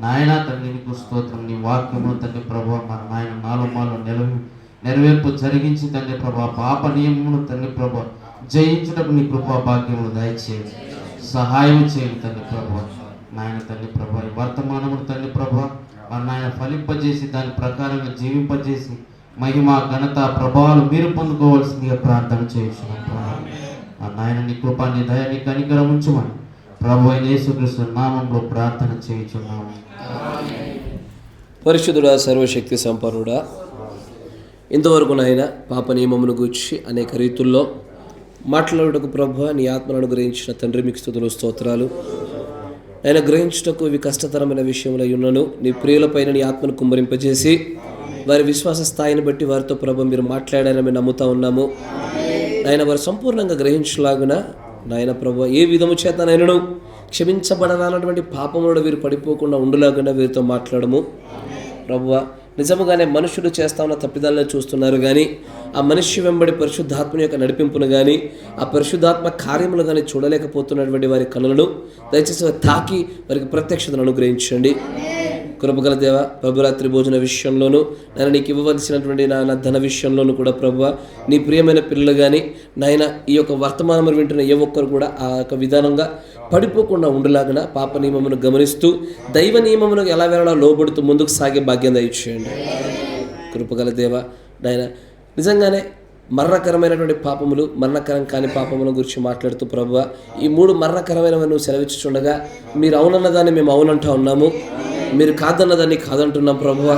నాయన తండ్రి నీకు స్తోత్రం. నీ వాక్యము తండ్రి ప్రభా మన నాయన నాలో మాలో నెరవేర్పు జరిగించి తండ్రి ప్రభా పాప నియమమును తండ్రి ప్రభా జయించుటకు నీ కృపా భాగ్యములు దయచేయండి, సహాయం చేయండి తండ్రి ప్రభా నాయన. తండ్రి ప్రభా ఈ వర్తమానమును తండ్రి ప్రభా మన నాయన ఫలింపజేసి దాని ప్రకారంగా జీవింపజేసి మహిమ, ఘనత, ప్రభావాలు మీరు పొందుకోవాల్సిందిగా ప్రార్థన చేయించున్నాం ప్రభా మా నాయన. నీ కృపా నీ దయ నీ కనికరం ఉంచమని ప్రభు అయిన యేసుక్రీస్తు నామములో ప్రార్థన చేయించున్నాము. పరిశుద్ధుడా, సర్వశక్తి సంపన్నుడా, ఇంతవరకు నాయన పాప నియమమును గూర్చి అనేక రీతుల్లో మాట్లాడుటకు ప్రభు నీ ఆత్మను అనుగ్రహించిన తండ్రి మీకు స్తుతులు, స్తోత్రాలు. ఆయన గ్రహించుటకు ఇవి కష్టతరమైన విషయంలో ఉన్నను నీ ప్రియులపైన నీ ఆత్మను కుమ్మరింపజేసి వారి విశ్వాస స్థాయిని బట్టి వారితో ప్రభు మీరు మాట్లాడారని మేము నమ్ముతా ఉన్నాము. ఆయన వారు సంపూర్ణంగా గ్రహించలాగున నాయన ప్రభు ఏ విధము చేత నాయనను క్షమించబడనటువంటి పాపములను వీరు పడిపోకుండా ఉండలాగున వీరితో మాట్లాడము ప్రభువ. నిజముగానే మనుషుడు చేస్తా ఉన్న తప్పిదాలను చూస్తున్నారు కానీ ఆ మనిషి వెంబడి పరిశుద్ధాత్మ యొక్క నడిపింపును కానీ ఆ పరిశుద్ధాత్మ కార్యములు కానీ చూడలేకపోతున్నటువంటి వారి కనులను దయచేసి తాకి వారికి ప్రత్యక్షతను అనుగ్రహించండి. కృపగల దేవ, ప్రభురాత్రి భోజన విషయంలోనూ నేను నీకు ఇవ్వవలసినటువంటి నా ధన విషయంలోనూ కూడా ప్రభువ నీ ప్రియమైన పిల్లలు కానీ నాయన ఈ యొక్క వర్తమానం వింటున్న ఏ ఒక్కరు కూడా ఆ యొక్క విధానంగా పడిపోకుండా ఉండలాగిన పాప నియమమును గమనిస్తూ దైవ నియమములకు ఎలా వెళ్ళాలో లోబడుతూ ముందుకు సాగే భాగ్యం దయచేయండి. కృపగల దేవ నాయన, నిజంగానే మరణకరమైనటువంటి పాపములు, మరణకరం కాని పాపముల గురించి మాట్లాడుతూ ప్రభువా, ఈ 3 మరణకరమైనవి నువ్వు సెలవిచ్చుచుండగా మీరు అవునన్నదాన్ని మేము అవునంటా ఉన్నాము, మీరు కాదన్నదాన్ని కాదంటున్నాం ప్రభువా.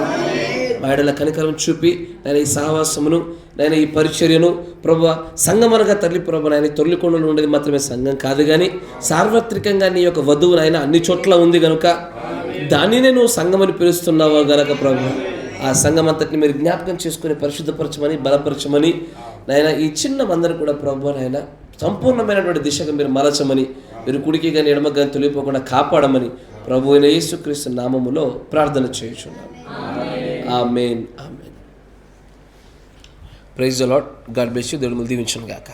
మా ఎడల కనికరం చూపి నేను ఈ సహవాసమును, నేను ఈ పరిచర్యను ప్రభువా, సంఘం అనగా తల్లి ప్రభు నాయన తొలికొండలు ఉండేది మాత్రమే సంఘం కాదు కానీ సార్వత్రికంగా నీ యొక్క వధువు నాయన అన్ని చోట్ల ఉంది కనుక దానినే నువ్వు సంఘమని పిలుస్తున్నావు గనక ప్రభు, ఆ సంఘం అంతటిని మీరు జ్ఞాపకం చేసుకుని పరిశుద్ధపరచమని, బలపరచమని నాయన ఈ చిన్న మందరు కూడా ప్రభు నాయన సంపూర్ణమైనటువంటి దిశగా మీరు మలచమని, మీరు కుడికి కానీ ఎడమ కానీ తొలిపోకుండా కాపాడమని ప్రభు అయిన యేసుక్రీస్తు నామములో ప్రార్థన చేయుచున్నాను. Amen. Amen. Praise the lord. God bless you. దేవుడు మిమ్మల్ని దీవించును గాక.